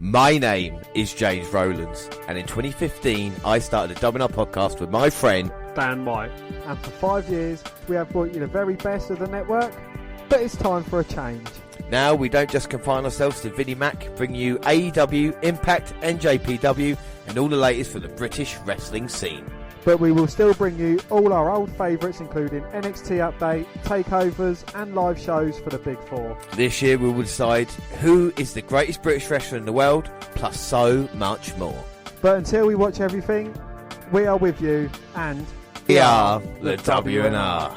My name is James Rowlands, and in 2015 I started a WNR podcast with my friend Dan White. And for 5 years we have brought you the very best of the network, but it's time for a change. Now we don't just confine ourselves to Vinnie Mac, bring you AEW, Impact, NJPW and all the latest from the British wrestling scene. But we will still bring you all our old favourites, including NXT Update, takeovers and live shows for the Big Four. This year we will decide who is the greatest British wrestler in the world, plus so much more. But until we watch everything, we are with you, and we are the WNR.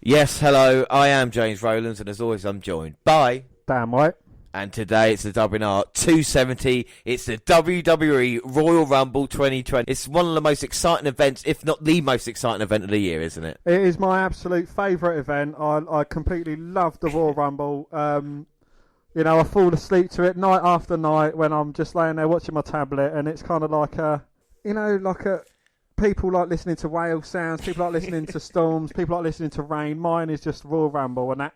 Yes, hello, I am James Rowlands, and as always I'm joined by Dan White. And today it's the WNR270, it's the WWE Royal Rumble 2020. It's one of the most exciting events, if not the most exciting event of the year, isn't it? It is my absolute favourite event. I completely love the Royal Rumble. I fall asleep to it night after night when I'm just laying there watching my tablet, and it's kind of like people like listening to whale sounds, people like listening to storms, people like listening to rain. Mine is just Royal Rumble, and that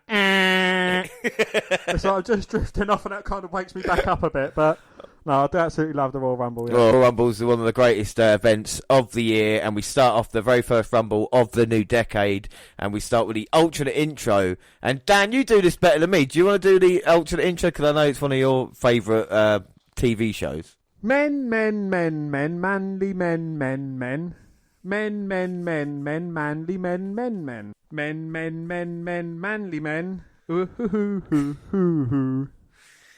it's like I'm just drifting off, and that kind of wakes me back up a bit. But no, I do absolutely love the Royal Rumble. Yeah. Royal Rumble is one of the greatest events of the year, and we start off the very first Rumble of the new decade, and we start with the alternate intro. And Dan, you do this better than me. Do you want to do the alternate intro? Because I know it's one of your favourite TV shows. Men, men, men, men, manly men, men, men. Men, men, men, men, manly men, men, men. Men, men, men, men, manly men. Ooh, hoo, hoo, hoo, hoo, hoo.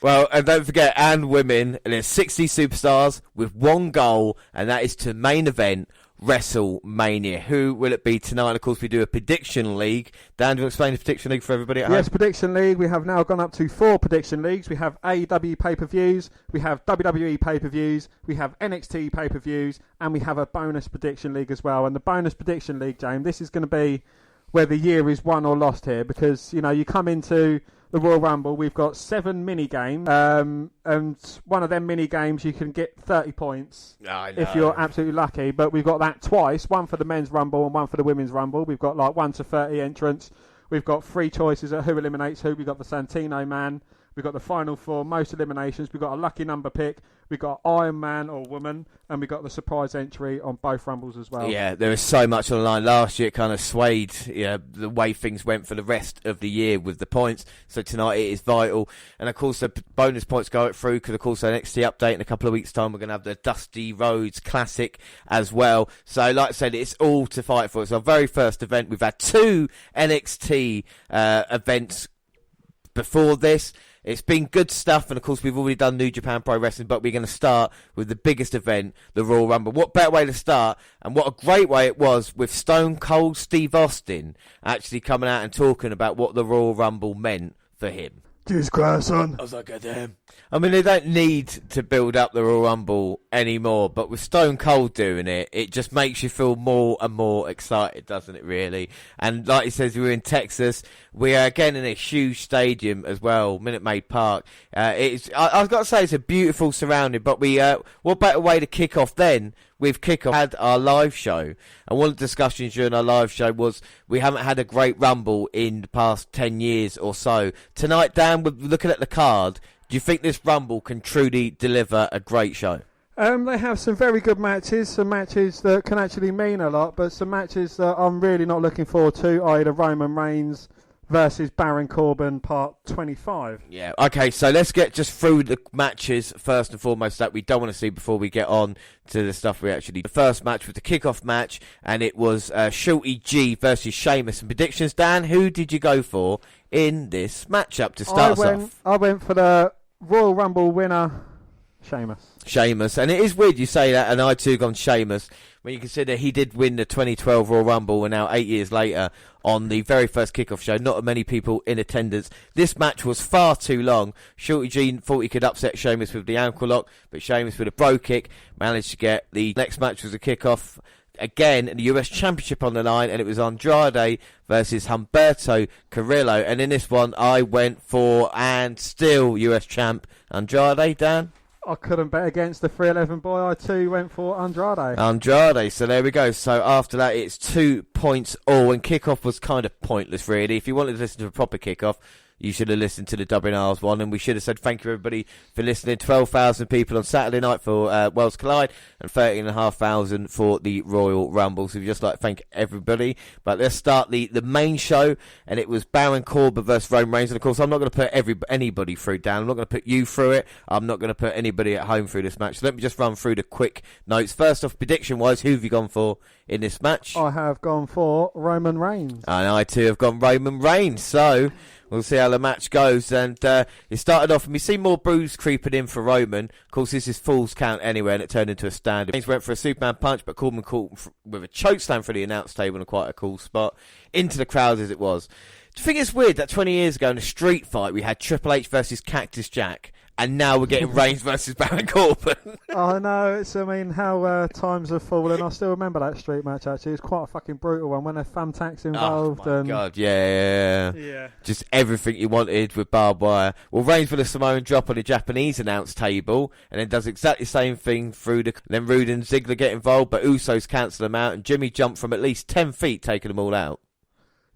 Well, and don't forget, and women, and there's 60 superstars with one goal, and that is to main event WrestleMania. Who will it be tonight? Of course, we do a prediction league. Dan, do you want to explain the prediction league for everybody at home? Yes, prediction league. We have now gone up to 4 prediction leagues. We have AEW pay-per-views, we have WWE pay-per-views, we have NXT pay-per-views, and we have a bonus prediction league as well. And the bonus prediction league, James, this is going to be where the year is won or lost here, because, you come into the Royal Rumble, we've got 7 mini-games, and one of them mini-games you can get 30 points if you're absolutely lucky, but we've got that twice, one for the men's Rumble and one for the women's Rumble. We've got 1 to 30 entrants. We've got 3 choices at who eliminates who. We've got the Santino Man. We've got the final 4, most eliminations. We've got a lucky number pick. We've got Iron Man or Woman. And we've got the surprise entry on both Rumbles as well. Yeah, there is so much on the line. Last year it kind of swayed the way things went for the rest of the year with the points. So tonight it is vital. And of course the bonus points go through because of course the NXT update in a couple of weeks' time we're going to have the Dusty Rhodes Classic as well. So like I said, it's all to fight for. It's our very first event. We've had 2 NXT events before this. It's been good stuff, and of course we've already done New Japan Pro Wrestling, but we're going to start with the biggest event, the Royal Rumble. What better way to start, and what a great way it was with Stone Cold Steve Austin actually coming out and talking about what the Royal Rumble meant for him. Jesus Christ, son. I was like, damn. I mean, they don't need to build up the Royal Rumble anymore, but with Stone Cold doing it, it just makes you feel more and more excited, doesn't it, really? And like he says, we're in Texas. We are again in a huge stadium as well, Minute Maid Park. I've got to say, it's a beautiful surrounding, but what better way to kick off then? With kickoff, had our live show, and one of the discussions during our live show was we haven't had a great Rumble in the past 10 years or so. Tonight, Dan, we're looking at the card. Do you think this Rumble can truly deliver a great show? They have some very good matches, some matches that can actually mean a lot, but some matches that I'm really not looking forward to, i.e. the Roman Reigns versus Baron Corbin part 25. Yeah, okay, so let's get just through the matches first and foremost that we don't want to see before we get on to the stuff we actually... The first match was the kickoff match, and it was Shorty G versus Sheamus. And predictions, Dan, who did you go for in this matchup to start us off? I went for the Royal Rumble winner, Sheamus. And it is weird you say that, and I too gone Sheamus. when you consider he did win the 2012 Royal Rumble, and now 8 years later on the very first kickoff show, not many people in attendance. This match was far too long. Shorty G thought he could upset Sheamus with the ankle lock, but Sheamus with a bro kick managed to get the next match was a kickoff. Again, the US Championship on the line, and it was Andrade versus Humberto Carrillo. And in this one, I went for, and still US Champ, Andrade, Dan? I couldn't bet against the 311 boy. I too went for Andrade. Andrade, so there we go. So after that, it's 2 points all, and kickoff was kind of pointless, really. If you wanted to listen to a proper kickoff, you should have listened to the WNR's one, and we should have said thank you, everybody, for listening. 12,000 people on Saturday night for Worlds Collide, and 13,500 for the Royal Rumble. So we'd just like to thank everybody. But let's start the main show, and it was Baron Corbin versus Roman Reigns. And of course, I'm not going to put anybody through, Dan. I'm not going to put you through it. I'm not going to put anybody at home through this match. So let me just run through the quick notes. First off, prediction-wise, who have you gone for in this match? I have gone for Roman Reigns. And I too have gone Roman Reigns. So we'll see how the match goes. And it started off, and we see more bruise creeping in for Roman. Of course, this is Fool's Count anyway, and it turned into a stand. Reigns went for a Superman punch, but Corbin caught with a chokeslam for the announce table in quite a cool spot. Into the crowd as it was. Do you think it's weird that 20 years ago in a street fight, we had Triple H versus Cactus Jack, and now we're getting Reigns versus Baron Corbin? I know, I mean, how times have fallen. I still remember that street match, actually. It was quite a fucking brutal one when there's thumbtacks involved. Oh, my God, yeah. Just everything you wanted with barbed wire. Well, Reigns with a Samoan drop on the Japanese announce table, and then does exactly the same thing through then Rude and Ziggler get involved, but Usos cancel them out, and Jimmy jumped from at least 10 feet, taking them all out.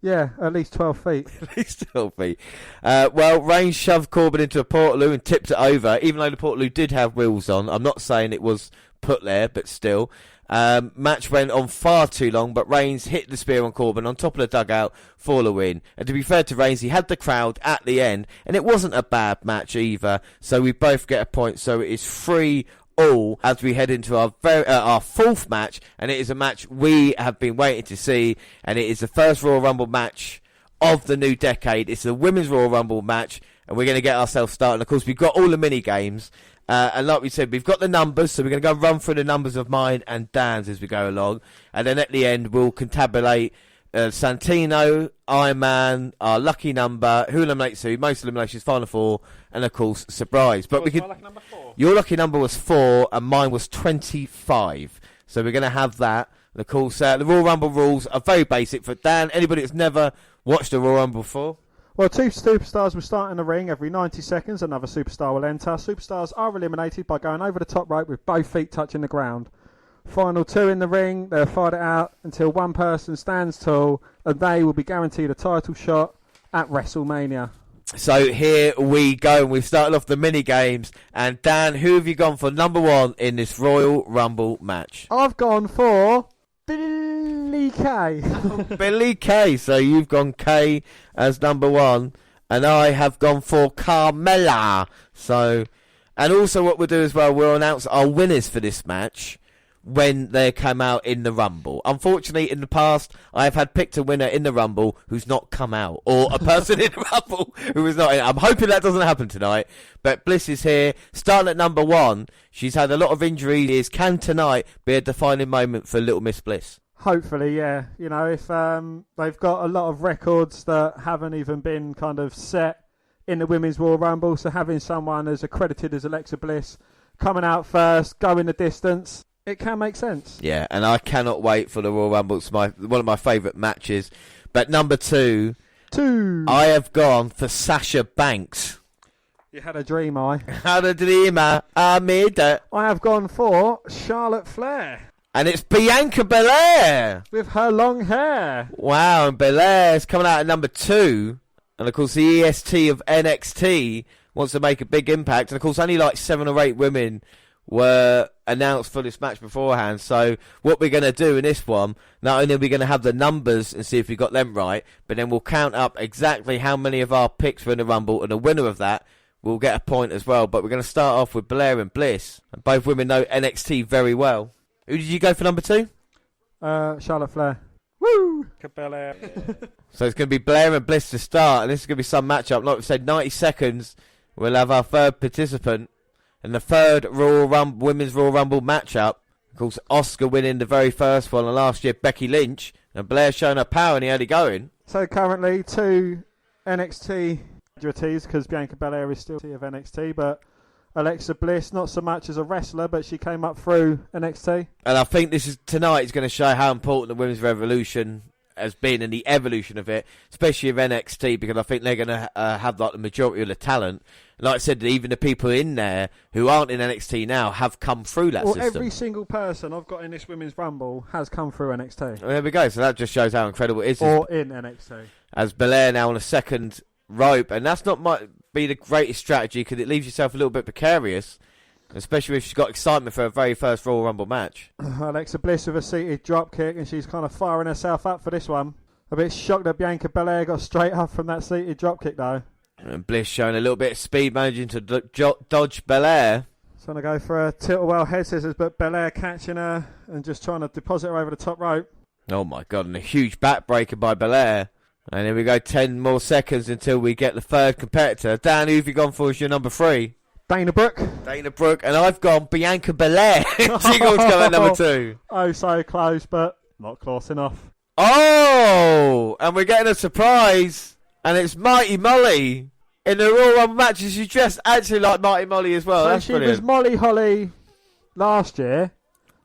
Yeah, at least 12 feet. At least 12 feet. Well, Reigns shoved Corbin into a Portaloo and tipped it over, even though the Portaloo did have wheels on. I'm not saying it was put there, but still. Match went on far too long, but Reigns hit the spear on Corbin on top of the dugout for the win. And to be fair to Reigns, he had the crowd at the end, and it wasn't a bad match either. So we both get a point, so it is 3-3 as we head into our fourth match, and it is a match we have been waiting to see, and it is the first Royal Rumble match of the new decade. It's a Women's Royal Rumble match, and we're going to get ourselves started. Of course, we've got all the mini games, and like we said, we've got the numbers, so we're going to go run through the numbers of mine and Dan's as we go along, and then at the end we'll contabulate Santino, Iron Man, our lucky number, who eliminates who, most eliminations, final four, and of course surprise. But my lucky number 4? Your lucky number was 4, and mine was 25. So we're going to have that. And of course, the Royal Rumble rules are very basic. For Dan, anybody that's never watched a Royal Rumble before? Well, 2 superstars will start in the ring every 90 seconds. Another superstar will enter. Superstars are eliminated by going over the top rope with both feet touching the ground. Final 2 in the ring, they'll fight it out until one person stands tall, and they will be guaranteed a title shot at WrestleMania. So here we go, and we've started off the mini games. And Dan, who have you gone for number 1 in this Royal Rumble match? I've gone for Billy Kay. Billy Kay. So you've gone Kay as number 1, and I have gone for Carmella. So, and also what we'll do as well, we'll announce our winners for this match when they come out in the Rumble. Unfortunately, in the past, I have had picked a winner in the Rumble who's not come out, or a person in the Rumble who is not in. I'm hoping that doesn't happen tonight, but Bliss is here, starting at number 1. She's had a lot of injuries. Can tonight be a defining moment for Little Miss Bliss? Hopefully, yeah. You know, if they've got a lot of records that haven't even been kind of set in the Women's Royal Rumble, so having someone as accredited as Alexa Bliss coming out first, going the distance, it can make sense. Yeah, and I cannot wait for the Royal Rumble. It's one of my favourite matches. But number 2, I have gone for Sasha Banks. You had a dream, I. Had a dream, I made it. I have gone for Charlotte Flair. And it's Bianca Belair. With her long hair. Wow, and Belair's coming out at number 2. And of course, the EST of NXT wants to make a big impact. And of course, only like 7 or 8 women were announced for this match beforehand. So what we're going to do in this one, not only are we going to have the numbers and see if we got them right, but then we'll count up exactly how many of our picks were in the Rumble, and the winner of that will get a point as well. But we're going to start off with Belair and Bliss. And both women know NXT very well. Who did you go for number 2? Charlotte Flair. Woo! Belair. So it's going to be Blair and Bliss to start, and this is going to be some matchup. Like we said, 90 seconds, we'll have our third participant. And the third Women's Royal Rumble matchup Of course, Oscar winning the very first one, and last year Becky Lynch, and Blair showing her power in the early going. So currently 2 NXT graduates, because Bianca Belair is still of NXT, but Alexa Bliss, not so much as a wrestler, but she came up through NXT. And I think tonight is going to show how important the Women's Revolution has been and the evolution of it, especially of NXT, because I think they're going to have like the majority of the talent. Like I said, even the people in there who aren't in NXT now have come through that system. Every single person I've got in this Women's Rumble has come through NXT. Well, there we go. So that just shows how incredible it is. Or in NXT. As Belair now on a second rope, and that's not might be the greatest strategy because it leaves yourself a little bit precarious, especially if she's got excitement for her very first Royal Rumble match. Alexa Bliss with a seated drop kick, and she's kind of firing herself up for this one. A bit shocked that Bianca Belair got straight up from that seated drop kick though. And Bliss showing a little bit of speed, managing to dodge Belair. Trying to go for a tilt-a-whirl head scissors, but Belair catching her and just trying to deposit her over the top rope. Oh my God, and a huge backbreaker by Belair. And here we go, 10 more seconds until we get the third competitor. Dan, who have you gone for as your number 3? Dana Brooke. Dana Brooke, and I've gone Bianca Belair. She got to go at number 2. Oh, so close, but not close enough. Oh, and we're getting a surprise, and it's Mighty Molly. In the Royal Rumble matches, she's dressed actually like Mighty Molly as well. So That's she brilliant. was Molly Holly last year.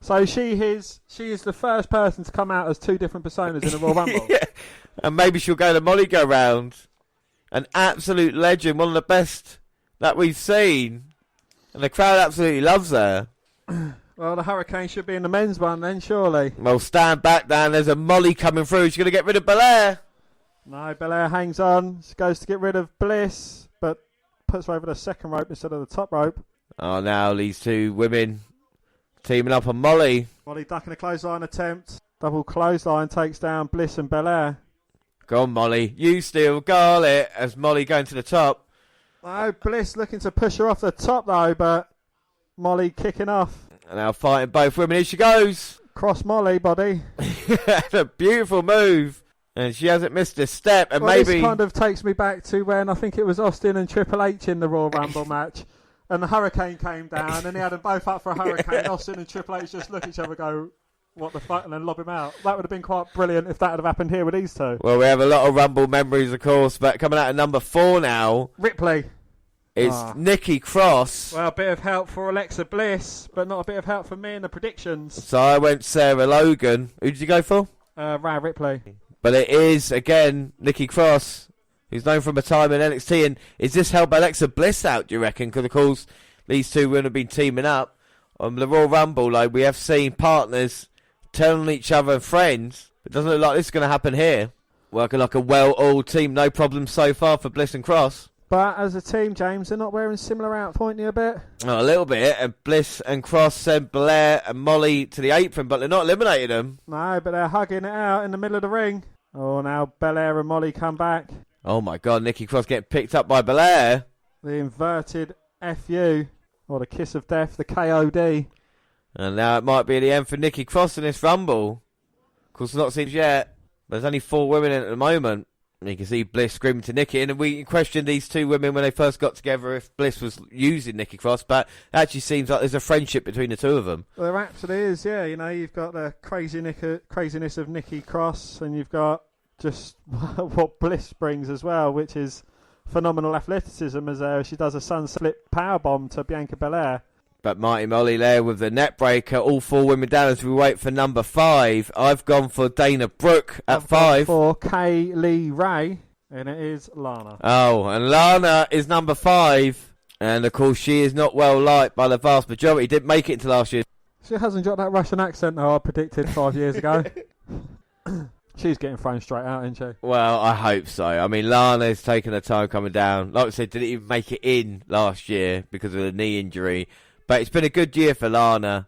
So she is the first person to come out as 2 different personas in the Royal Rumble. Yeah. And maybe she'll go to Molly go round. An absolute legend, one of the best that we've seen. And the crowd absolutely loves her. Well, the Hurricane should be in the men's one then, surely. Well, stand back, Dan. There's a Molly coming through. She's going to get rid of Belair. No, Belair hangs on. She goes to get rid of Bliss, but puts her over the second rope instead of the top rope. Oh, now these 2 women teaming up on Molly. Molly ducking a clothesline attempt. Double clothesline takes down Bliss and Belair. Go on, Molly. You still got it. As Molly going to the top. Oh, Bliss looking to push her off the top though, but Molly kicking off. And now fighting both women. Here she goes. Cross Molly, buddy. That's a beautiful move. And she hasn't missed a step. And well, maybe this kind of takes me back to when I think it was Austin and Triple H in the Royal Rumble match. And the Hurricane came down and they had them both up for a Hurricane. Austin and Triple H just look at each other and go, what the fuck, and then lob him out. That would have been quite brilliant if that had happened here with these 2. Well, we have a lot of Rumble memories, of course, but coming out at number 4 now, Ripley. it's Nikki Cross. Well, a bit of help for Alexa Bliss, but not a bit of help for me in the predictions. So I went Sarah Logan. Who did you go for? Rhea Ripley. But it is, again, Nikki Cross, who's known from a time in NXT. And is this help Alexa Bliss out, do you reckon? Because, of course, these 2 women have been teaming up. On the Royal Rumble, like, we have seen partners turn on each other and friends. It doesn't look like this is going to happen here. Working like a well-oiled team. No problems so far for Bliss and Cross. But as a team, James, they're not wearing similar outfits, pointing a bit. Oh, a little bit. And Bliss and Cross sent Belair and Molly to the apron, but they're not eliminating them. No, but they're hugging it out in the middle of the ring. Oh, now Belair and Molly come back. Oh, my God. Nikki Cross getting picked up by Belair. The inverted FU, or the kiss of death, the KOD. And now it might be the end for Nikki Cross in this Rumble. Of course, not seen yet. There's only 4 women in it at the moment. And you can see Bliss screaming to Nikki. And we questioned these 2 women when they first got together if Bliss was using Nikki Cross. But it actually seems like there's a friendship between the 2 of them. Well, there absolutely is, yeah. You know, you've got the craziness of Nikki Cross, and you've got just what Bliss brings as well, which is phenomenal athleticism as she does a sunsplit powerbomb to Bianca Belair. But Mighty Molly there with the net breaker. All 4 women down as we wait for number 5. I've gone for Dana Brooke at 5. For Kay Lee Ray, and it is Lana. Oh, and Lana is number 5. And of course, she is not well liked by the vast majority. Didn't make it into last year. She hasn't got that Russian accent though I predicted 5 years ago. She's getting thrown straight out, isn't she? Well, I hope so. I mean, Lana's taken her time coming down. Like I said, didn't even make it in last year because of the knee injury. But it's been a good year for Lana,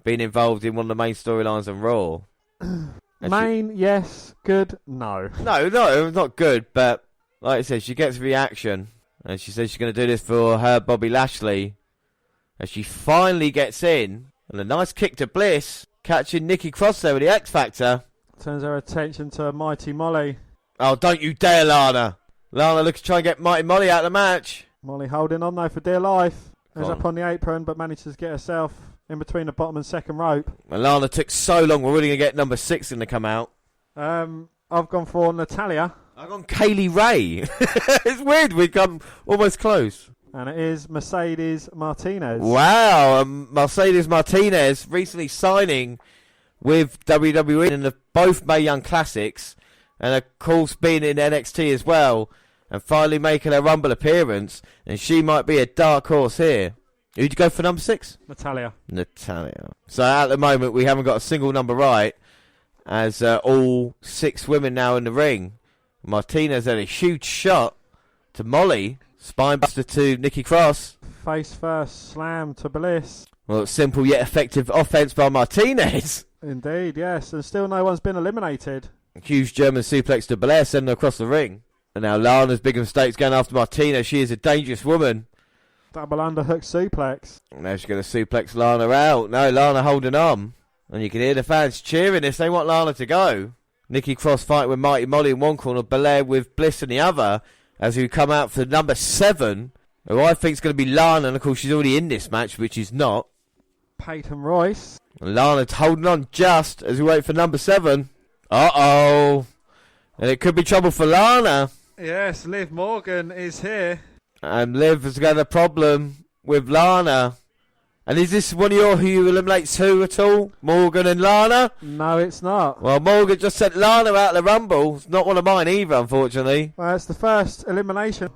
being involved in one of the main storylines on Raw. Yes. Good, no. No, not good. But like I said, she gets reaction. And she says she's going to do this for her Bobby Lashley. As she finally gets in. And a nice kick to Bliss. Catching Nikki Cross there with the X Factor. Turns her attention to Mighty Molly. Oh, don't you dare, Lana. Lana looks to try and get Mighty Molly out of the match. Molly holding on though for dear life. Is up on the apron, but manages to get herself in between the bottom and second rope. Well, Lana took so long, we're really going to get number 6 in to come out. I've gone for Natalia. I've gone Kaylee Ray. It's weird, we've come almost close. And it is Mercedes Martinez. Wow, Mercedes Martinez recently signing with WWE in both Mae Young Classics, and of course being in NXT as well, and finally making a Rumble appearance, and she might be a dark horse here. Who'd you go for number 6? Natalia. So at the moment we haven't got a single number right, as all 6 women now in the ring. Martinez had a huge shot to Molly. Spinebuster to Nikki Cross. Face first slam to Bliss. Well, simple yet effective offense by Martinez. Indeed, yes. And still no one's been eliminated. A huge German suplex to Belair, sending her across the ring. And now Lana's big mistakes going after Martinez. She is a dangerous woman. Double underhook suplex. And now she's going to suplex Lana out. No, Lana holding on. And you can hear the fans cheering this. They want Lana to go. Nikki Cross fighting with Mighty Molly in one corner, Belair with Bliss in the other. As we come out for number 7, who I think is going to be Lana, and of course she's already in this match, which is not. Peyton Royce. And Lana's holding on just as we wait for number 7. Uh-oh. And it could be trouble for Lana. Yes, Liv Morgan is here. And Liv has got a problem with Lana. And is this one of your who you eliminates who at all? Morgan and Lana? No, it's not. Well, Morgan just sent Lana out of the Rumble. It's not one of mine either, unfortunately. Well, it's the first elimination.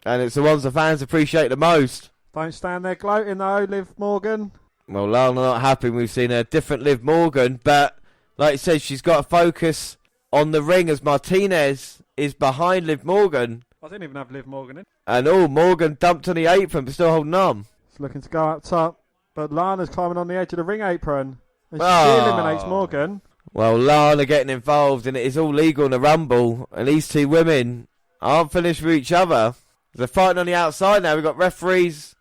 And it's the ones the fans appreciate the most. Don't stand there gloating though, Liv Morgan. Well, Lana not happy. We've seen a different Liv Morgan. But, like you said, she's got to focus on the ring as Martinez is behind Liv Morgan. I didn't even have Liv Morgan in. And, Morgan dumped on the apron, but still holding on. It's looking to go up top. But Lana's climbing on the edge of the ring apron. And she eliminates Morgan. Well, Lana getting involved, and it is all legal in the Rumble. And these 2 women aren't finished with each other. They're fighting on the outside now. We've got referees,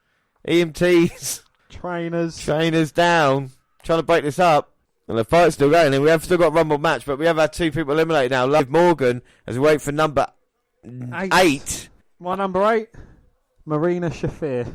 EMTs, trainers down, trying to break this up. And the fight's still going. And we have still got a Rumble match, but we have had 2 people eliminated now. Liv Morgan, as we wait for number 8. My number 8, Marina Shafir.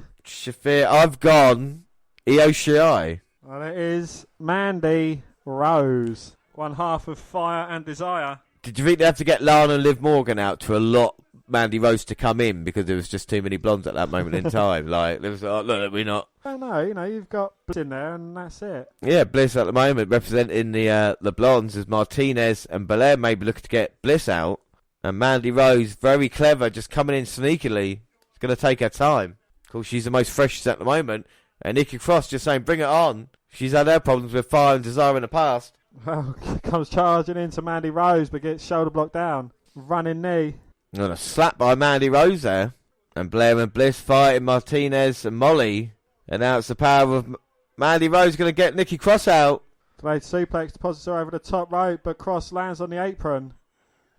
I've gone Io Shirai. Well, it is Mandy Rose, one half of Fire and Desire. Did you think they had to get Lana and Liv Morgan out to allot Mandy Rose to come in because there was just too many blondes at that moment in time? Like, it was like, look, we're not. I don't know, you've got Bliss in there and that's it. Yeah, Bliss at the moment representing the blondes as Martinez and Belair maybe looking to get Bliss out. And Mandy Rose, very clever, just coming in sneakily. It's going to take her time. Of course, she's the most freshest at the moment. And Nikki Cross just saying, bring it on. She's had her problems with Fire and Desire in the past. Well, comes charging into Mandy Rose, but gets shoulder blocked down. Running knee. And a slap by Mandy Rose there. And Blair and Bliss fighting Martinez and Molly. And now it's the power of Mandy Rose going to get Nikki Cross out. Delayed suplex deposits her over the top rope, but Cross lands on the apron.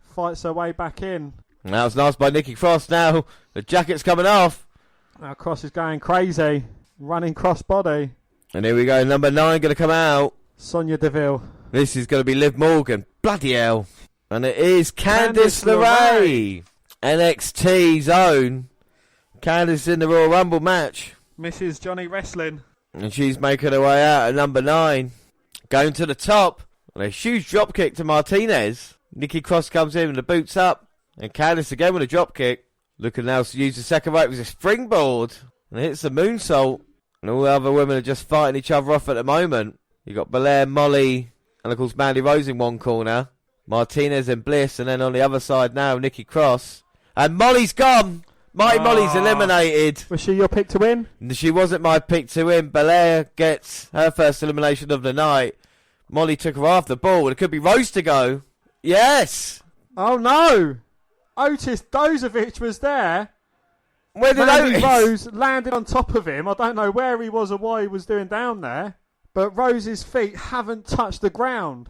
Fights her way back in. And that was nice by Nikki Cross now. The jacket's coming off. Now Cross is going crazy. Running cross body. And here we go, number 9 going to come out. Sonya Deville. This is going to be Liv Morgan. Bloody hell. And it is Candice LeRae. NXT's own. Candice in the Royal Rumble match. Mrs. Johnny Wrestling. And she's making her way out at number 9. Going to the top. And a huge drop kick to Martinez. Nikki Cross comes in with the boots up. And Candice again with a drop kick. Looking now to use the second rope as a springboard. And hits the moonsault. And all the other women are just fighting each other off at the moment. You got Belair, Molly, and of course Mandy Rose in one corner. Martinez and Bliss, and then on the other side now, Nikki Cross. And Molly's gone! Molly's eliminated. Was she your pick to win? She wasn't my pick to win. Belair gets her first elimination of the night. Molly took her off the ball, and it could be Rose to go. Yes! Oh no! Otis Dozovic was there. Where did Mandy Rose landed on top of him. I don't know where he was or what he was doing down there. But Rose's feet haven't touched the ground.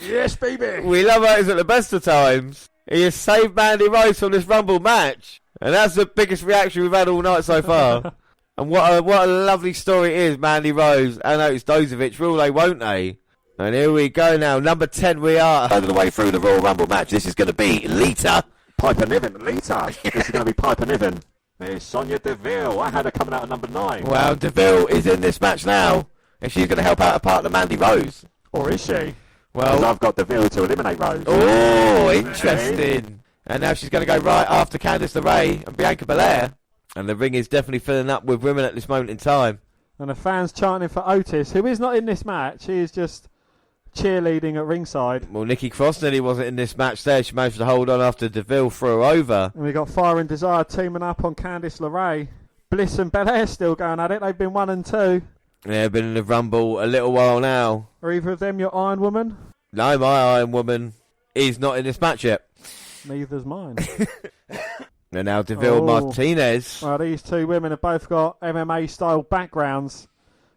Yes, baby. We love Otis at the best of times. He has saved Mandy Rose from this Rumble match. And that's the biggest reaction we've had all night so far. And what a lovely story it is, Mandy Rose and Otis Dozovic. Will they, won't they? And here we go now. Number 10 we are. Over the way through the Royal Rumble match. This is going to be Lita. Piper Niven, Lita. This is going to be Piper Niven. It's Sonya Deville. I had her coming out at number 9. Well, Deville is in this match now, and she's going to help out her partner Mandy Rose. Or is she? Well, I've got Deville to eliminate Rose. Oh, interesting. And now she's going to go right after Candice LeRae and Bianca Belair. And the ring is definitely filling up with women at this moment in time. And the fans chanting for Otis, who is not in this match. He is just cheerleading at ringside. Well, Nikki Cross nearly wasn't in this match there. She managed to hold on after Deville threw her over. And we got Fire and Desire teaming up on Candice LeRae. Bliss and Belair still going at it. They've been 1 and 2. Yeah, been in the Rumble a little while now. Are either of them your Iron Woman? No, my Iron Woman is not in this match yet. Neither's mine. And now Deville Martinez. Well, these two women have both got MMA-style backgrounds.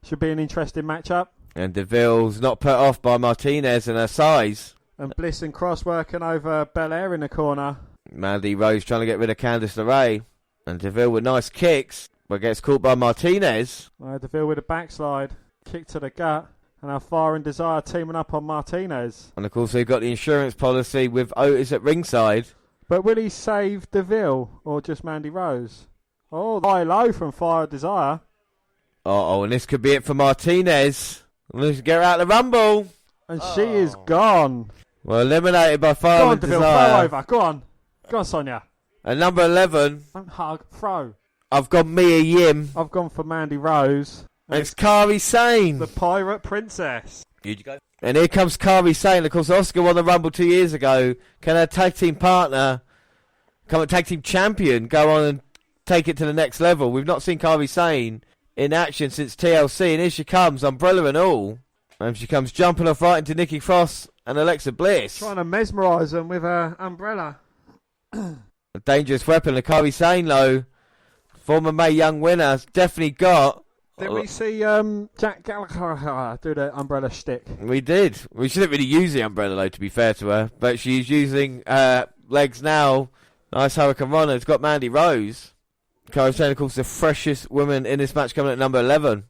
Should be an interesting matchup. And Deville's not put off by Martinez and her size. And Bliss and Cross working over Belair in the corner. Mandy Rose trying to get rid of Candice LeRae. And Deville with nice kicks, but gets caught by Martinez. Deville with a backslide. Kick to the gut. And our Fire and Desire teaming up on Martinez. And of course we've got the insurance policy with Otis at ringside. But will he save Deville or just Mandy Rose? Oh, high low from Fire and Desire. And this could be it for Martinez. Let's get her out of the Rumble. And she is gone. Well, eliminated by Fire Go on, and Deville, Desire. throw over. Go on. Go on, Sonia. And number 11. Don't hug, throw. I've got Mia Yim. I've gone for Mandy Rose. And it's Kairi Sane. The Pirate Princess. Here you go. And here comes Kairi Sane. Of course, Oscar won the Rumble 2 years ago. Can her tag team partner, tag team champion, go on and take it to the next level? We've not seen Kairi Sane in action since TLC. And here she comes, umbrella and all. And she comes jumping off right into Nikki Cross and Alexa Bliss. Trying to mesmerise them with her umbrella. A dangerous weapon. The Kairi Sane, though, former Mae Young winner, has definitely got... Did we see Jack Gallagher do the umbrella shtick? We did. We shouldn't really use the umbrella, though, to be fair to her. But she's using legs now. Nice Hurricane Runner. It's got Mandy Rose. Kairi Sane, of course, the freshest woman in this match, coming at number 11.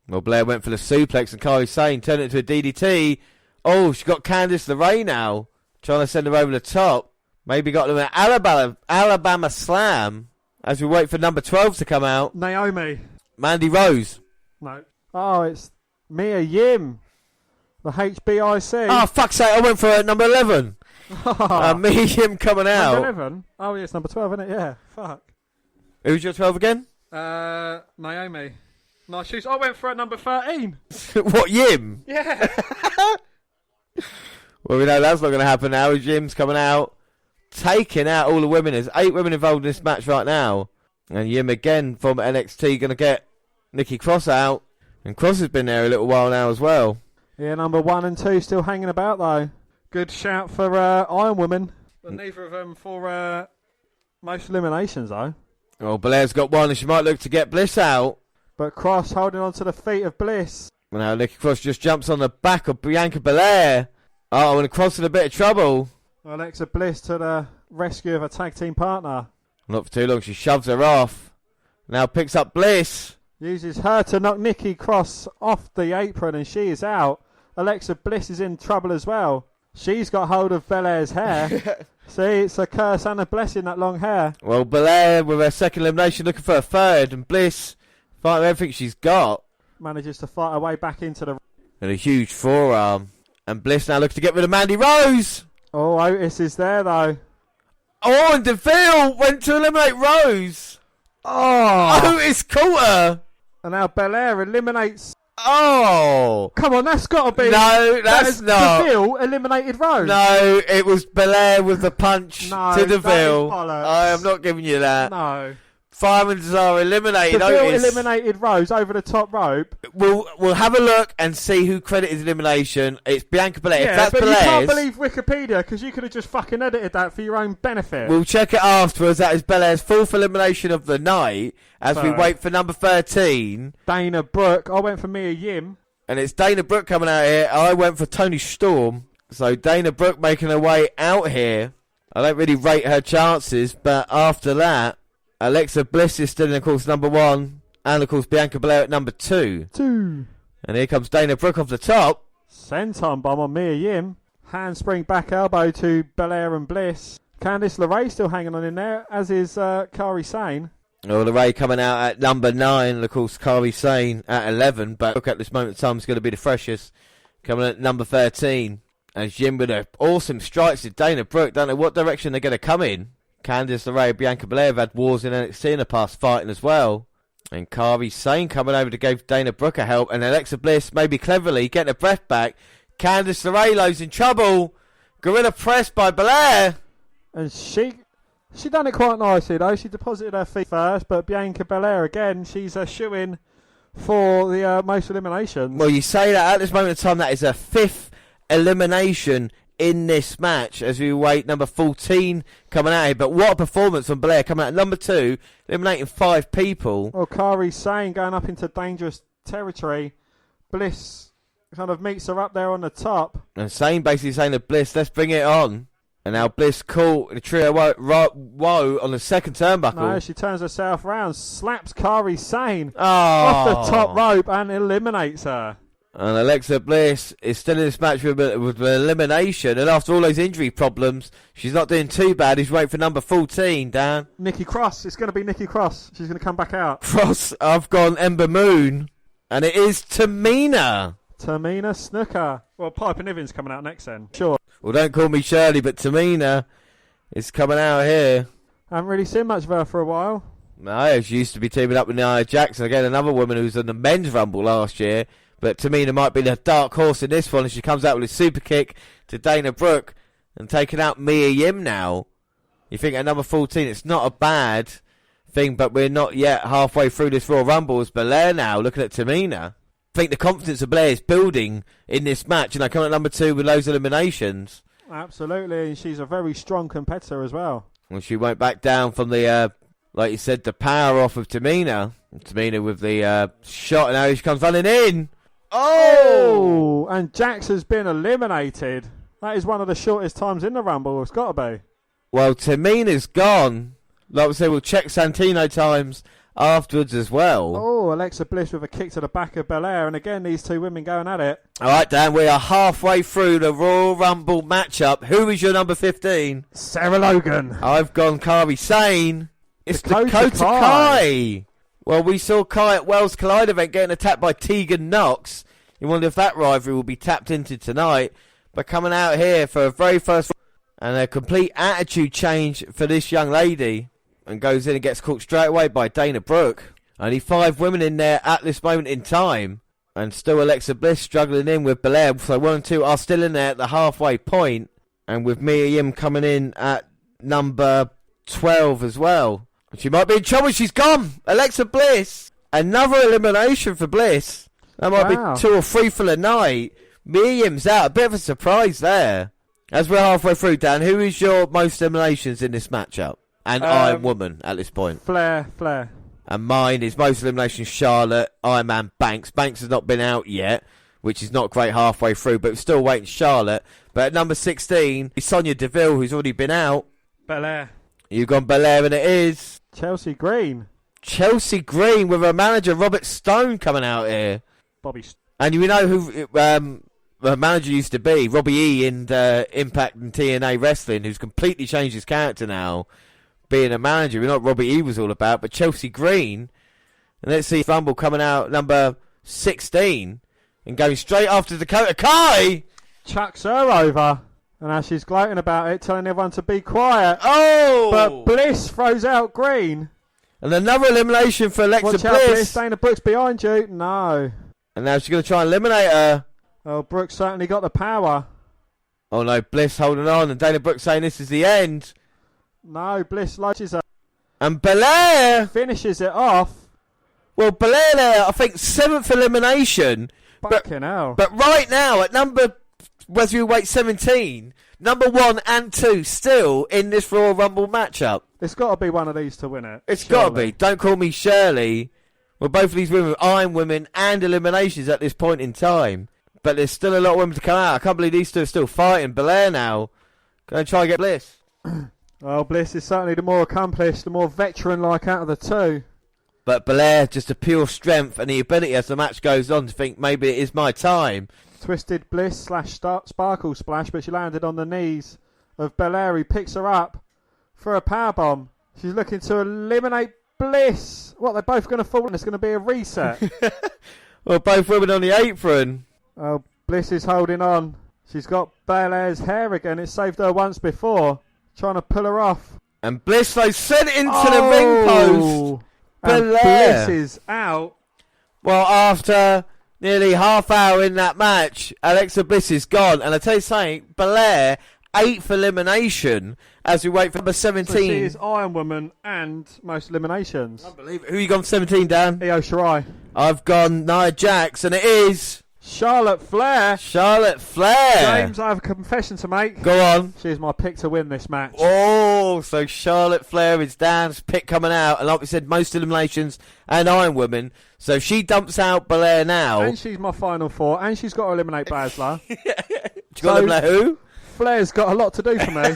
Well, Blair went for the suplex, and Kairi Sane turned it into a DDT. Oh, she got Candice LeRae now. Trying to send her over the top. Maybe got them an Alabama Slam. As we wait for number 12 to come out. Naomi. Mandy Rose. No. Oh, it's Mia Yim. The HBIC. Oh, fuck's sake, I went for number 11. Mia Yim coming out. Number 11? Oh, yeah, it's number 12, isn't it? Yeah, fuck. Who's your 12 again? Naomi. No, I went for number 13. What, Yim? Yeah. Well, we know that's not going to happen now. Yim's coming out, taking out all the women. There's 8 women involved in this match right now. And Yim again from NXT going to get Nikki Cross out. And Cross has been there a little while now as well. Yeah, number 1 and 2 still hanging about, though. Good shout for Iron Woman. But neither of them for most eliminations, though. Oh, Belair's got one, and she might look to get Bliss out. But Cross holding on to the feet of Bliss. Now Nikki Cross just jumps on the back of Bianca Belair. Oh, and Cross in a bit of trouble. Alexa Bliss to the rescue of a tag team partner. Not for too long, she shoves her off. Now picks up Bliss. Uses her to knock Nikki Cross off the apron, and she is out. Alexa Bliss is in trouble as well. She's got hold of Belair's hair. See, it's a curse and a blessing, that long hair. Well, Belair with her second elimination looking for a third, and Bliss fighting everything she's got. Manages to fight her way back into the... And a huge forearm. And Bliss now looks to get rid of Mandy Rose. Oh, Otis is there, though. Oh, and DeVille went to eliminate Rose. Oh! Otis caught her. And now Belair eliminates... Oh! Come on, that's got to be... No, that's not. DeVille eliminated Rose. No, it was Belair with the punch to DeVille. Bollocks. I am not giving you that. No. Fireman's are eliminated DeVille Otis. eliminated Rose over the top rope. We'll have a look and see who credited elimination. It's Bianca Belair. Yeah, if that's but Belair's, you can't believe Wikipedia, because you could have just fucking edited that for your own benefit. we'll check it afterwards. That is Belair's fourth elimination of the night as we Sorry. wait for number 13. Dana Brooke. I went for Mia Yim. And it's Dana Brooke coming out here. I went for Tony Storm. So Dana Brooke making her way out here. I don't really rate her chances, but after that, Alexa Bliss is still in, of course, number 1. And, of course, Bianca Belair at number 2. 2. And here comes Dana Brooke off the top. Senton bomb on Mia Yim. Handspring back elbow to Belair and Bliss. Candice LeRae still hanging on in there, as is Kairi Sane. Well, the Ray coming out at number 9, and of course, Kairi Sane at 11. But look at this moment in time, is going to be the freshest. Coming at number 13. And Jim with the awesome strikes to Dana Brooke. Don't know what direction they're going to come in. Candice LeRae and Bianca Belair have had wars in NXT in the past fighting as well. And Kairi Sane coming over to give Dana Brooke a help. And Alexa Bliss, maybe cleverly, getting her breath back. Candice LeRae's in trouble. Gorilla press by Belair. And she done it quite nicely, though. She deposited her feet first. But Bianca Belair, again, she's a shoo-in for the most eliminations. Well, you say that at this moment in time, that is a 5th elimination in this match as we wait number 14 coming out here. But what a performance from Belair coming out at number 2, eliminating 5 people. Well, Kairi Sane going up into dangerous territory. Bliss kind of meets her up there on the top. And Sane basically saying to Bliss, let's bring it on. And now Bliss caught the trio woe on the second turnbuckle. No, she turns herself around, slaps Kairi Sane Oh. off the top rope and eliminates her. And Alexa Bliss is still in this match with elimination. And after all those injury problems, she's not doing too bad. He's waiting for number 14, Dan. Nikki Cross. It's going to be Nikki Cross. She's going to come back out. Cross, I've gone Ember Moon. And it is Tamina. Tamina Snuka. Well, Piper Niven's coming out next then. Sure. Well, don't call me Shirley, but Tamina is coming out here. I haven't really seen much of her for a while. No, she used to be teaming up with Nia Jackson. Again, another woman who was in the men's rumble last year. But Tamina might be the dark horse in this one. And she comes out with a super kick to Dana Brooke and taking out Mia Yim now. You think at number 14, it's not a bad thing, but we're not yet halfway through this Royal Rumble. It's Belair now, looking at Tamina. I think the confidence of Belair is building in this match, and I come at number 2 with loads of eliminations. Absolutely, and she's a very strong competitor as well. Well, she went back down from the, like you said, the power off of Tamina. Tamina with the shot, and now she comes running in. Oh! And Jax has been eliminated. That is one of the shortest times in the Rumble. It's got to be. Well, Tamina's gone. Like we said, we'll check Santino times afterwards as well. Oh, Alexa Bliss with a kick to the back of Belair. And again, these two women going at it. All right, Dan, we are halfway through the Royal Rumble matchup. Who is your number 15? Sarah Logan. I've gone Kairi Sane. It's Dakota Kai. Kai. Well, we saw Kai at Wells Collide event getting attacked by Tegan Knox. You wonder if that rivalry will be tapped into tonight. But coming out here for a very first and a complete attitude change for this young lady. And goes in and gets caught straight away by Dana Brooke. Only 5 women in there at this moment in time. And still Alexa Bliss struggling in with Belair. So 1 and 2 are still in there at the halfway point. And with Mia Yim coming in at number 12 as well. She might be in trouble. She's gone. Alexa Bliss. Another elimination for Bliss. That might be 2 or 3 for the night. Mia Yim's out. A bit of a surprise there. As we're halfway through, Dan, who is your most eliminations in this matchup? And Iron Woman at this point. Flair. And mine is most eliminations Charlotte, Iron Man, Banks. Banks has not been out yet, which is not great halfway through, but we're still waiting Charlotte. But at number 16 is Sonya Deville, who's already been out. Belair. You've gone Belair, and it is Chelsea Green. Chelsea Green with her manager Robert Stone coming out here. And you know who her manager used to be? Robbie E in Impact and TNA Wrestling, who's completely changed his character now, being a manager. We know what Robbie E was all about, but Chelsea Green. And let's see Rumble coming out number 16 and going straight after Dakota Kai. Chucks her over. And now she's gloating about it, telling everyone to be quiet. Oh! But Bliss throws out Green. And another elimination for Alexa Watch Bliss. out, Bliss. Dana Brooks behind you. No. And now she's going to try and eliminate her. Oh, Brooks certainly got the power. Oh no, Bliss holding on. And Dana Brooks saying this is the end. No, Bliss launches her. And Belair finishes it off. Well, Belair there, I think 7th elimination. Fucking hell. But right now, at number, whether you wait 17, number 1 and 2 still in this Royal Rumble matchup. It's got to be one of these to win it. It's got to be. Don't call me Shirley. Well, both of these women are Iron Women and eliminations at this point in time. But there's still a lot of women to come out. I can't believe these two are still fighting. Belair now going to try and get Bliss. Well, Bliss is certainly the more accomplished, the more veteran-like out of the two. But Belair, just a pure strength and the ability as the match goes on to think maybe it is my time. Twisted Bliss / Sparkle Splash, but she landed on the knees of Belair. He picks her up for a powerbomb. She's looking to eliminate Bliss. What, they're both going to fall and it's going to be a reset? Well, both women on the apron. Oh, Bliss is holding on. She's got Belair's hair again. It saved her once before. Trying to pull her off. And Bliss, they sent it into the ring post. And Bliss is out. Well, after nearly half hour in that match, Alexa Bliss is gone. And I tell you something, Belair, 8th elimination as we wait for number 17. So she is Iron Woman and most eliminations. Unbelievable. Who you gone for 17, Dan? Io Shirai. I've gone Nia Jax, and it is... Charlotte Flair. Charlotte Flair. James, I have a confession to make. Go on. She is my pick to win this match. Oh, so Charlotte Flair is Dan's pick coming out. And like we said, most eliminations and Iron Woman. So if she dumps out Belair now... And she's my final four. And she's got to eliminate Baszler. She got to eliminate who? Flair's got a lot to do for me.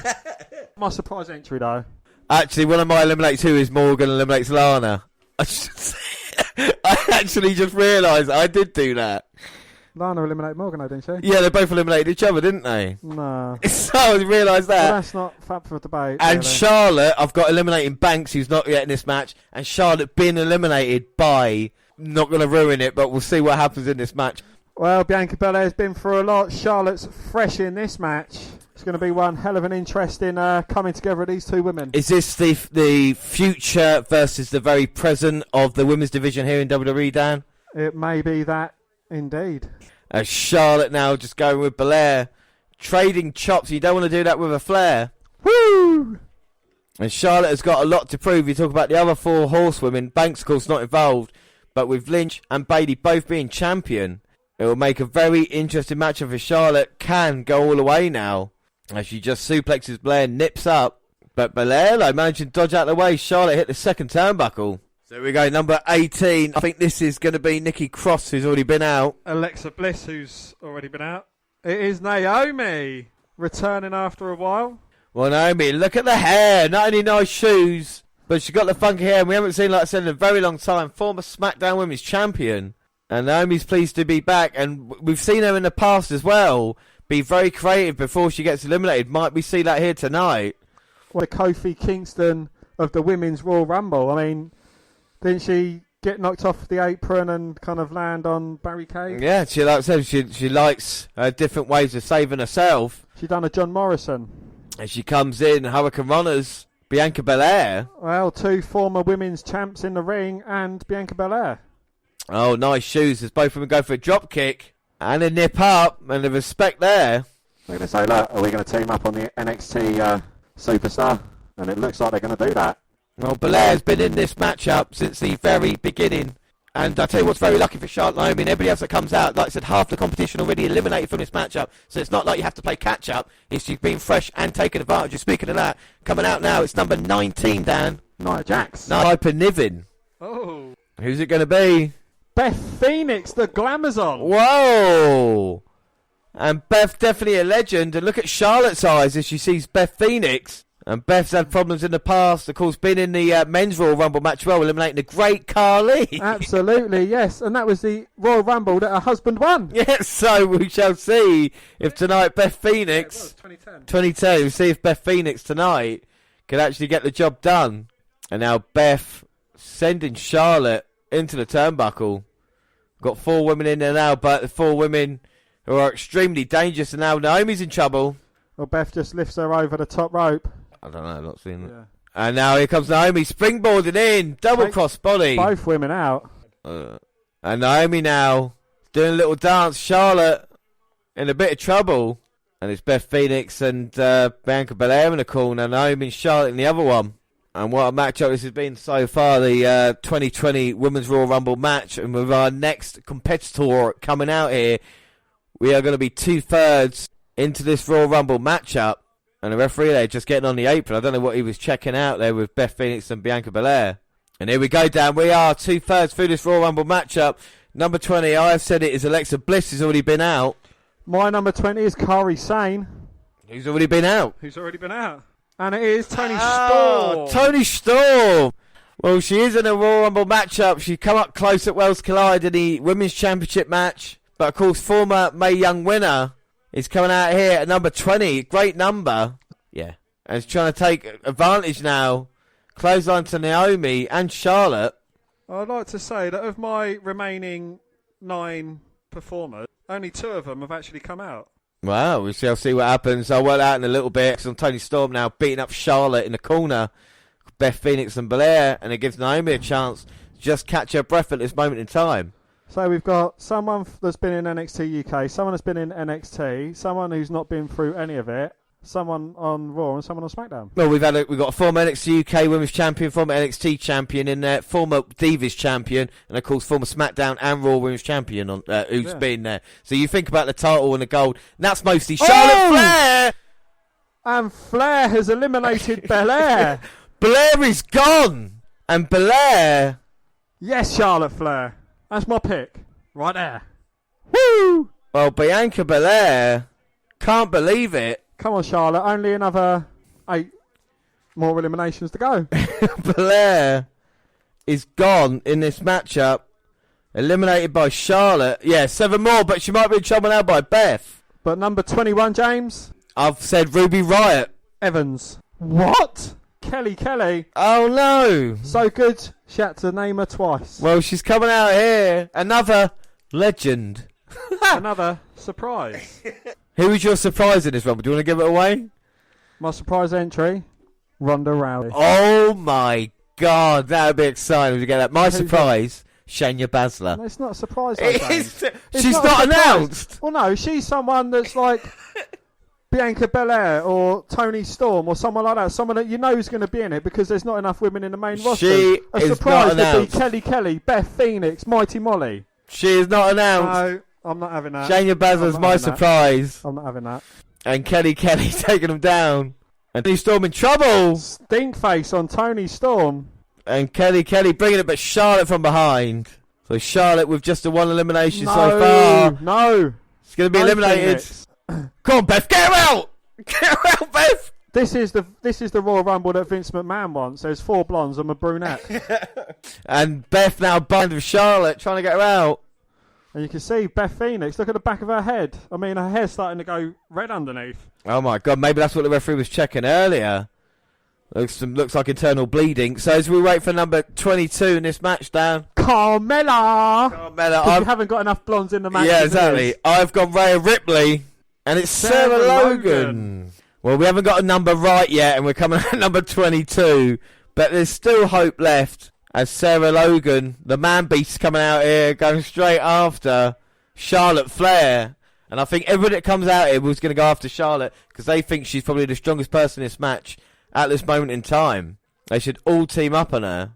My surprise entry, though. Actually, one of my eliminates who is Morgan eliminates Lana. I actually just realised I did do that. Lana eliminated Morgan, didn't she? Yeah, they both eliminated each other, didn't they? No. So I realised that. Well, that's not fab for debate. And really. Charlotte, I've got eliminating Banks, who's not yet in this match, and Charlotte being eliminated by, not going to ruin it, but we'll see what happens in this match. Well, Bianca Belair's been through a lot. Charlotte's fresh in this match. It's going to be one hell of an interesting coming together of these two women. Is this the future versus the very present of the women's division here in WWE, Dan? It may be that, indeed. Charlotte now just going with Belair, trading chops. You don't want to do that with a Flair. Woo! And Charlotte has got a lot to prove. You talk about the other 4 horsewomen. Banks, of course, not involved. But with Lynch and Bayley both being champion, it will make a very interesting matchup for Charlotte. Can go all the way now. As she just suplexes Blair, nips up. But Belair, though, managed to dodge out of the way. Charlotte hit the second turnbuckle. So here we go, number 18. I think this is going to be Nikki Cross, who's already been out. Alexa Bliss, who's already been out. It is Naomi, returning after a while. Well, Naomi, look at the hair. Not only nice shoes, but she got the funky hair. And we haven't seen, like I said, in a very long time. Former SmackDown Women's Champion. And Naomi's pleased to be back. And we've seen her in the past as well be very creative before she gets eliminated. Might we see that here tonight? Well, the Kofi Kingston of the Women's Royal Rumble. I mean, didn't she get knocked off the apron and kind of land on barricade? Yeah, she like I said, she likes different ways of saving herself. She done a John Morrison. And she comes in, Hurricane Runners, Bianca Belair. Well, 2 former women's champs in the ring and Bianca Belair. Oh, nice shoes as both of them go for a drop kick and a nip up and the respect there. They're going to say, look, are we going to team up on the NXT superstar? And it looks like they're going to do that. Well, Belair's been in this matchup since the very beginning. And I tell you what's very lucky for Charlotte, Naomi, and everybody else that comes out, like I said, half the competition already eliminated from this matchup. So it's not like you have to play catch-up. It's she's been fresh and taken advantage. Speaking of that, coming out now, it's number 19, Dan. Nia Jax. Piper Niven. Oh. Who's it going to be? Beth Phoenix, the Glamazon. Whoa! And Beth definitely a legend. And look at Charlotte's eyes as she sees Beth Phoenix. And Beth's had problems in the past. Of course, been in the men's Royal Rumble match well, eliminating the great Carly. Absolutely, yes. And that was the Royal Rumble that her husband won. Yes, so we shall see if tonight Beth Phoenix... Yeah, it was 2010. 2010. We'll see if Beth Phoenix tonight can actually get the job done. And now Beth sending Charlotte into the turnbuckle. Got 4 women in there now, but the 4 women who are extremely dangerous. And now Naomi's in trouble. Well, Beth just lifts her over the top rope. I don't know, I'm not seeing it. Yeah. And now here comes Naomi springboarding in, double cross body. Both women out. And Naomi now doing a little dance. Charlotte in a bit of trouble. And it's Beth Phoenix and Bianca Belair in the corner. Naomi and Charlotte in the other one. And what a matchup this has been so far. The 2020 Women's Royal Rumble match. And with our next competitor coming out here, we are going to be 2/3 into this Royal Rumble matchup. And the referee there just getting on the apron. I don't know what he was checking out there with Beth Phoenix and Bianca Belair. And here we go, Dan. We are 2/3 through this Royal Rumble matchup. Number 20, I have said it, is Alexa Bliss, who's already been out. My number 20 is Kairi Sane. Who's already been out. Who's already been out. And it is Toni Storm. Toni Storm. Well, she is in a Royal Rumble matchup. She come up close at Wells Collide in the Women's Championship match. But, of course, former Mae Young winner is coming out here at number 20. Great number. Yeah. And is trying to take advantage now Clothesline to Naomi and Charlotte. I'd like to say that of my remaining 9 performers, only 2 of them have actually come out. Wow, we'll see what happens. I'll work out in a little bit because I'm Tony Storm now beating up Charlotte in the corner. Beth Phoenix and Belair, and it gives Naomi a chance to just catch her breath at this moment in time. So we've got someone that's been in NXT UK, someone that's been in NXT, someone who's not been through any of it, someone on Raw and someone on SmackDown. Well, we've got a former NXT UK Women's Champion, former NXT Champion in there, former Divas Champion, and of course former SmackDown and Raw Women's Champion on who's been there. So you think about the title and the gold, and that's mostly Charlotte Flair! And Flair has eliminated Belair. Belair is gone! And Belair... Yes, Charlotte Flair. That's my pick. Right there. Woo! Well, Bianca Belair... Can't believe it. Come on, Charlotte. Only another 8 more eliminations to go. Belair is gone in this matchup. Eliminated by Charlotte. Yeah, 7 more, but she might be in trouble now by Beth. But number 21, James? I've said Ruby Riott. Evans. What? Kelly. Oh, no. So good, she had to name her twice. Well, she's coming out here. Another legend. Another surprise. Who was your surprise in this one? Do you want to give it away? My surprise entry, Ronda Rousey. Oh, my God. That would be exciting to get that. My surprise, Shayna Baszler. No, it's not a surprise. She's not announced. Well, no, she's someone that's like Bianca Belair or Tony Storm or someone like that. Someone that you know is going to be in it because there's not enough women in the main roster. A surprise would be Kelly, Beth Phoenix, Mighty Molly. She is not announced. No, I'm not having that. Shayna Baszler's my surprise. I'm not having that. And Kelly taking them down. And Tony Storm in trouble. Stink face on Tony Storm. And Kelly bringing it, but Charlotte from behind. So Charlotte with just the 1 elimination so far. No. She's going to be eliminated. Come on, Beth, get her out! Get her out, Beth! This is the Royal Rumble that Vince McMahon wants. There's 4 blondes and a brunette. And Beth now bind with Charlotte, trying to get her out. And you can see Beth Phoenix. Look at the back of her head. I mean, her hair's starting to go red underneath. Oh my God! Maybe that's what the referee was checking earlier. Looks like internal bleeding. So as we wait for number 22 in this match, Dan. Carmella. You haven't got enough blondes in the match. Yeah, exactly. I've gone Rhea Ripley, and it's Sarah Logan. Well, we haven't got a number right yet, and we're coming at number 22. But there's still hope left. As Sarah Logan, the man beast, coming out here, going straight after Charlotte Flair. And I think everybody that comes out here was going to go after Charlotte because they think she's probably the strongest person in this match at this moment in time. They should all team up on her.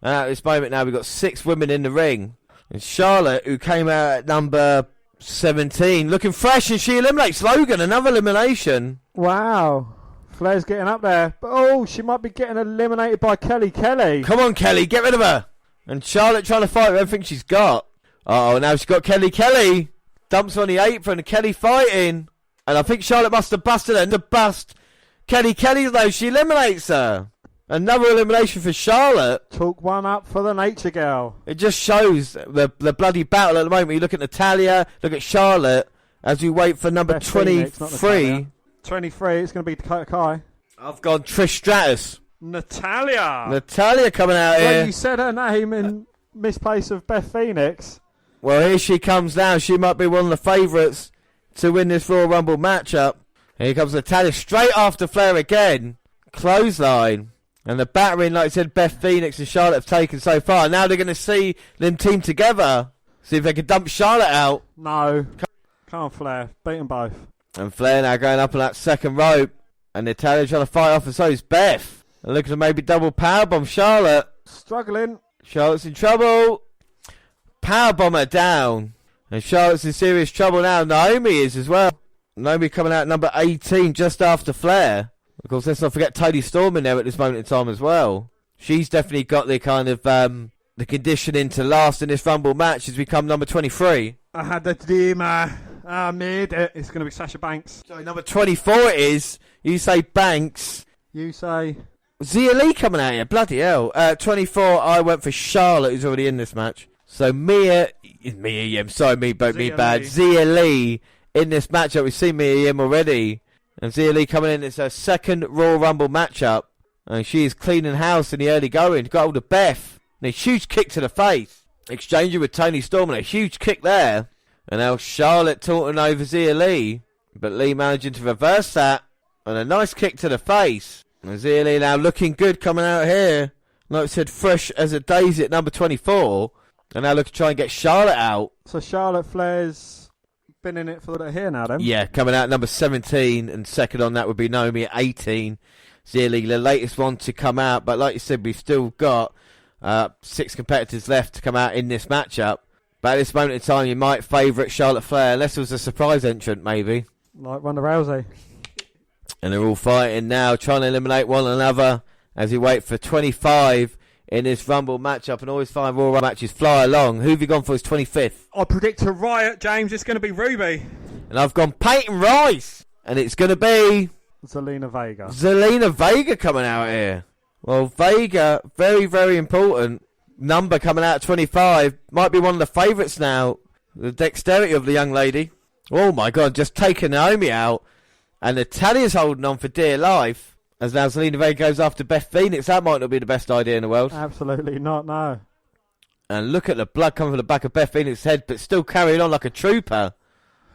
And at this moment now, we've got 6 women in the ring. And Charlotte, who came out at number 17, looking fresh, and she eliminates Logan. Another elimination. Wow. Flair's getting up there. But, she might be getting eliminated by Kelly. Come on, Kelly, get rid of her. And Charlotte trying to fight with everything she's got. Oh, now she's got Kelly. Dumps on the apron, and Kelly fighting. And I think Charlotte must have busted her to bust Kelly, though. She eliminates her. Another elimination for Charlotte. Took one up for the Nature Girl. It just shows the bloody battle at the moment. You look at Natalya, look at Charlotte, as we wait for number 23. 23, it's going to be Dakota Kai. I've gone Trish Stratus. Natalya coming out here. Well, you said her name in misplace of Beth Phoenix. Well, here she comes now. She might be one of the favourites to win this Royal Rumble matchup. Here comes Natalya straight after Flair again. Clothesline. And the battering, like I said, Beth Phoenix and Charlotte have taken so far. Now they're going to see them team together. See if they can dump Charlotte out. No. Can't Flair. Beat them both. And Flair now going up on that second rope. And Natalya trying to fight off, and so is Beth. And looking to maybe double powerbomb Charlotte. Struggling. Charlotte's in trouble. Powerbomb her down. And Charlotte's in serious trouble now. Naomi is as well. Naomi coming out number 18 just after Flair. Of course, let's not forget Tony Storm in there at this moment in time as well. She's definitely got the kind of the conditioning to last in this Rumble match as we come number 23. I had the dream. I made it. It's going to be Sasha Banks. Sorry, number 24 it is. You say Banks. You say... Zia Lee coming out here. Bloody hell. 24, I went for Charlotte, who's already in this match. So Zia Lee in this matchup. We've seen Mia Yim already. And Zia Lee coming in. It's her second Royal Rumble matchup. And she is cleaning house in the early going. Got hold of Beth. And a huge kick to the face. Exchanging with Toni Storm and a huge kick there. And now Charlotte taunting over Zia Lee. But Lee managing to reverse that. And a nice kick to the face. And Zia Lee now looking good coming out here. Like I said, fresh as a daisy at number 24. And now looking to try and get Charlotte out. So Charlotte Flair's been in it for the here now then? Yeah, coming out at number 17. And second on that would be Naomi at 18. Zia Lee, the latest one to come out. But like you said, we've still got 6 competitors left to come out in this matchup. But at this moment in time, you might favourite Charlotte Flair, unless it was a surprise entrant, maybe. Like Ronda Rousey. And they're all fighting now, trying to eliminate one another as we wait for 25 in this Rumble matchup. And always find Royal Rumble matches fly along. Who have you gone for as 25th? I predict a riot, James. It's going to be Ruby. And I've gone Peyton Royce. And it's going to be Zelina Vega. Zelina Vega coming out here. Well, Vega, very, very important number coming out at 25. Might be one of the favourites now. The dexterity of the young lady. Oh my God, just taking Naomi out. And Natalia's holding on for dear life. As now Zelina Vega goes after Beth Phoenix. That might not be the best idea in the world. Absolutely not, no. And look at the blood coming from the back of Beth Phoenix's head, but still carrying on like a trooper.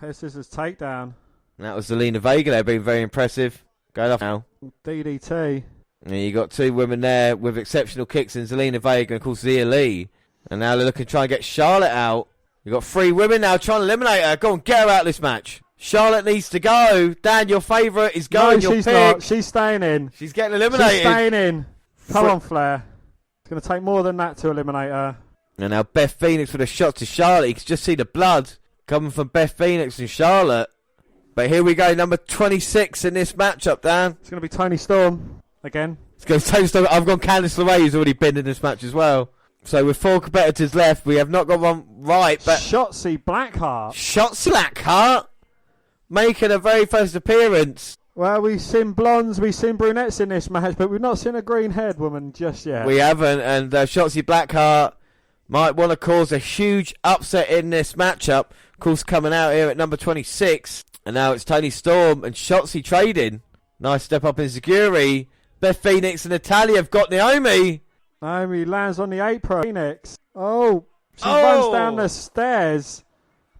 This is his takedown. And that was Zelina Vega there, being very impressive. Going off now. DDT. And you got 2 women there with exceptional kicks in Zelina Vega and of course Zia Lee. And now they're looking to try and get Charlotte out. You've got 3 women now trying to eliminate her. Go on, get her out of this match. Charlotte needs to go. Dan, your favourite is going. No, she's not. She's staying in. She's getting eliminated. She's staying in. Come on, Flair. It's going to take more than that to eliminate her. And now Beth Phoenix with a shot to Charlotte. You can just see the blood coming from Beth Phoenix and Charlotte. But here we go, number 26 in this matchup, Dan. It's going to be Toni Storm again. It's going to be Toni Storm. I've gone Candice LeRae, who's already been in this match as well. So with 4 competitors left, we have not got one right. But Shotzi Blackheart. Shotzi Blackheart making a very first appearance. Well, we've seen blondes, we've seen brunettes in this match, but we've not seen a green-haired woman just yet. We haven't, and Shotzi Blackheart might want to cause a huge upset in this matchup. Of course, coming out here at number 26. And now it's Toni Storm and Shotzi trading. Nice step up in security. Beth Phoenix and Natalya have got Naomi. Naomi lands on the apron. Phoenix. Oh, she runs down the stairs.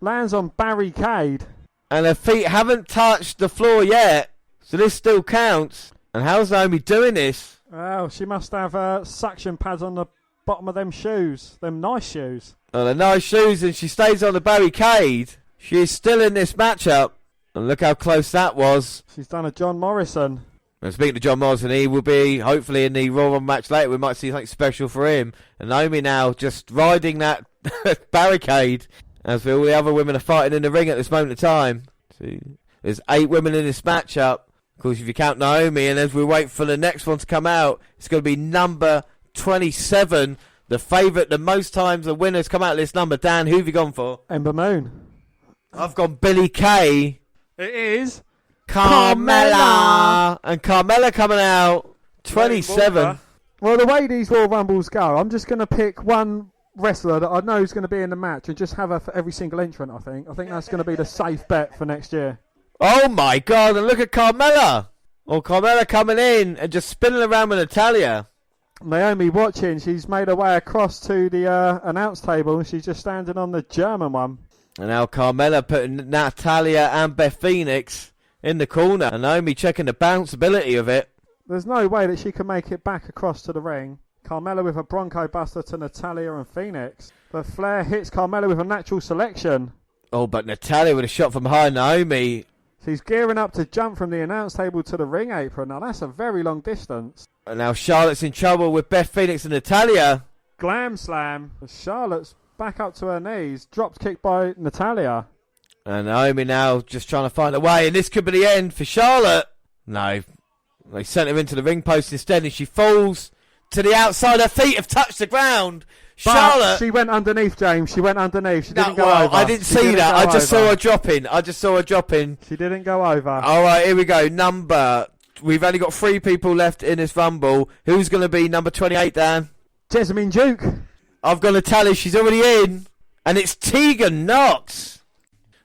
Lands on barricade. And her feet haven't touched the floor yet. So this still counts. And how's Naomi doing this? Well, she must have suction pads on the bottom of them shoes. Them nice shoes. Oh, the nice shoes, and she stays on the barricade. She is still in this matchup. And look how close that was. She's done a John Morrison. And speaking of John Morrison, he will be, hopefully, in the Royal Rumble match later. We might see something special for him. And Naomi now just riding that barricade. As all the other women are fighting in the ring at this moment in time. See, there's 8 women in this matchup. Of course, if you count Naomi, and as we wait for the next one to come out, it's going to be number 27. The favourite, the most times the winners come out of this number. Dan, who have you gone for? Ember Moon. I've gone Billie Kay. It is Carmella. And Carmella coming out 27. Well, the way these Royal Rumbles go, I'm just going to pick one wrestler that I know is going to be in the match and just have her for every single entrant, I think that's going to be the safe bet for next year. Oh my God, and look at Carmella. Oh, Carmella coming in and just spinning around with Natalya. Naomi watching, she's made her way across to the announce table and she's just standing on the German one. And now Carmella putting Natalya and Beth Phoenix in the corner. And Naomi checking the bounceability of it. There's no way that she can make it back across to the ring. Carmella with a Bronco Buster to Natalya and Phoenix. But Flair hits Carmella with a natural selection. Oh, but Natalya with a shot from behind Naomi. She's gearing up to jump from the announce table to the ring apron. Now, that's a very long distance. And now Charlotte's in trouble with Beth Phoenix and Natalya. Glam slam. Charlotte's back up to her knees. Dropped kick by Natalya. And Naomi now just trying to find a way. And this could be the end for Charlotte. No. They sent her into the ring post instead. And she falls to the outside. Her feet have touched the ground. But Charlotte. she went underneath, James. She went underneath. She didn't go over. I didn't see that. I just saw her dropping. She didn't go over. All right, here we go. We've only got 3 people left in this Rumble. Who's going to be number 28, Dan? Jessamine Duke. I've got Natalya. She's already in. And it's Tegan Nox.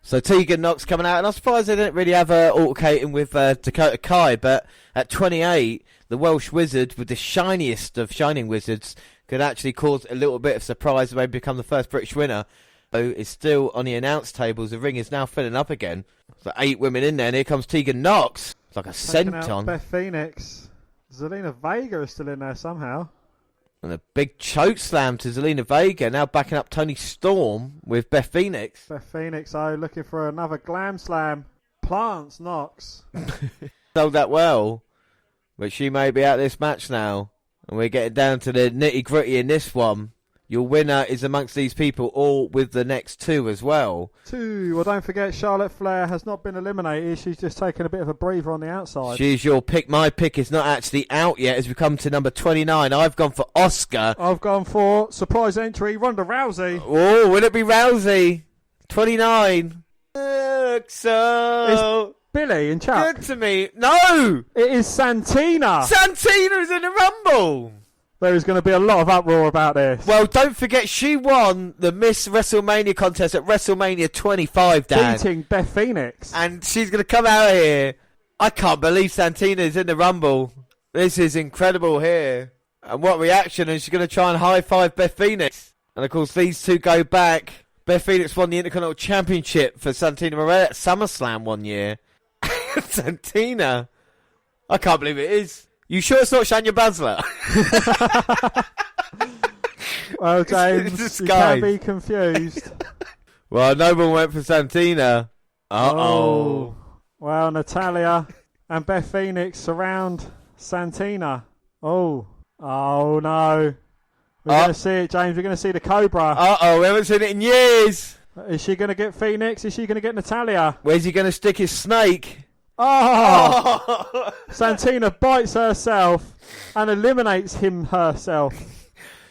So Tegan Nox coming out. And I'm surprised they didn't really have her altercating with Dakota Kai. But at 28, the Welsh Wizard, with the shiniest of shining wizards, could actually cause a little bit of surprise and maybe become the first British winner. Is still on the announce tables. The ring is now filling up again. So 8 women in there, and here comes Tegan Knox. It's like a senton. Beth Phoenix. Zelina Vega is still in there somehow. And a big choke slam to Zelina Vega, now backing up Toni Storm with Beth Phoenix. Beth Phoenix, looking for another glam slam. Plants Knox. Sold that well, but she may be out of this match now. And we're getting down to the nitty gritty in this one. Your winner is amongst these people, all with the next 2 as well. 2. Well, don't forget, Charlotte Flair has not been eliminated. She's just taken a bit of a breather on the outside. She's your pick. My pick is not actually out yet as we come to number 29. I've gone for Asuka. I've gone for surprise entry, Ronda Rousey. Oh, will it be Rousey? 29. So Billy and Chuck. good to me. No! It is Santina. Santina is in the Rumble. There is going to be a lot of uproar about this. Well, don't forget, she won the Miss WrestleMania contest at WrestleMania 25, Dan. Beating Beth Phoenix. And she's going to come out here. I can't believe Santina is in the Rumble. This is incredible here. And what reaction. And she's going to try and high-five Beth Phoenix. And, of course, these two go back. Beth Phoenix won the Intercontinental Championship for Santina Morella at SummerSlam one year. Santina. I can't believe it is. You sure it's not Shania Baszler? Well, James, you can be confused. Well, no one went for Santina. Oh. Well, Natalia and Beth Phoenix surround Santina. Oh no. We're going to see it, James. We're going to see the Cobra. We haven't seen it in years. Is she going to get Phoenix? Is she going to get Natalia? Where's he going to stick his snake? Santina bites herself and eliminates herself.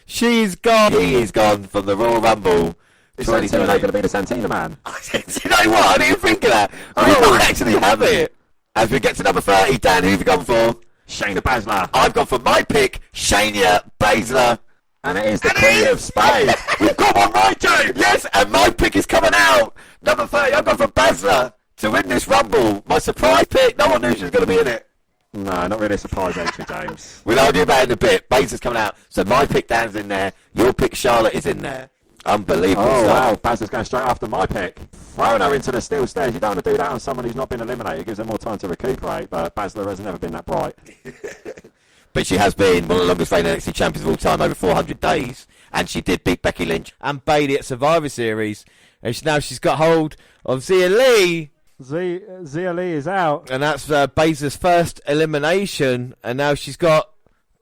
She's gone. He is gone from the Royal Rumble. Is Santina going to be the Santina man? Do you know what? I didn't think of that. I might actually have it. As we get to number 30, Dan, who have you gone for? Shayna Baszler. I've gone for my pick, Shayna Baszler. And it is the Queen of Spades. We've got one right, Joe. Yes, and my pick is coming out. Number 30, I've gone for Baszler to win this Rumble. My surprise pick. No one knew she was going to be in it. No, not really a surprise entry, James. We'll argue about it in a bit. Baszler's coming out. So my pick, Dan's in there. Your pick, Charlotte, is in there. Unbelievable stuff. Wow, Baszler's going straight after my pick. Throwing her into the steel stairs. You don't want to do that on someone who's not been eliminated. It gives her more time to recuperate, but Baszler has never been that bright. But she has been one of the longest reigning NXT champions of all time, over 400 days. And she did beat Becky Lynch and Bayley at Survivor Series. And now she's got hold of Zia Lee. Zia Lee is out. And that's Baszler's first elimination. And now she's got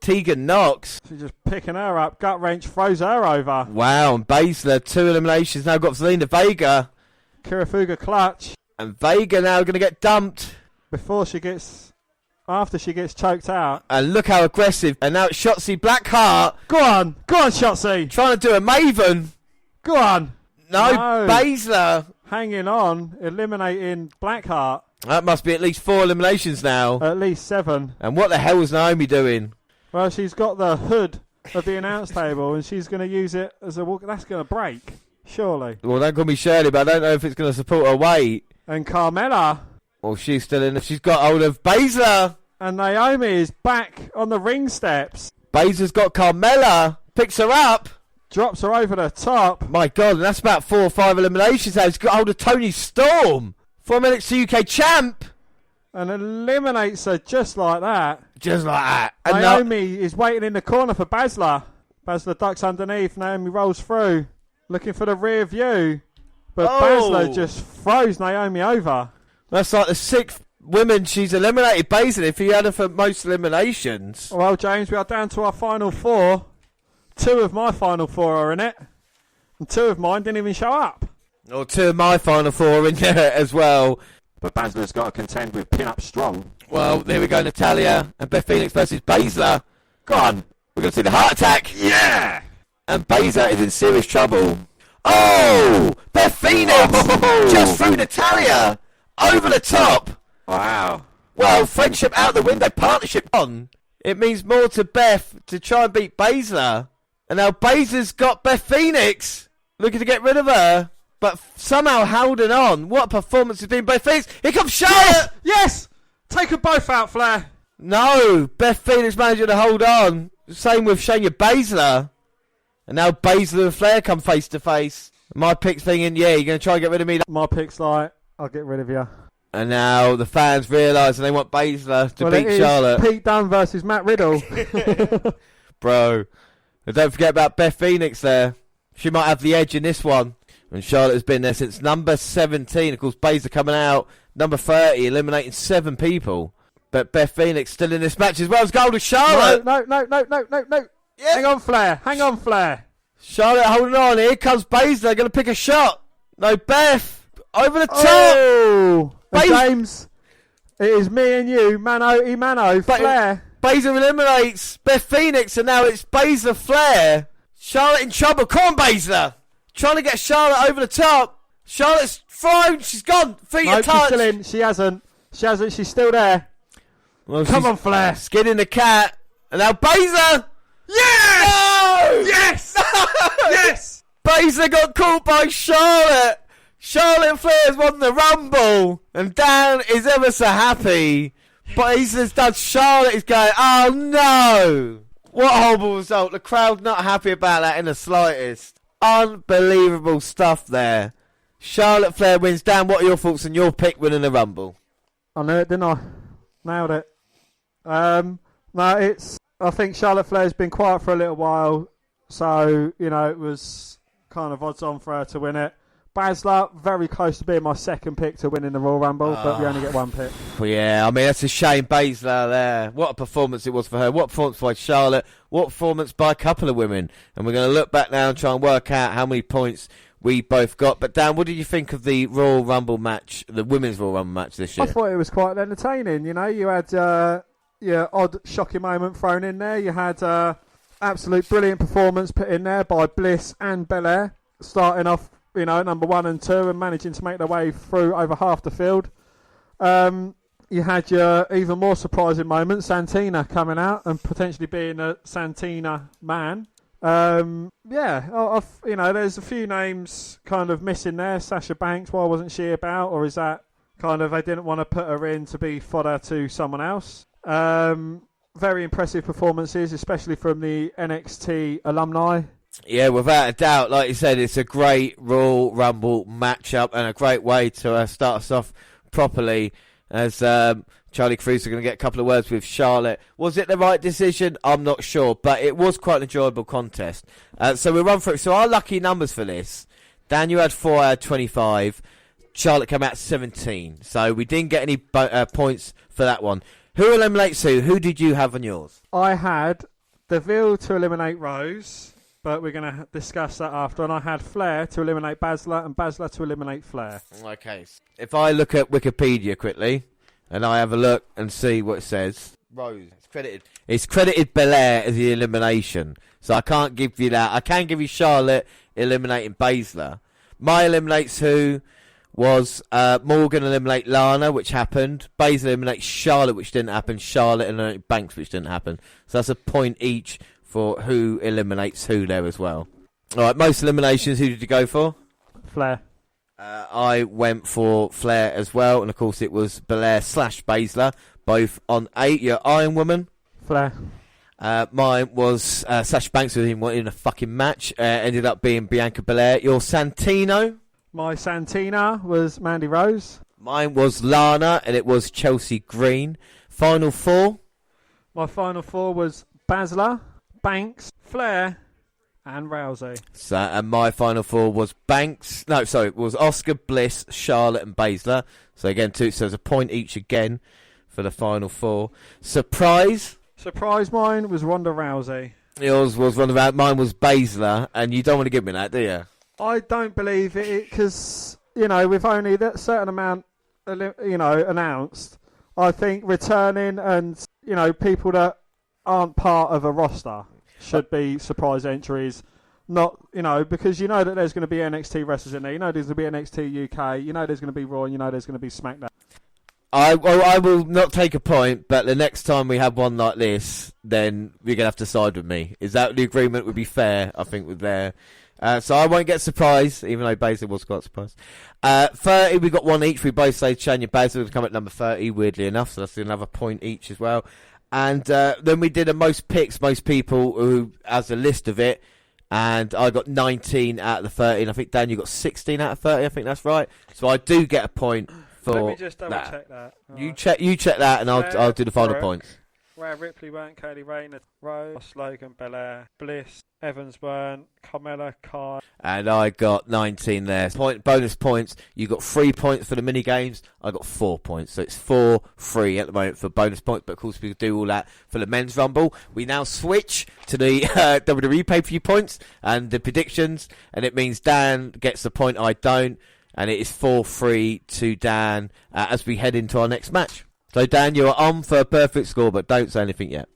Tegan Knox. She's just picking her up. Gut wrench throws her over. Wow, and Baszler, 2 eliminations. Now got Zelina Vega. Kirifuda clutch. And Vega now going to get dumped. After she gets choked out. And look how aggressive. And now it's Shotzi Blackheart. Go on, Shotzi. Trying to do a Maven. Go on. No, Baszler. Hanging on, eliminating Blackheart. That must be at least 4 eliminations now. At least 7. And what the hell is Naomi doing? Well, she's got the hood of the announce table and she's going to use it as a walk. That's going to break, surely. Well, don't call me Shirley, but I don't know if it's going to support her weight. And Carmella. Well, she's still in. She's got hold of Baszler. And Naomi is back on the ring steps. Baszler's got Carmella. Picks her up. Drops her over the top. My God, and that's about 4 or 5 eliminations now. He's got hold of Toni Storm. 4 minutes to UK champ. And eliminates her just like that. Just like that. And Naomi is waiting in the corner for Baszler. Baszler ducks underneath. Naomi rolls through. Looking for the rear view. But Baszler just throws Naomi over. That's like the 6th women she's eliminated, Baszler, if he had her for most eliminations. Well, James, we are down to our final 4. 2 of my final 4 are in it. And 2 of mine didn't even show up. Or 2 of my final 4 are in there as well. But Baszler's got to contend with Pin Up Strong. Well, there we go, Natalia and Beth Phoenix versus Baszler. Go on. We're going to see the heart attack. Yeah! And Baszler is in serious trouble. Oh! Beth Phoenix! Just threw Natalia over the top. Wow. Well, friendship out the window, partnership on. It means more to Beth to try and beat Baszler. And now Baszler's got Beth Phoenix looking to get rid of her. But somehow holding on. What a performance has been Beth Phoenix. Here comes Charlotte. Yes! Take them both out, Flair. No, Beth Phoenix managed to hold on. Same with Shayna Baszler. And now Baszler and Flair come face to face. My pick's thinking, yeah, you're going to try and get rid of me. My pick's like, I'll get rid of you. And now the fans realise and they want Baszler to beat Charlotte. Pete Dunne versus Matt Riddle. Bro. And don't forget about Beth Phoenix there. She might have the edge in this one. And Charlotte has been there since number 17. Of course, Baszler coming out. Number 30, eliminating 7 people. But Beth Phoenix still in this match as well as gold with Charlotte. No. Yeah. Hang on, Flair. Charlotte holding on. Here comes Baszler. Going to pick a shot. No, Beth. Over the top. Oh. James, it is me and you. Mano. Flair. Baszler eliminates Beth Phoenix. And now it's Baszler Flair. Charlotte in trouble. Come on, Baszler. Trying to get Charlotte over the top. Charlotte's thrown. She's gone. Feet are touched. She's still in. She hasn't. She's still there. Well, come on, Flair. Skinning the cat. And now Baszler. Yes! No! Yes! Yes! Baszler got caught by Charlotte. Charlotte Flair's won the Rumble. And Dan is ever so happy. Baszler's done. Charlotte is going, oh no. What a horrible result. The crowd not happy about that in the slightest. Unbelievable stuff there. Charlotte Flair wins. Dan, what are your thoughts on your pick winning the Rumble? I knew it, didn't I? Nailed it. I think Charlotte Flair's been quiet for a little while, so, it was kind of odds on for her to win it. Baszler, very close to being my second pick to win in the Royal Rumble, but we only get one pick. Well, yeah, I mean, that's a shame, Baszler there. What a performance it was for her. What performance by Charlotte. What performance by a couple of women. And we're going to look back now and try and work out how many points we both got. But, Dan, what did you think of the Royal Rumble match, the Women's Royal Rumble match this year? I thought it was quite entertaining. You had odd, shocking moment thrown in there. You had absolute brilliant performance put in there by Bliss and Belair, starting off, number 1 and 2 and managing to make their way through over half the field. You had your even more surprising moment, Santina coming out and potentially being a Santina man. There's a few names kind of missing there. Sasha Banks, why wasn't she about? Or is that kind of they didn't want to put her in to be fodder to someone else? Very impressive performances, especially from the NXT alumni. Yeah, without a doubt. Like you said, it's a great Royal Rumble matchup and a great way to start us off properly. As Charlie Cruz are going to get a couple of words with Charlotte. Was it the right decision? I'm not sure, but it was quite an enjoyable contest. So we'll run through. So our lucky numbers for this: Dan, you had 4 out of 25. Charlotte came out 17. So we didn't get any points for that one. Who eliminates who? Who did you have on yours? I had Deville to eliminate Rose, but we're going to discuss that after. And I had Flair to eliminate Baszler and Baszler to eliminate Flair. Okay. If I look at Wikipedia quickly and I have a look and see what it says. Rose. It's credited Belair as the elimination. So I can't give you that. I can give you Charlotte eliminating Baszler. My eliminates who was Morgan eliminate Lana, which happened. Baszler eliminates Charlotte, which didn't happen. Charlotte eliminated Banks, which didn't happen. So that's a point each for who eliminates who there as well. All right, most eliminations, who did you go for? Flair. I went for Flair as well, and of course it was Belair / Baszler, both on 8. Your Iron Woman? Flair. Mine was Sasha Banks, who didn't want in a fucking match. Ended up being Bianca Belair. Your Santino? My Santina was Mandy Rose. Mine was Lana, and it was Chelsea Green. Final 4? My final 4 was Baszler, Banks, Flair, and Rousey. So, and my final 4 was Banks. No, sorry, it was Oscar, Bliss, Charlotte, and Baszler. So again, so there's a point each again for the final 4. Surprise? Surprise, mine was Ronda Rousey. Yours was Ronda Rousey. Mine was Baszler, and you don't want to give me that, do you? I don't believe it because, with only that certain amount, announced, I think returning and, people that aren't part of a roster should be surprise entries. Not, because that there's going to be NXT wrestlers in there. There's going to be NXT UK. There's going to be Raw. There's going to be SmackDown. I will not take a point, but the next time we have one like this, then you're going to have to side with me. Is that the agreement would be fair, I think, with there. So I won't get surprised, even though Baszler was quite surprised. 30, we got one each. We both say Shayna Baszler would come at number 30, weirdly enough, so that's another point each as well. And then we did a most picks, most people who has a list of it. And I got 19 out of the 30. I think, Dan, you got 16 out of 30. I think that's right. So I do get a point for Let me just double that. check that. You check that, and I'll do the final points. Rhea Ripley weren't, Kaylee Rayner, Rose, Logan Belair, Bliss, Evans weren't, Carmella, Kai. And I got 19 there. Bonus points. You got 3 points for the mini games. I got 4 points. So it's 4-3 at the moment for bonus points. But of course, we could do all that for the men's rumble. We now switch to the WWE pay-per-view points and the predictions. And it means Dan gets the point, I don't. And it is 4-3 to Dan as we head into our next match. So, Dan, you're on for a perfect score, but don't say anything yet.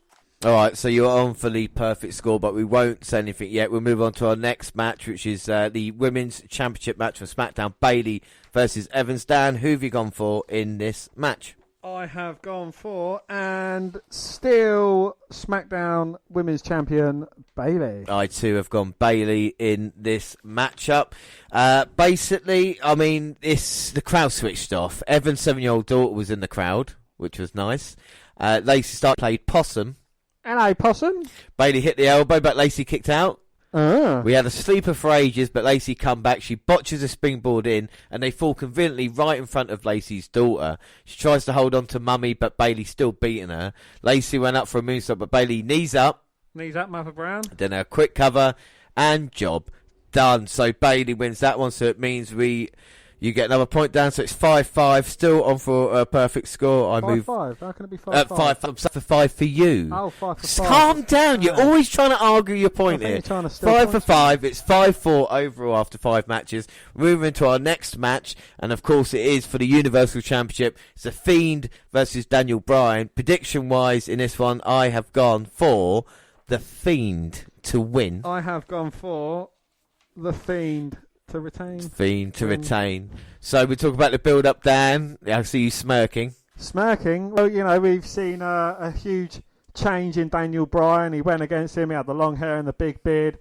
All right, so you're on for the perfect score, but we won't say anything yet. We'll move on to our next match, which is the Women's Championship match from SmackDown. Bayley versus Evans. Dan, who have you gone for in this match? I have gone for, and still SmackDown Women's Champion, Bayley. I, too, have gone Bayley in this matchup. Basically, I mean, the crowd switched off. Evans' 7-year-old daughter was in the crowd, which was nice. Lacey Stark played Possum. Hello, Possum. Bayley hit the elbow, but Lacey kicked out. Ah. We had a sleeper for ages, but Lacey come back. She botches a springboard in, and they fall conveniently right in front of Lacey's daughter. She tries to hold on to Mummy, but Bayley's still beating her. Lacey went up for a moonsault, but Bayley knees up. Knees up, Mother Brown. Then a quick cover, and job done. So Bayley wins that one, so it means you get another point down, so it's 5-5, still on for a perfect score. 5-5, how can it be 5-5? 5 for 5 for you. Oh, 5 for 5. Calm down, you're always trying to argue your point here. 5 for 5, it's 5-4 overall after 5 matches. Moving to our next match, and of course it is for the Universal Championship. It's The Fiend versus Daniel Bryan. Prediction-wise in this one, I have gone for The Fiend to win. I have gone for The Fiend to retain. Fiend to retain. So we talk about the build-up, Dan. I see you smirking. Smirking? Well, you know, we've seen a huge change in Daniel Bryan. He went against him. He had the long hair and the big beard.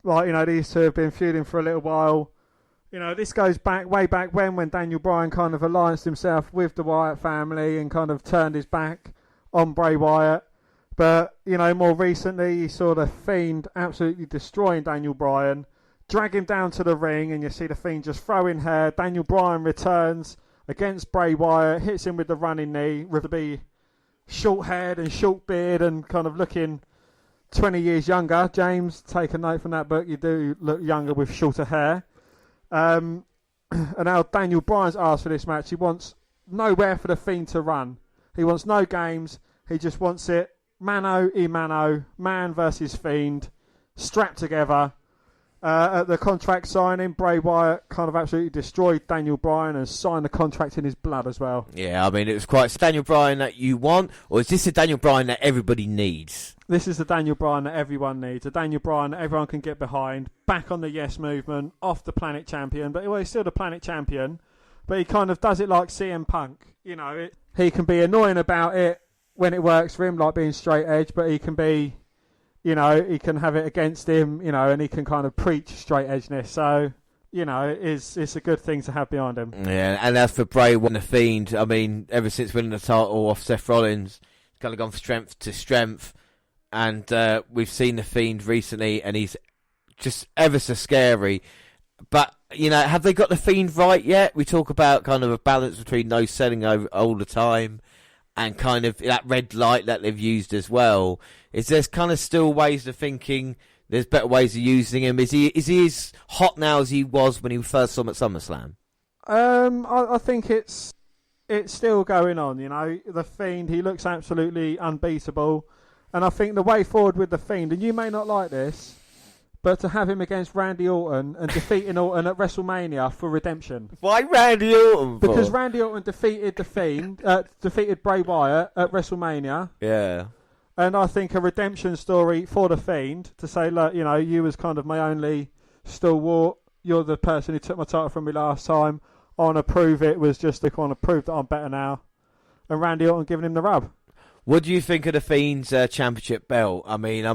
Like, you know, these two have been feuding for a little while. You know, this goes back, way back when Daniel Bryan kind of allianced himself with the Wyatt family and kind of turned his back on Bray Wyatt. But, you know, more recently, you saw the Fiend absolutely destroying Daniel Bryan. Drag him down to the ring, and you see the Fiend just throw in hair. Daniel Bryan returns against Bray Wyatt, hits him with the running knee, with the be short-haired and short beard and kind of looking 20 years younger. James, take a note from that book. You do look younger with shorter hair. And now Daniel Bryan's asked for this match. He wants nowhere for the Fiend to run. He wants no games. He just wants it mano a mano, man versus Fiend, strapped together. At the contract signing, Bray Wyatt kind of absolutely destroyed Daniel Bryan and signed the contract in his blood as well. Yeah, I mean, it was quite Daniel Bryan that you want, or is this a Daniel Bryan that everybody needs? This is the Daniel Bryan that everyone needs, a Daniel Bryan that everyone can get behind, back on the Yes movement, off the Planet Champion, but well, he's still the Planet Champion, but he kind of does it like CM Punk. You know, he can be annoying about it when it works for him, like being straight edge, but he can be... You know, he can have it against him, you know, and he can kind of preach straight edgeness. So, you know, it's a good thing to have behind him. Yeah, and as for Bray and the Fiend, I mean, ever since winning the title off Seth Rollins, he's kind of gone from strength to strength. And we've seen the Fiend recently, and he's just ever so scary. But, you know, have they got the Fiend right yet? We talk about kind of a balance between no selling over all the time and kind of that red light that they've used as well. Is there kind of still ways of thinking there's better ways of using him? Is he as hot now as he was when he first saw him at SummerSlam? I think it's still going on, you know. The Fiend, he looks absolutely unbeatable. And I think the way forward with the Fiend, and you may not like this, but to have him against Randy Orton and defeating Orton at WrestleMania for redemption. Why Randy Orton? Because Randy Orton defeated the Fiend, defeated Bray Wyatt at WrestleMania. Yeah. And I think a redemption story for the Fiend to say, look, you know, you was kind of my only stalwart. You're the person who took my title from me last time. I want to prove it was just to kind of prove that I'm better now. And Randy Orton giving him the rub. What do you think of the Fiend's championship belt? I mean,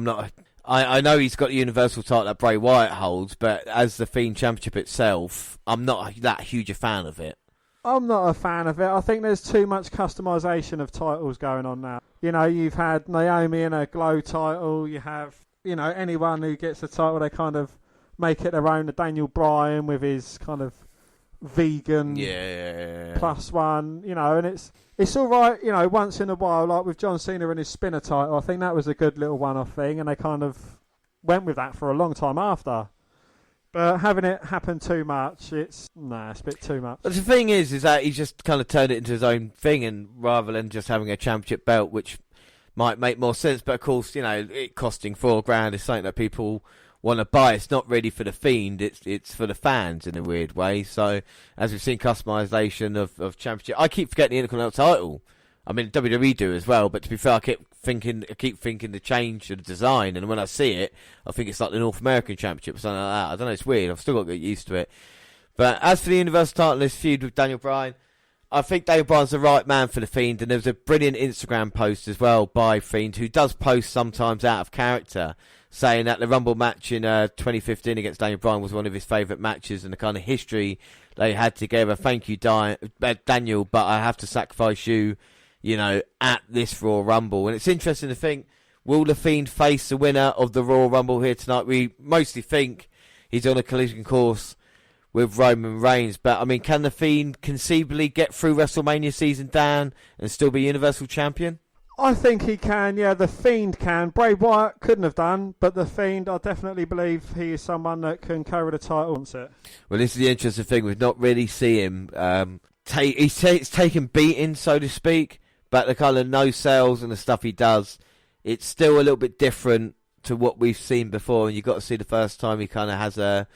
I know he's got the Universal title that Bray Wyatt holds, but as the Fiend Championship itself, I'm not that huge a fan of it. I'm not a fan of it. I think there's too much customisation of titles going on now. You've had Naomi in a Glow title. You have, anyone who gets a title, they kind of make it their own. The Daniel Bryan with his kind of vegan +1, and it's all right, once in a while, like with John Cena and his spinner title. I think that was a good little one-off thing, and they kind of went with that for a long time after. But having it happen too much, it's a bit too much. But the thing is that he's just kind of turned it into his own thing, and rather than just having a championship belt, which might make more sense. But of course, it costing $4,000 is something that people want to buy. It's not really for the Fiend; it's for the fans in a weird way. So as we've seen, customization of championship. I keep forgetting the Intercontinental title. I mean, WWE do as well, but to be fair, I keep thinking the change of the design, and when I see it, I think it's like the North American Championship or something like that. I don't know, it's weird. I've still got to get used to it. But as for the Universal title, this feud with Daniel Bryan, I think Daniel Bryan's the right man for the Fiend, and there was a brilliant Instagram post as well by Fiend, who does post sometimes out of character, saying that the Rumble match in 2015 against Daniel Bryan was one of his favourite matches, and the kind of history they had together. Thank you, Daniel, but I have to sacrifice you, at this Royal Rumble. And it's interesting to think, will the Fiend face the winner of the Royal Rumble here tonight? We mostly think he's on a collision course with Roman Reigns. But, I mean, can the Fiend conceivably get through WrestleMania season, Dan, and still be Universal Champion? I think he can, yeah. The Fiend can. Bray Wyatt couldn't have done, but the Fiend, I definitely believe he is someone that can carry the title once it. Well, this is the interesting thing. We've not really seen him he's taken beating, so to speak. But the kind of no sales and the stuff he does, it's still a little bit different to what we've seen before. And you've got to see the first time he kind of has a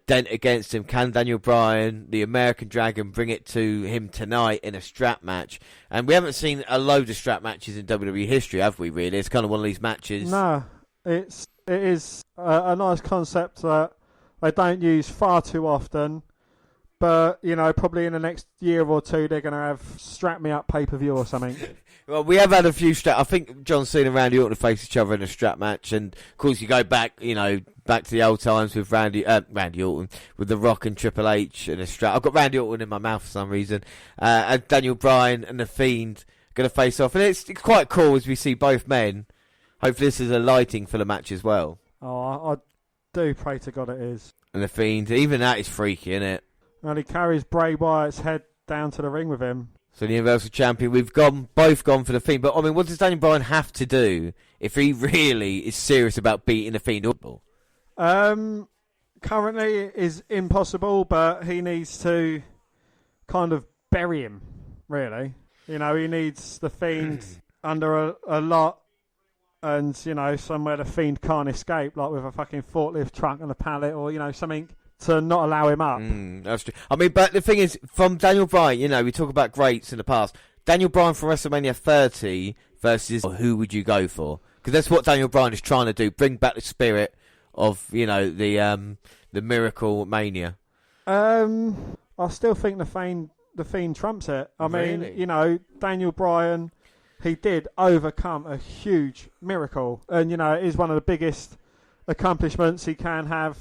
dent against him. Can Daniel Bryan, the American Dragon, bring it to him tonight in a strap match? And we haven't seen a load of strap matches in WWE history, have we, really? It's kind of one of these matches. No, it is a nice concept that they don't use far too often. But, probably in the next year or two, they're going to have Strap Me Up pay-per-view or something. Well, we have had a few strap. I think John Cena and Randy Orton face each other in a strap match. And, of course, you go back, back to the old times with Randy Orton, with The Rock and Triple H in a strap. I've got Randy Orton in my mouth for some reason. And Daniel Bryan and The Fiend going to face off. And it's quite cool as we see both men. Hopefully this is a lighting for the match as well. Oh, I do pray to God it is. And The Fiend, even that is freaky, isn't it? And he carries Bray Wyatt's head down to the ring with him. So the Universal Champion, we've both gone for The Fiend. But, I mean, what does Daniel Bryan have to do if he really is serious about beating The Fiend? Currently it is impossible, but he needs to kind of bury him, really. He needs The Fiend under a lot and, somewhere The Fiend can't escape, like with a fucking forklift truck and a pallet or, something to not allow him up. That's true. I mean, but the thing is, from Daniel Bryan, we talk about greats in the past. Daniel Bryan from WrestleMania 30 versus who would you go for? Because that's what Daniel Bryan is trying to do, bring back the spirit of, the Miracle Mania. I still think the Fiend trumps it. I mean, Daniel Bryan, he did overcome a huge miracle. And, it is one of the biggest accomplishments he can have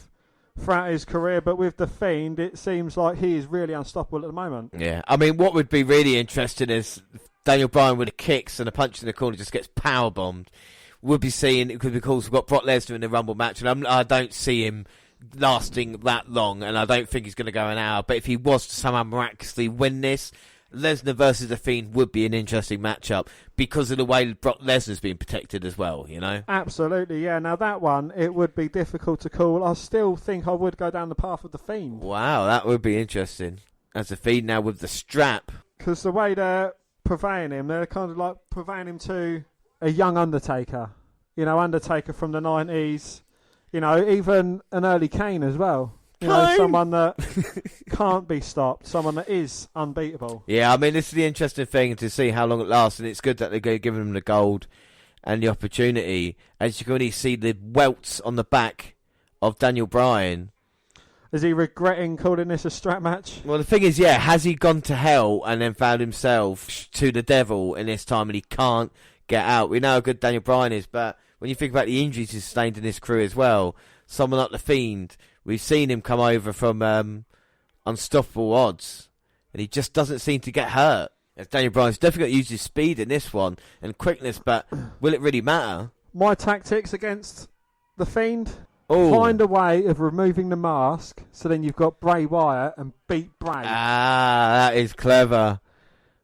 throughout his career, but with The Fiend, it seems like he is really unstoppable at the moment. Yeah, I mean, what would be really interesting is Daniel Bryan with the kicks and a punch in the corner just gets power bombed. We'll be seeing, because of course we've got Brock Lesnar in the Rumble match, and I don't see him lasting that long, and I don't think he's going to go an hour. But if he was to somehow miraculously win this, Lesnar versus The Fiend would be an interesting matchup because of the way Brock Lesnar's been protected as well, Absolutely, yeah. Now that one, it would be difficult to call. I still think I would go down the path of The Fiend. Wow, that would be interesting. As The Fiend now with the strap. Because the way they're purveying him, they're kind of like purveying him to a young Undertaker. Undertaker from the 90s. Even an early Kane as well. Someone that can't be stopped, someone that is unbeatable. Yeah, I mean, this is the interesting thing to see how long it lasts, and it's good that they're giving him the gold and the opportunity. As you can already see the welts on the back of Daniel Bryan. Is he regretting calling this a strap match? Well, the thing is, yeah, has he gone to hell and then found himself to the devil in this time and he can't get out? We know how good Daniel Bryan is, but when you think about the injuries he's sustained in his career as well, someone like The Fiend, we've seen him come over from unstoppable odds and he just doesn't seem to get hurt. As Daniel Bryan's definitely got to use his speed in this one and quickness, but will it really matter? My tactics against The Fiend: Oh. find a way of removing the mask, so then you've got Bray Wyatt and beat Bray. Ah, that is clever.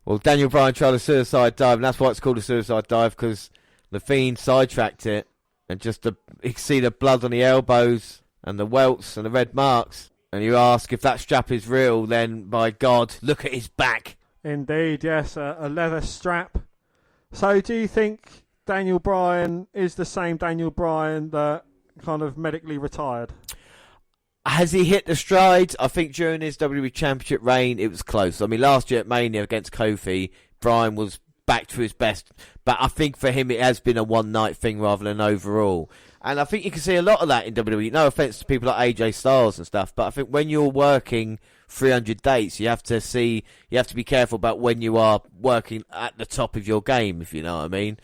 Well, Daniel Bryan tried a suicide dive, and that's why it's called a suicide dive, because The Fiend sidetracked it, and just you can see the blood on the elbows and the welts and the red marks. And you ask if that strap is real, then by God, look at his back. Indeed, yes, a leather strap. So do you think Daniel Bryan is the same Daniel Bryan that kind of medically retired? Has he hit the stride? I think during his WWE Championship reign, it was close. I mean, last year at Mania against Kofi, Bryan was back to his best. But I think for him, it has been a one-night thing rather than overall. And I think you can see a lot of that in WWE. No offence to people like AJ Styles and stuff, but I think when you're working 300 dates, you have to be careful about when you are working at the top of your game, if you know what I mean.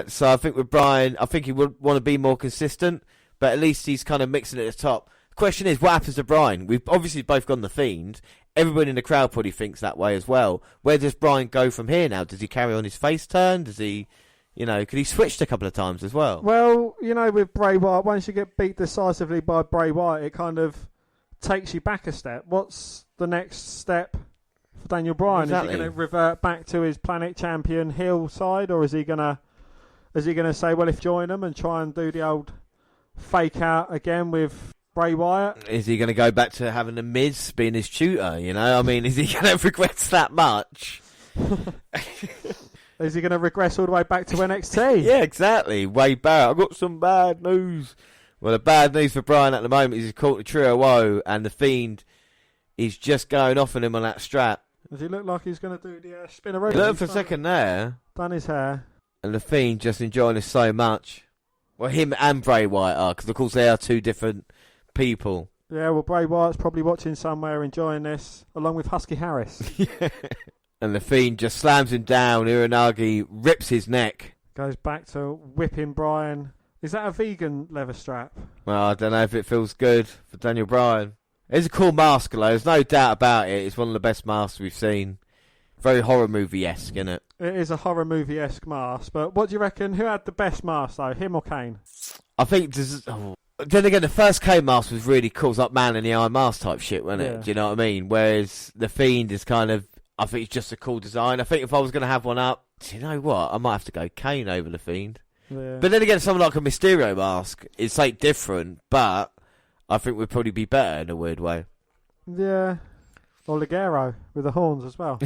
So I think with Bryan, I think he would want to be more consistent, but at least he's kind of mixing it at the top. The question is, what happens to Bryan? We've obviously both gone The Fiend. Everybody in the crowd probably thinks that way as well. Where does Bryan go from here now? Does he carry on his face turn? Does he... could he switch a couple of times as well? Well, with Bray Wyatt, once you get beat decisively by Bray Wyatt, it kind of takes you back a step. What's the next step for Daniel Bryan? Exactly. Is he going to revert back to his Planet Champion heel side, or is he going to say, well, if join them and try and do the old fake out again with Bray Wyatt? Is he going to go back to having the Miz being his tutor? I mean, is he going to regret that much? Is he going to regress all the way back to NXT? Yeah, exactly. Wade Barrett, I've got some bad news. Well, the bad news for Bryan at the moment is he's caught the trio woe, and The Fiend is just going off on him on that strap. Does he look like he's going to do the spinneroo? Look for a second there. Done his hair. And The Fiend just enjoying this so much. Well, him and Bray Wyatt are, because of course they are two different people. Yeah, well, Bray Wyatt's probably watching somewhere, enjoying this, along with Husky Harris. Yeah. And The Fiend just slams him down. Uranagi rips his neck. Goes back to whipping Bryan. Is that a vegan leather strap? Well, I don't know if it feels good for Daniel Bryan. It's a cool mask, though. There's no doubt about it. It's one of the best masks we've seen. Very horror movie-esque, isn't it? It is a horror movie-esque mask. But what do you reckon? Who had the best mask, though? Him or Kane? I think... Then again, the first Kane mask was really cool. It was like Man in the Iron Mask type shit, wasn't it? Yeah. Do you know what I mean? Whereas The Fiend is kind of... I think it's just a cool design. I think if I was going to have one up, do you know what? I might have to go Kane over The Fiend. Yeah. But then again, something like a Mysterio mask is like different, but I think would probably be better in a weird way. Yeah. Or Ligero with the horns as well.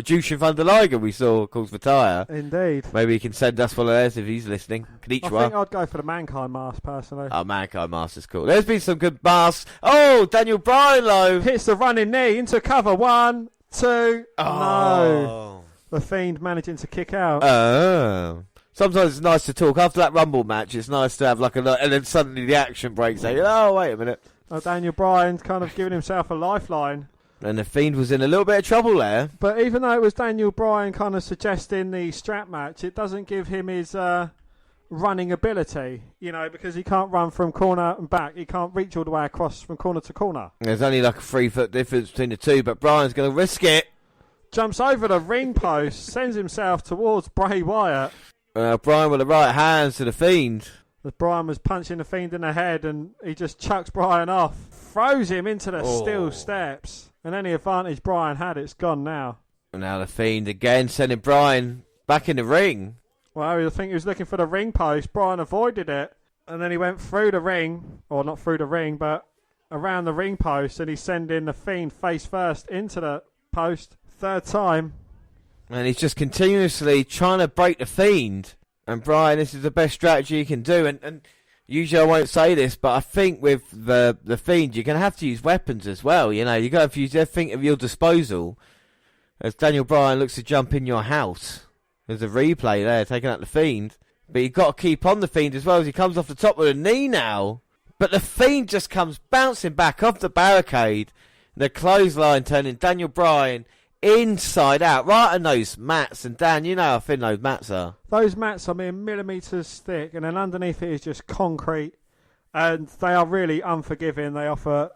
Jushin Thunder Liger we saw calls for tire. Indeed. Maybe he can send us one of theirs if he's listening. I Konnichiwa. think I'd go for the Mankind mask, personally. Oh, Mankind mask is cool. There's been some good masks. Oh, Daniel Bryan, though. Hits the running knee into cover. 1, 2. No. Oh. The Fiend managing to kick out. Oh. Sometimes it's nice to talk. After that Rumble match, it's nice to have like and then suddenly the action breaks out. Oh, wait a minute. Daniel Bryan's kind of giving himself a lifeline. And The Fiend was in a little bit of trouble there. But even though it was Daniel Bryan kind of suggesting the strap match, it doesn't give him his running ability, because he can't run from corner and back. He can't reach all the way across from corner to corner. There's only like a 3-foot difference between the two, but Bryan's going to risk it. Jumps over the ring post, sends himself towards Bray Wyatt. Bryan with the right hands to The Fiend. As Bryan was punching the Fiend in the head, and he just chucks Bryan off. Throws him into the steel steps. And any advantage Bryan had, it's gone now. And now The Fiend again sending Bryan back in the ring. Well, I think he was looking for the ring post. Bryan avoided it. And then he went through the ring. Or not through the ring, but around the ring post. And he's sending The Fiend face first into the post. Third time. And he's just continuously trying to break The Fiend. And Bryan, this is the best strategy he can do. And usually I won't say this, but I think with the Fiend, you're going to have to use weapons as well. You're going to have to use everything at your disposal. As Daniel Bryan looks to jump in your house. There's a replay there, taking out The Fiend. But you've got to keep on The Fiend as well, as he comes off the top of the knee now. But The Fiend just comes bouncing back off the barricade. The clothesline turning Daniel Bryan inside out, right on those mats. And Dan, you know how thin those mats are. Those mats are mere millimetres thick, and then underneath it is just concrete. And they are really unforgiving. They offer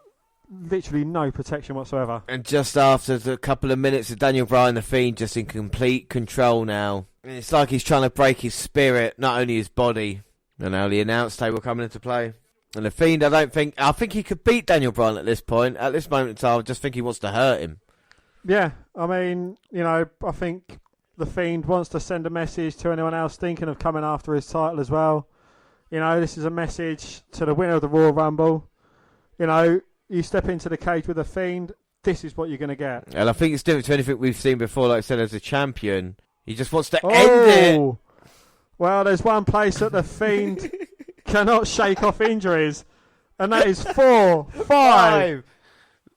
literally no protection whatsoever. And just after a couple of minutes of Daniel Bryan, the Fiend just in complete control now. And it's like he's trying to break his spirit, not only his body. And now the announce table coming into play. And the Fiend, I think he could beat Daniel Bryan at this point. At this moment in time, I just think he wants to hurt him. Yeah, I mean, I think the Fiend wants to send a message to anyone else thinking of coming after his title as well. This is a message to the winner of the Royal Rumble. You step into the cage with a Fiend, this is what you're going to get. And I think it's different to anything we've seen before, like I said, as a champion. He just wants to end it. Well, there's one place that the Fiend cannot shake off injuries, and that is 4, 5.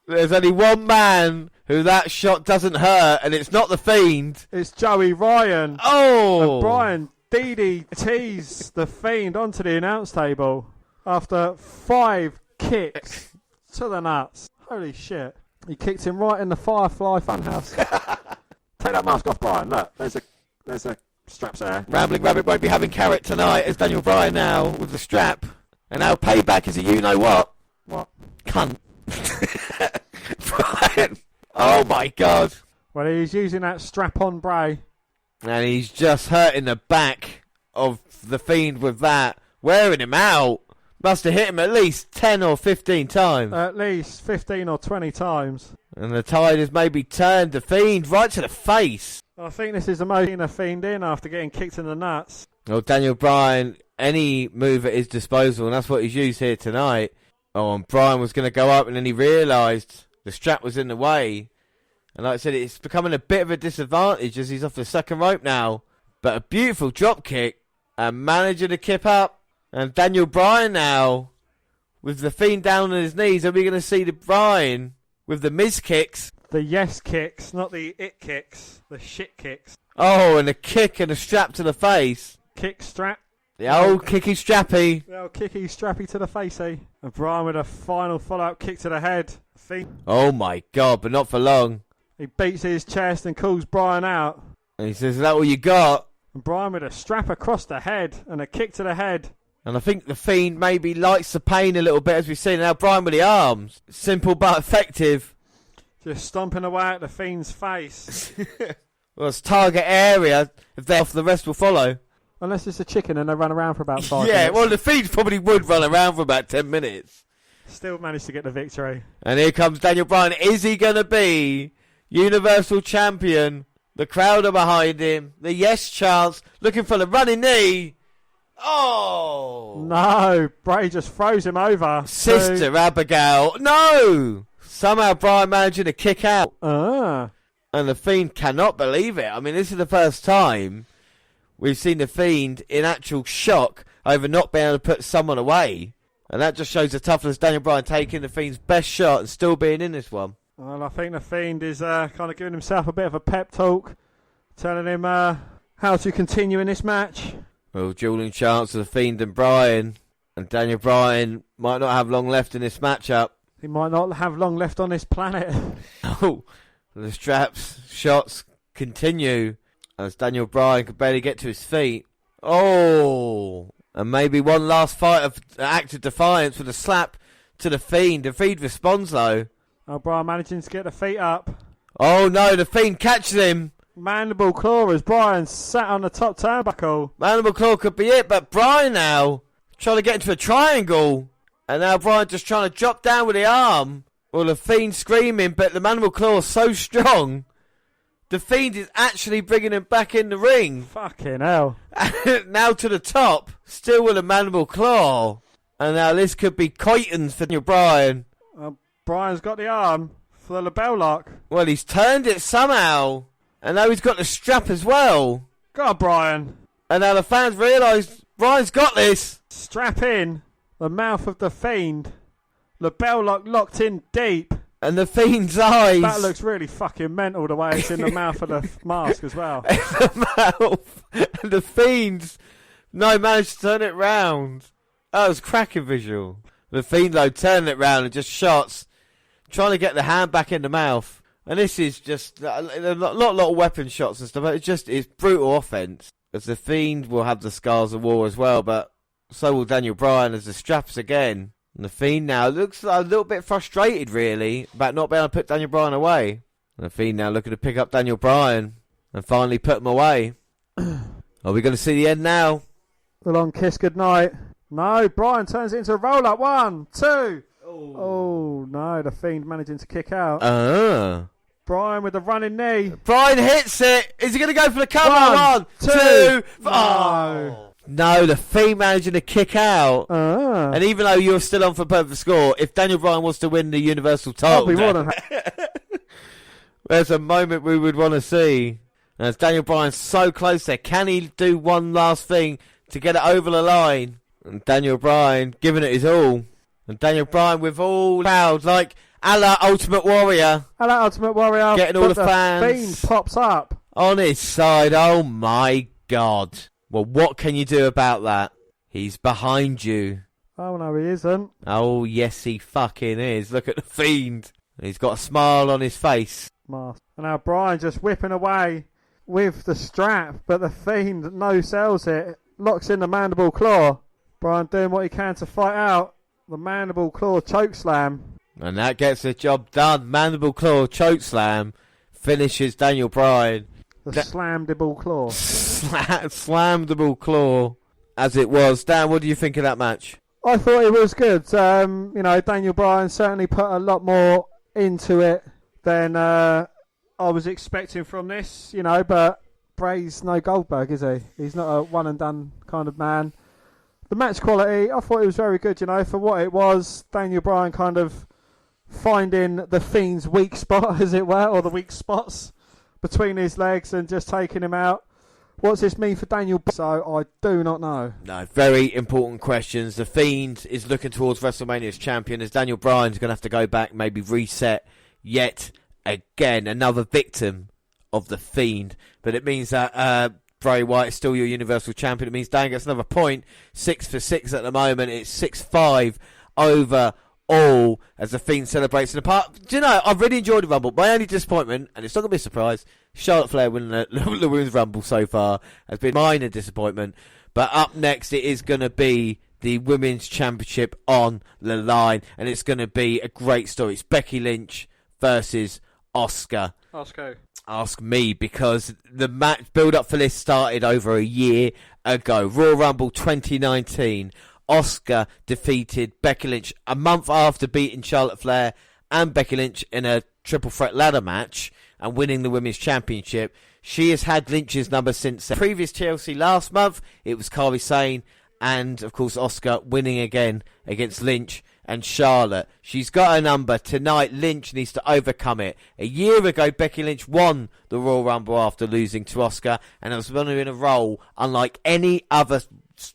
There's only one man who that shot doesn't hurt, and it's not the Fiend. It's Joey Ryan. Oh! And Brian DDTs the Fiend onto the announce table after 5 kicks to the nuts. Holy shit. He kicked him right in the Firefly Funhouse. Take that mask off, Brian. Look, there's a straps there. Rambling Rabbit won't be having carrot tonight as Daniel Bryan now with the strap. And now payback is a you-know-what. What? Cunt. Brian. Oh, my God. Well, he's using that strap-on Bray. And he's just hurting the back of the Fiend with that. Wearing him out. Must have hit him at least 10 or 15 times. At least 15 or 20 times. And the tide has maybe turned the Fiend right to the face. I think this is the most the Fiend in after getting kicked in the nuts. Well, Daniel Bryan, any move at his disposal, and that's what he's used here tonight. Oh, and Bryan was going to go up, and then he realised the strap was in the way. And like I said, it's becoming a bit of a disadvantage as he's off the second rope now. But a beautiful drop kick, and managing to kip up. And Daniel Bryan now, with the Fiend down on his knees, are we going to see the Bryan with the Miz kicks? The yes kicks, not the it kicks. The shit kicks. Oh, and a kick and a strap to the face. Kick strap. The old kicky strappy. The old kicky strappy to the facey. And Bryan with a final follow-up kick to the head. Fiend. Oh my God, but not for long. He beats his chest and calls Bryan out. And he says, is that all you got? And Bryan with a strap across the head and a kick to the head. And I think the Fiend maybe likes the pain a little bit, as we've seen. Now Bryan with the arms. Simple but effective. Just stomping away at the Fiend's face. Well, it's target area. If they're off, the rest will follow. Unless it's a chicken and they run around for about 5 minutes. Yeah, well, the Fiend probably would run around for about 10 minutes. Still managed to get the victory. And here comes Daniel Bryan. Is he going to be Universal Champion? The crowd are behind him. The yes chants. Looking for the running knee. Oh! No, Bray just throws him over. Sister Abigail. No! Somehow Bryan managing to kick out. And the Fiend cannot believe it. I mean, this is the first time we've seen the Fiend in actual shock over not being able to put someone away. And that just shows the toughness of Daniel Bryan taking the Fiend's best shot and still being in this one. Well, I think the Fiend is kind of giving himself a bit of a pep talk, telling him how to continue in this match. Well, dueling chance of the Fiend and Bryan. And Daniel Bryan might not have long left in this matchup. He might not have long left on this planet. Oh, the straps, shots continue as Daniel Bryan could barely get to his feet. Oh, and maybe one last fight of act of defiance with a slap to the Fiend. The Fiend responds though. Oh, Bryan managing to get the feet up. Oh no, the Fiend catches him. Mandible claw as Bryan sat on the top turnbuckle. Mandible claw could be it, but Bryan now trying to get into a triangle. And now Bryan just trying to drop down with the arm. Well, the Fiend screaming, but the Mandible claw is so strong. The Fiend is actually bringing him back in the ring. Fucking hell. Now to the top, still with a Mandible claw. And now this could be Coitons for Daniel Bryan. Bryan's got the arm for the label lock. Well, he's turned it somehow. And now he's got the strap as well. Go on, Bryan. And now the fans realise Bryan's got this. Strap in. The mouth of the Fiend. The bell lock locked in deep. And the Fiend's eyes. That looks really fucking mental the way it's in the mouth of the mask as well. The mouth. And the Fiend's managed to turn it round. That was cracking visual. The Fiend though turning it round and just shots. Trying to get the hand back in the mouth. And this is just a lot of weapon shots and stuff. It's brutal offense. As the Fiend will have the scars of war as well, but so will Daniel Bryan as the straps again. And the Fiend now looks a little bit frustrated, really, about not being able to put Daniel Bryan away. And the Fiend now looking to pick up Daniel Bryan and finally put him away. Are we going to see the end now? The long kiss goodnight. No, Bryan turns it into a roll-up. 1, 2. Oh, no, the Fiend managing to kick out. Bryan with the running knee. Bryan hits it. Is he going to go for the cover? 1, 2. Oh. No, the Fiend managing to kick out. And even though you're still on for perfect score, if Daniel Bryan wants to win the Universal title, there's a moment we would want to see. As Daniel Bryan's so close there, can he do one last thing to get it over the line? And Daniel Bryan giving it his all. And Daniel Bryan with all loud, like a la Ultimate Warrior. Getting all the fans. Fiend pops up on his side. Oh my God. Well, what can you do about that? He's behind you. Oh no, he isn't. Oh yes, he fucking is. Look at the Fiend. He's got a smile on his face. And now Bryan just whipping away with the strap, but the Fiend no-sells it. Locks in the mandible claw. Bryan doing what he can to fight out. The mandible claw chokeslam. And that gets the job done. Mandible claw chokeslam finishes Daniel Bryan. The slamdable claw. Slamdable claw, as it was. Dan, what do you think of that match? I thought it was good. Daniel Bryan certainly put a lot more into it than I was expecting from this, but Bray's no Goldberg, is he? He's not a one-and-done kind of man. The match quality, I thought it was very good, for what it was. Daniel Bryan kind of finding the Fiend's weak spot, as it were, or the weak spots between his legs and just taking him out. What's this mean for Daniel? So I do not know. No, very important questions. The Fiend is looking towards WrestleMania as champion, as Daniel Bryan's going to have to go back, maybe reset yet again. Another victim of the Fiend. But it means that Bray Wyatt is still your Universal Champion. It means Dan gets another point. 6 for 6 at the moment. It's 6-5 over all as the Fiend celebrates. And do you know, I've really enjoyed the Rumble. My only disappointment, and it's not going to be a surprise, Charlotte Flair winning the Women's Rumble so far has been minor disappointment. But up next, it is going to be the Women's Championship on the line. And it's going to be a great story. It's Becky Lynch versus Asuka. Ask me, because the match build-up for this started over a year ago. Royal Rumble 2019. Asuka defeated Becky Lynch a month after beating Charlotte Flair and Becky Lynch in a triple threat ladder match and winning the Women's Championship. She has had Lynch's number since then. Previous TLC last month, it was Kairi Sane and, of course, Asuka winning again against Lynch and Charlotte. She's got her number. Tonight, Lynch needs to overcome it. A year ago, Becky Lynch won the Royal Rumble after losing to Asuka, and it was one in a role unlike any other,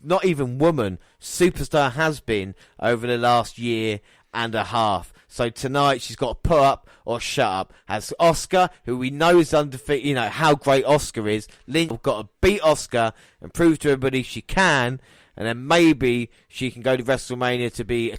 not even woman, superstar has been over the last year and a half. So tonight she's got to put up or shut up. Has Asuka, who we know is undefeated, how great Asuka is. Lynch has got to beat Asuka and prove to everybody she can, and then maybe she can go to WrestleMania to be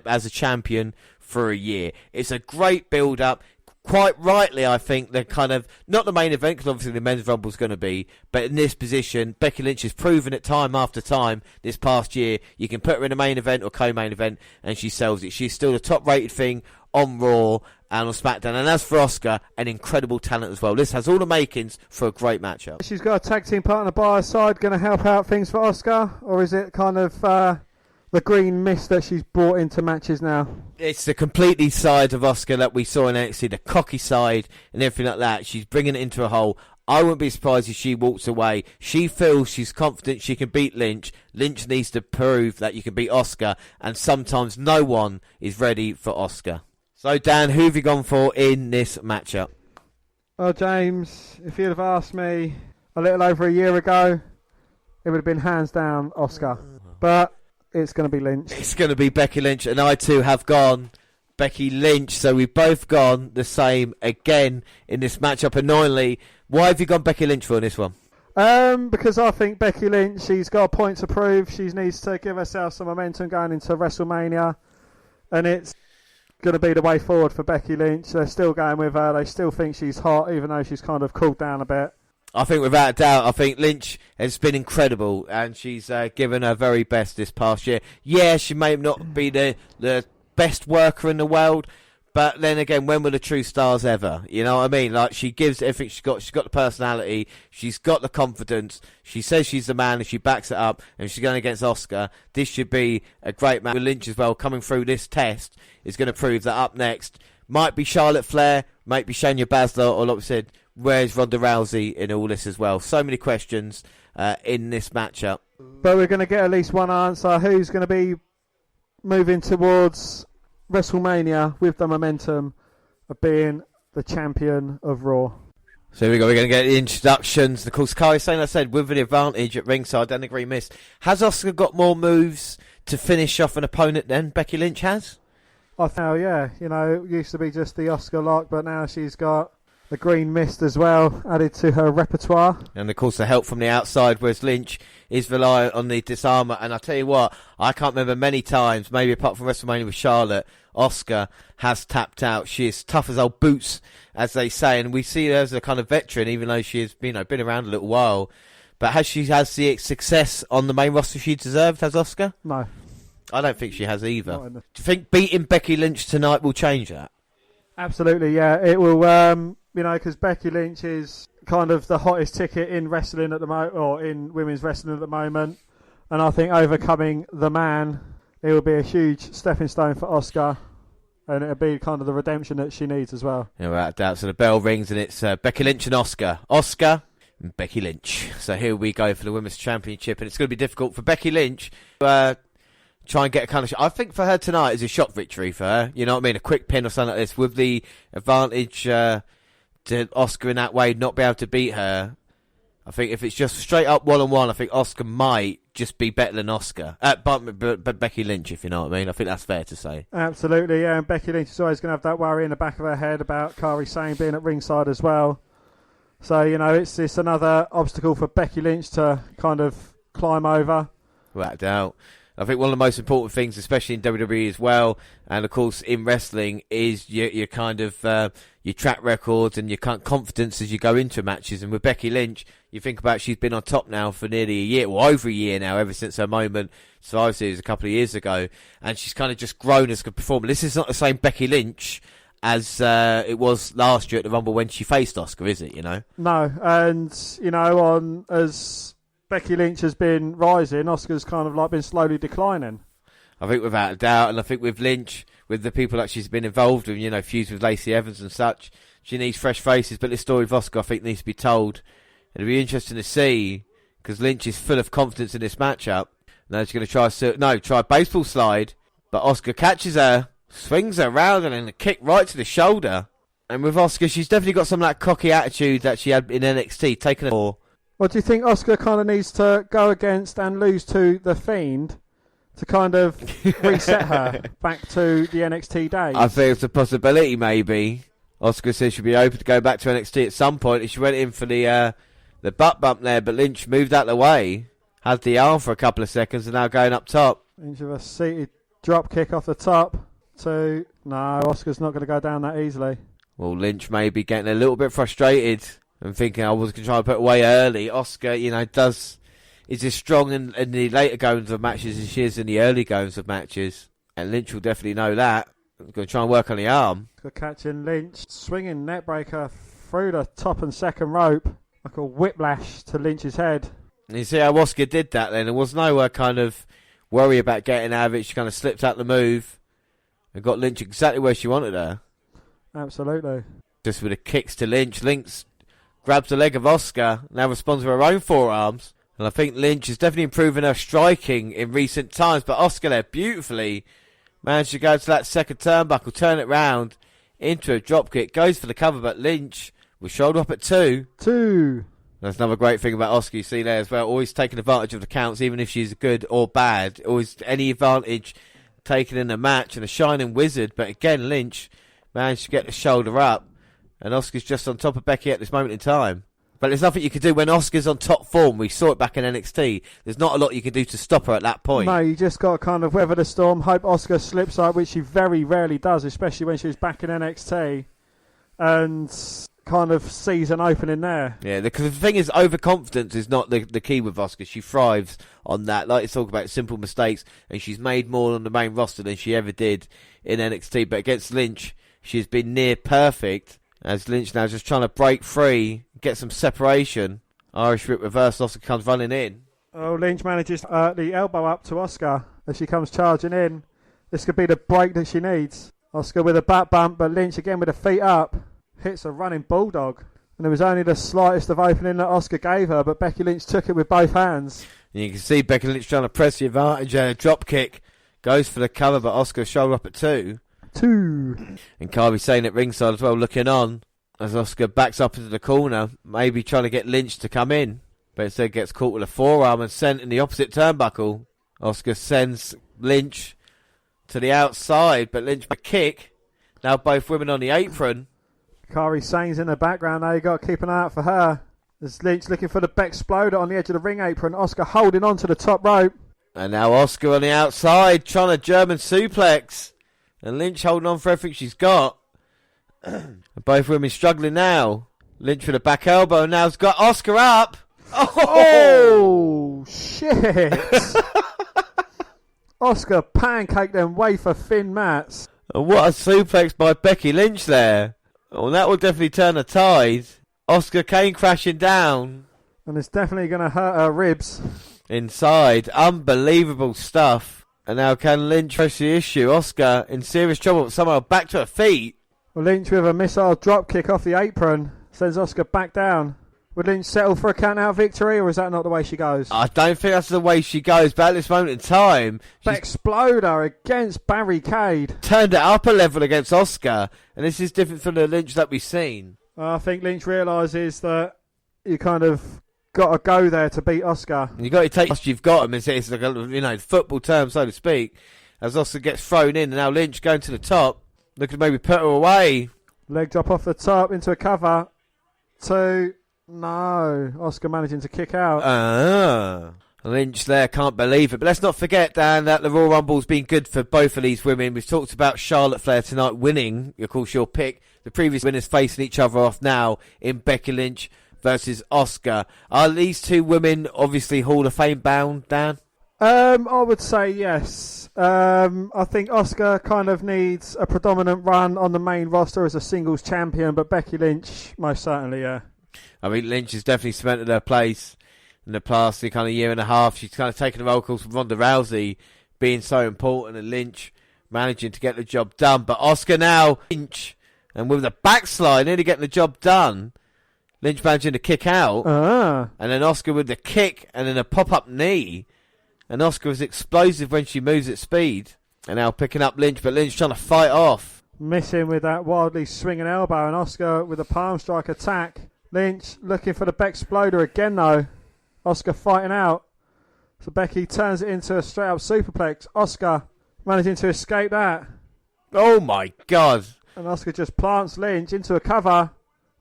as a champion for a year. It's a great build-up. Quite rightly, I think, they're kind of, not the main event, because obviously the men's rumble is going to be, but in this position, Becky Lynch has proven it time after time this past year. You can put her in a main event or co-main event, and she sells it. She's still the top-rated thing on Raw and on SmackDown. And as for Asuka, an incredible talent as well. This has all the makings for a great matchup. She's got a tag team partner by her side, going to help out things for Asuka, or is it kind of the green mist that she's brought into matches now? It's the completely side of Asuka that we saw in NXT, the cocky side and everything like that. She's bringing it into a hole. I wouldn't be surprised if she walks away. She feels she's confident she can beat Lynch. Lynch needs to prove that you can beat Asuka, and sometimes no one is ready for Asuka. So, Dan, who have you gone for in this matchup? Well, James, if you'd have asked me a little over a year ago, it would have been hands down Asuka. But it's going to be Lynch. It's going to be Becky Lynch, and I too have gone Becky Lynch. So we've both gone the same again in this matchup. Annoyingly, why have you gone Becky Lynch for in this one? Because I think Becky Lynch, she's got a point to prove. She needs to give herself some momentum going into WrestleMania, and it's going to be the way forward for Becky Lynch. They're still going with her. They still think she's hot, even though she's kind of cooled down a bit. I think without a doubt, I think Lynch has been incredible, and she's given her very best this past year. Yeah, she may not be the best worker in the world, but then again, when were the true stars ever? You know what I mean? Like, she gives everything she's got. She's got the personality. She's got the confidence. She says she's the man, and she backs it up. And she's going against Asuka. This should be a great match. With Lynch as well, coming through this test, is going to prove that up next might be Charlotte Flair, might be Shayna Baszler, or like we said, where's Ronda Rousey in all this as well? So many questions in this matchup. But we're going to get at least one answer. Who's going to be moving towards WrestleMania with the momentum of being the champion of Raw? So here we go. We're going to get the introductions. Of course, Kari saying, I said, with the advantage at ringside, don't agree, miss. Has Asuka got more moves to finish off an opponent than Becky Lynch has? I think, yeah. You know, it used to be just the Asuka lock, but now she's got the green mist as well added to her repertoire. And of course the help from the outside, whereas Lynch is reliant on the disarmer. And I tell you what, I can't remember many times, maybe apart from WrestleMania with Charlotte, Asuka has tapped out. She is tough as old boots, as they say, and we see her as a kind of veteran, even though she has been around a little while. But has she the success on the main roster she deserved, has Asuka? No. I don't think she has either. Do you think beating Becky Lynch tonight will change that? Absolutely, yeah. It will, because Becky Lynch is kind of the hottest ticket in wrestling at the moment, or in women's wrestling at the moment. And I think overcoming the man, it will be a huge stepping stone for Asuka. And it'll be kind of the redemption that she needs as well. Yeah, without doubt. So the bell rings and it's Becky Lynch and Asuka. Asuka and Becky Lynch. So here we go for the Women's Championship. And it's going to be difficult for Becky Lynch to try and get a kind of... I think for her tonight is a shock victory for her. You know what I mean? A quick pin or something like this. With the advantage to Asuka in that way, not be able to beat her. I think if it's just straight up one-on-one, I think Asuka might just be better than Asuka. But Becky Lynch, if you know what I mean. I think that's fair to say. Absolutely, yeah. And Becky Lynch is always going to have that worry in the back of her head about Kari Sane being at ringside as well. So, it's another obstacle for Becky Lynch to kind of climb over. Without doubt. I think one of the most important things, especially in WWE as well, and of course in wrestling, is your kind of your track records and your kind of confidence as you go into matches. And with Becky Lynch, you think about she's been on top now for nearly a year, or over a year now, ever since her moment Survivor Series a couple of years ago, and she's kind of just grown as a performer. This is not the same Becky Lynch as it was last year at the Rumble when she faced Asuka, is it? No, and as Becky Lynch has been rising, Asuka's kind of like been slowly declining. I think without a doubt, and I think with Lynch, with the people that she's been involved with, feuds with Lacey Evans and such, she needs fresh faces. But this story of Asuka, I think, needs to be told. It'll be interesting to see, because Lynch is full of confidence in this matchup. Now she's going to try a baseball slide, but Asuka catches her, swings her around, and then a kick right to the shoulder. And with Asuka, she's definitely got some of that cocky attitude that she had in NXT, taking her. Well, do you think Asuka kind of needs to go against and lose to The Fiend to kind of reset her back to the NXT days? I think it's a possibility, maybe. Asuka says she'll be open to go back to NXT at some point. She went in for the butt bump there, but Lynch moved out of the way, had the arm for a couple of seconds, and now going up top. Into a seated drop kick off the top. No, Asuka's not going to go down that easily. Well, Lynch may be getting a little bit frustrated. I'm thinking I was going to try and put away early. Asuka, is as strong in the later goings of matches as she is in the early goings of matches. And Lynch will definitely know that. I'm going to try and work on the arm. Catching Lynch, swinging neckbreaker through the top and second rope. Like a whiplash to Lynch's head. And you see how Asuka did that then. There was no kind of worry about getting out of it. She kind of slipped out the move and got Lynch exactly where she wanted her. Absolutely. Just with the kicks to Lynch. Lynch grabs the leg of Asuka, now responds with her own forearms. And I think Lynch is definitely improving her striking in recent times. But Asuka there beautifully managed to go to that second turnbuckle, turn it round into a dropkick, goes for the cover, but Lynch was shoulder up at 2. That's another great thing about Asuka, you see there as well. Always taking advantage of the counts, even if she's good or bad. Always any advantage taken in a match, and a shining wizard. But again, Lynch managed to get the shoulder up. And Asuka's just on top of Becky at this moment in time. But there's nothing you can do when Asuka's on top form. We saw it back in NXT. There's not a lot you can do to stop her at that point. No, you just got to kind of weather the storm, hope Asuka slips up, which she very rarely does, especially when she was back in NXT. And kind of season opening there. Yeah, because the thing is, overconfidence is not the key with Asuka. She thrives on that. Like, to talk about simple mistakes, and she's made more on the main roster than she ever did in NXT. But against Lynch, she's been near perfect. As Lynch now just trying to break free, get some separation. Irish Whip reverse, Asuka comes running in. Oh, Lynch manages the elbow up to Asuka as she comes charging in. This could be the break that she needs. Asuka with a back bump, but Lynch again with the feet up. Hits a running bulldog. And there was only the slightest of opening that Asuka gave her, but Becky Lynch took it with both hands. And you can see Becky Lynch trying to press the advantage. A drop kick goes for the cover, but Asuka shoulder up at 2. And Carby saying at ringside as well, looking on as Asuka backs up into the corner, maybe trying to get Lynch to come in, but instead gets caught with a forearm and sent in the opposite turnbuckle. Asuka sends Lynch to the outside, but Lynch a kick. Now both women on the apron. Kari Sane's in the background now. You got to keep an eye out for her. There's Lynch looking for the Bexploder on the edge of the ring apron. Asuka holding on to the top rope. And now Asuka on the outside trying to German suplex. And Lynch holding on for everything she's got. And both women struggling now. Lynch with a back elbow and now's got Asuka up. Oh, shit. Asuka pancaked them wafer thin mats. And what a suplex by Becky Lynch there. Well, that will definitely turn the tide. Asuka came crashing down. And it's definitely going to hurt her ribs. Inside. Unbelievable stuff. And now can Lynch press the issue? Asuka in serious trouble, but somehow back to her feet. Well, Lynch with a missile drop kick off the apron. Sends Asuka back down. Would Lynch settle for a count-out victory, or is that not the way she goes? I don't think that's the way she goes, but at this moment in time... Exploder against Barricade. Turned it up a level against Asuka, and this is different from the Lynch that we've seen. I think Lynch realises that you kind of got to go there to beat Asuka. You got to take what you've got him. It's like a football term, so to speak. As Asuka gets thrown in, and now Lynch going to the top, looking to maybe put her away. Leg drop off the top into a cover. 2... No, Asuka managing to kick out. Lynch there, can't believe it. But let's not forget, Dan, that the Royal Rumble's been good for both of these women. We've talked about Charlotte Flair tonight winning, of course, your pick. The previous winners facing each other off now in Becky Lynch versus Asuka. Are these two women obviously Hall of Fame bound, Dan? I would say yes. I think Asuka kind of needs a predominant run on the main roster as a singles champion, but Becky Lynch, most certainly, yeah. I mean, Lynch has definitely cemented her place in the past kind of year and a half. She's kind of taken the roll calls from Ronda Rousey being so important, and Lynch managing to get the job done. But Asuka now, Lynch, and with the backslide, nearly getting the job done. Lynch managing to kick out, and then Asuka with the kick, and then a pop-up knee. And Asuka is explosive when she moves at speed. And now picking up Lynch, but Lynch trying to fight off. Missing with that wildly swinging elbow, and Asuka with a palm strike attack. Lynch looking for the Bexploder again though. Asuka fighting out. So Becky turns it into a straight up superplex. Asuka managing to escape that. Oh my God. And Asuka just plants Lynch into a cover.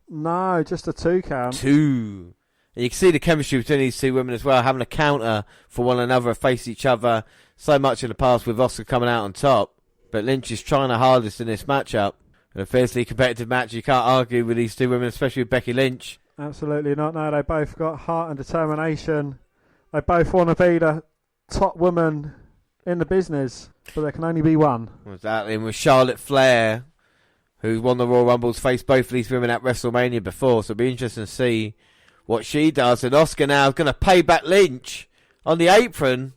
No, just a 2 count. 2. And you can see the chemistry between these two women as well, having a counter for one another, face each other so much in the past with Asuka coming out on top. But Lynch is trying her hardest in this matchup. In a fiercely competitive match, you can't argue with these two women, especially with Becky Lynch. Absolutely not. No, they both got heart and determination. They both want to be the top woman in the business, but there can only be one. Exactly. And with Charlotte Flair, who won the Royal Rumbles, faced both of these women at WrestleMania before, so it'll be interesting to see what she does. And Asuka now is going to pay back Lynch on the apron.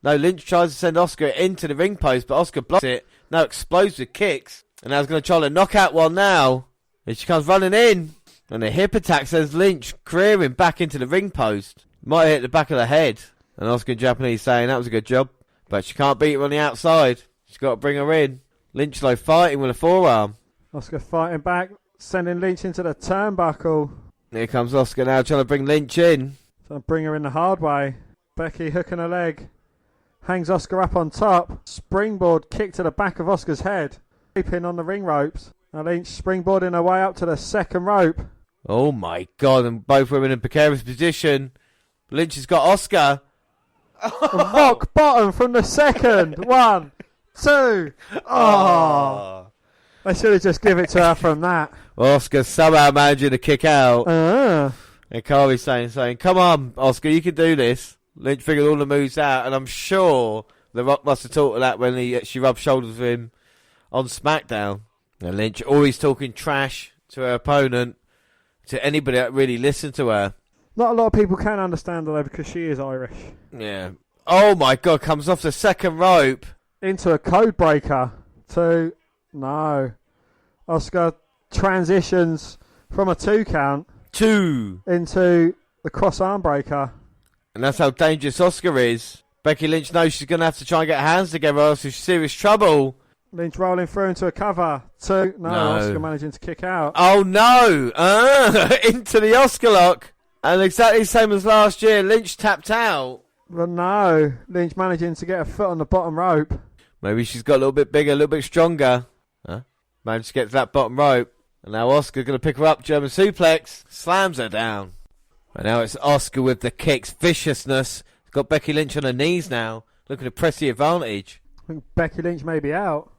No, Lynch tries to send Asuka into the ring post, but Asuka blocks it. Now explodes with kicks. And now he's going to try to knock out one now. And she comes running in. And a hip attack sends Lynch careering back into the ring post. Might hit the back of the head. And Asuka in Japanese saying that was a good job. But she can't beat her on the outside. She's got to bring her in. Lynch though fighting with a forearm. Asuka fighting back, sending Lynch into the turnbuckle. Here comes Asuka now trying to bring Lynch in. So bring her in the hard way. Becky hooking her leg. Hangs Asuka up on top. Springboard kick to the back of Asuka's head. Pin on the ring ropes. Now Lynch springboarding her way up to the second rope. Oh my God, and both women in precarious position. Lynch has got Asuka. Rock bottom from the second. 1, 2. Oh. I should have just given it to her from that. Oscar somehow managing to kick out. Ah. And Kari's saying, come on, Oscar, you can do this. Lynch figured all the moves out, and I'm sure The Rock must have talked to that when she rubbed shoulders with him on SmackDown. And Lynch always talking trash to her opponent, to anybody that really listened to her. Not a lot of people can understand her though, because she is Irish. Yeah. Oh my God, comes off the second rope. Into a code breaker. No. Oscar transitions from a 2 count. 2. Into the cross arm breaker. And that's how dangerous Oscar is. Becky Lynch knows she's going to have to try and get her hands together, else she's serious trouble. Lynch rolling through into a cover. 2. No, Oscar managing to kick out. Oh no! Into the Oscar lock. And exactly the same as last year, Lynch tapped out. But no, Lynch managing to get a foot on the bottom rope. Maybe she's got a little bit bigger, a little bit stronger. Managed to get to that bottom rope. And now Oscar's going to pick her up, German suplex. Slams her down. And now it's Oscar with the kicks. Viciousness. Got Becky Lynch on her knees now. Looking to press the advantage. I think Becky Lynch may be out.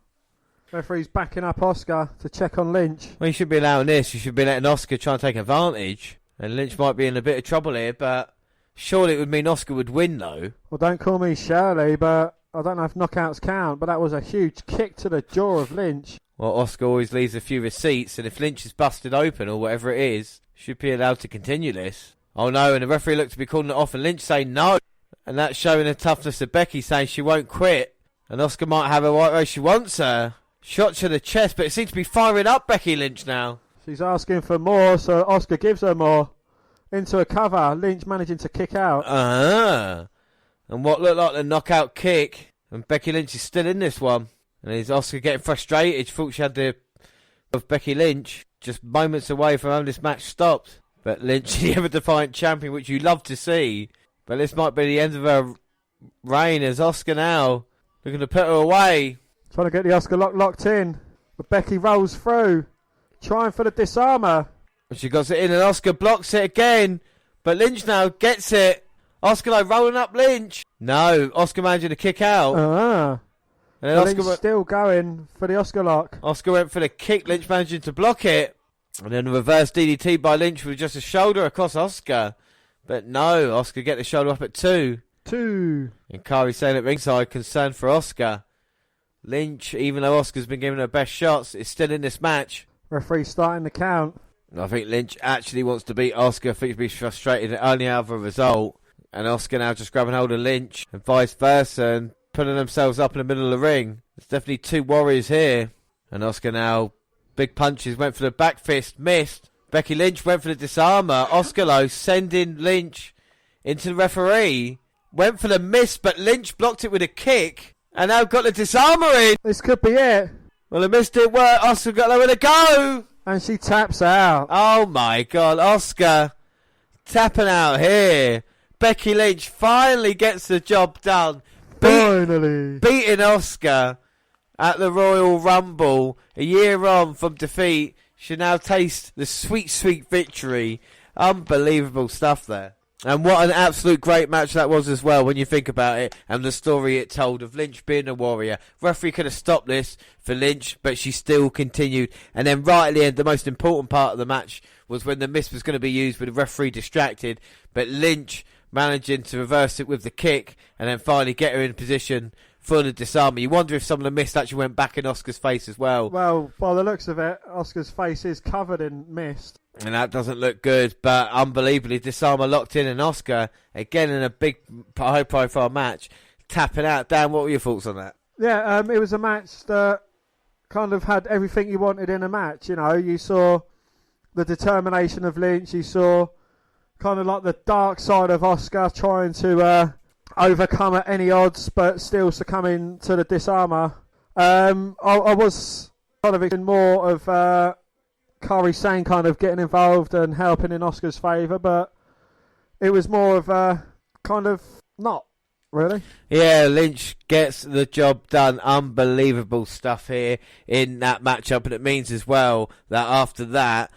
Referee's backing up Oscar to check on Lynch. Well, you should be allowing this. You should be letting Oscar try and take advantage. And Lynch might be in a bit of trouble here, but surely it would mean Oscar would win, though. Well, don't call me Shirley, but I don't know if knockouts count, but that was a huge kick to the jaw of Lynch. Well, Oscar always leaves a few receipts, and if Lynch is busted open or whatever it is, should be allowed to continue this. Oh no, and the referee looked to be calling it off, and Lynch saying no. And that's showing the toughness of Becky, saying she won't quit. And Oscar might have her right where she wants her. Shot to the chest, but it seems to be firing up Becky Lynch now. She's asking for more, so Oscar gives her more. Into a cover, Lynch managing to kick out. And what looked like the knockout kick. And Becky Lynch is still in this one. And is Oscar getting frustrated? She thought she had the of Becky Lynch. Just moments away from having this match stopped. But Lynch, the ever-defiant champion, which you love to see. But this might be the end of her reign as Oscar now looking to put her away. Trying to get the Oscar locked in. But Becky rolls through. Trying for the disarmer. She got it in and Oscar blocks it again. But Lynch now gets it. Oscar though rolling up Lynch. No, Oscar managing to kick out. And then Oscar Lynch still going for the Oscar lock. Oscar went for the kick. Lynch managing to block it. And then a reverse DDT by Lynch with just a shoulder across Oscar. But no, Oscar get the shoulder up at 2. 2. And Kari saying at ringside, concerned for Oscar. Lynch, even though Oscar's been giving her best shots, is still in this match. Referee starting the count. I think Lynch actually wants to beat Oscar. I think he's frustrated at only out of a result. And Oscar now just grabbing hold of Lynch and vice versa and putting themselves up in the middle of the ring. There's definitely 2 warriors here. And Oscar now, big punches, went for the back fist, missed. Becky Lynch went for the disarmer. Oscar though sending Lynch into the referee. Went for the miss, but Lynch blocked it with a kick. And now got the disarmer in. This could be it. Well, the miss didn't work. Oscar got nowhere to go. And she taps out. Oh my God, Oscar tapping out here. Becky Lynch finally gets the job done. Finally. Beating Oscar at the Royal Rumble a year on from defeat. She now taste the sweet, sweet victory. Unbelievable stuff there. And what an absolute great match that was as well when you think about it. And the story it told of Lynch being a warrior. Referee could have stopped this for Lynch, but she still continued. And then right at the end, the most important part of the match was when the miss was going to be used with the referee distracted. But Lynch managing to reverse it with the kick and then finally get her in position for the disarmer. You wonder if some of the mist actually went back in Oscar's face as well. Well, by the looks of it, Oscar's face is covered in mist. And that doesn't look good, but unbelievably, disarmer locked in and Oscar, again in a big high-profile match, tapping out. Dan, what were your thoughts on that? Yeah, it was a match that kind of had everything you wanted in a match. You know, you saw the determination of Lynch, you saw kind of like the dark side of Oscar trying to overcome at any odds, but still succumbing to the disarmer. I was kind of expecting more of Kari Sane kind of getting involved and helping in Oscar's favour, but it was more of kind of not really. Yeah, Lynch gets the job done. Unbelievable stuff here in that matchup, and it means as well that after that,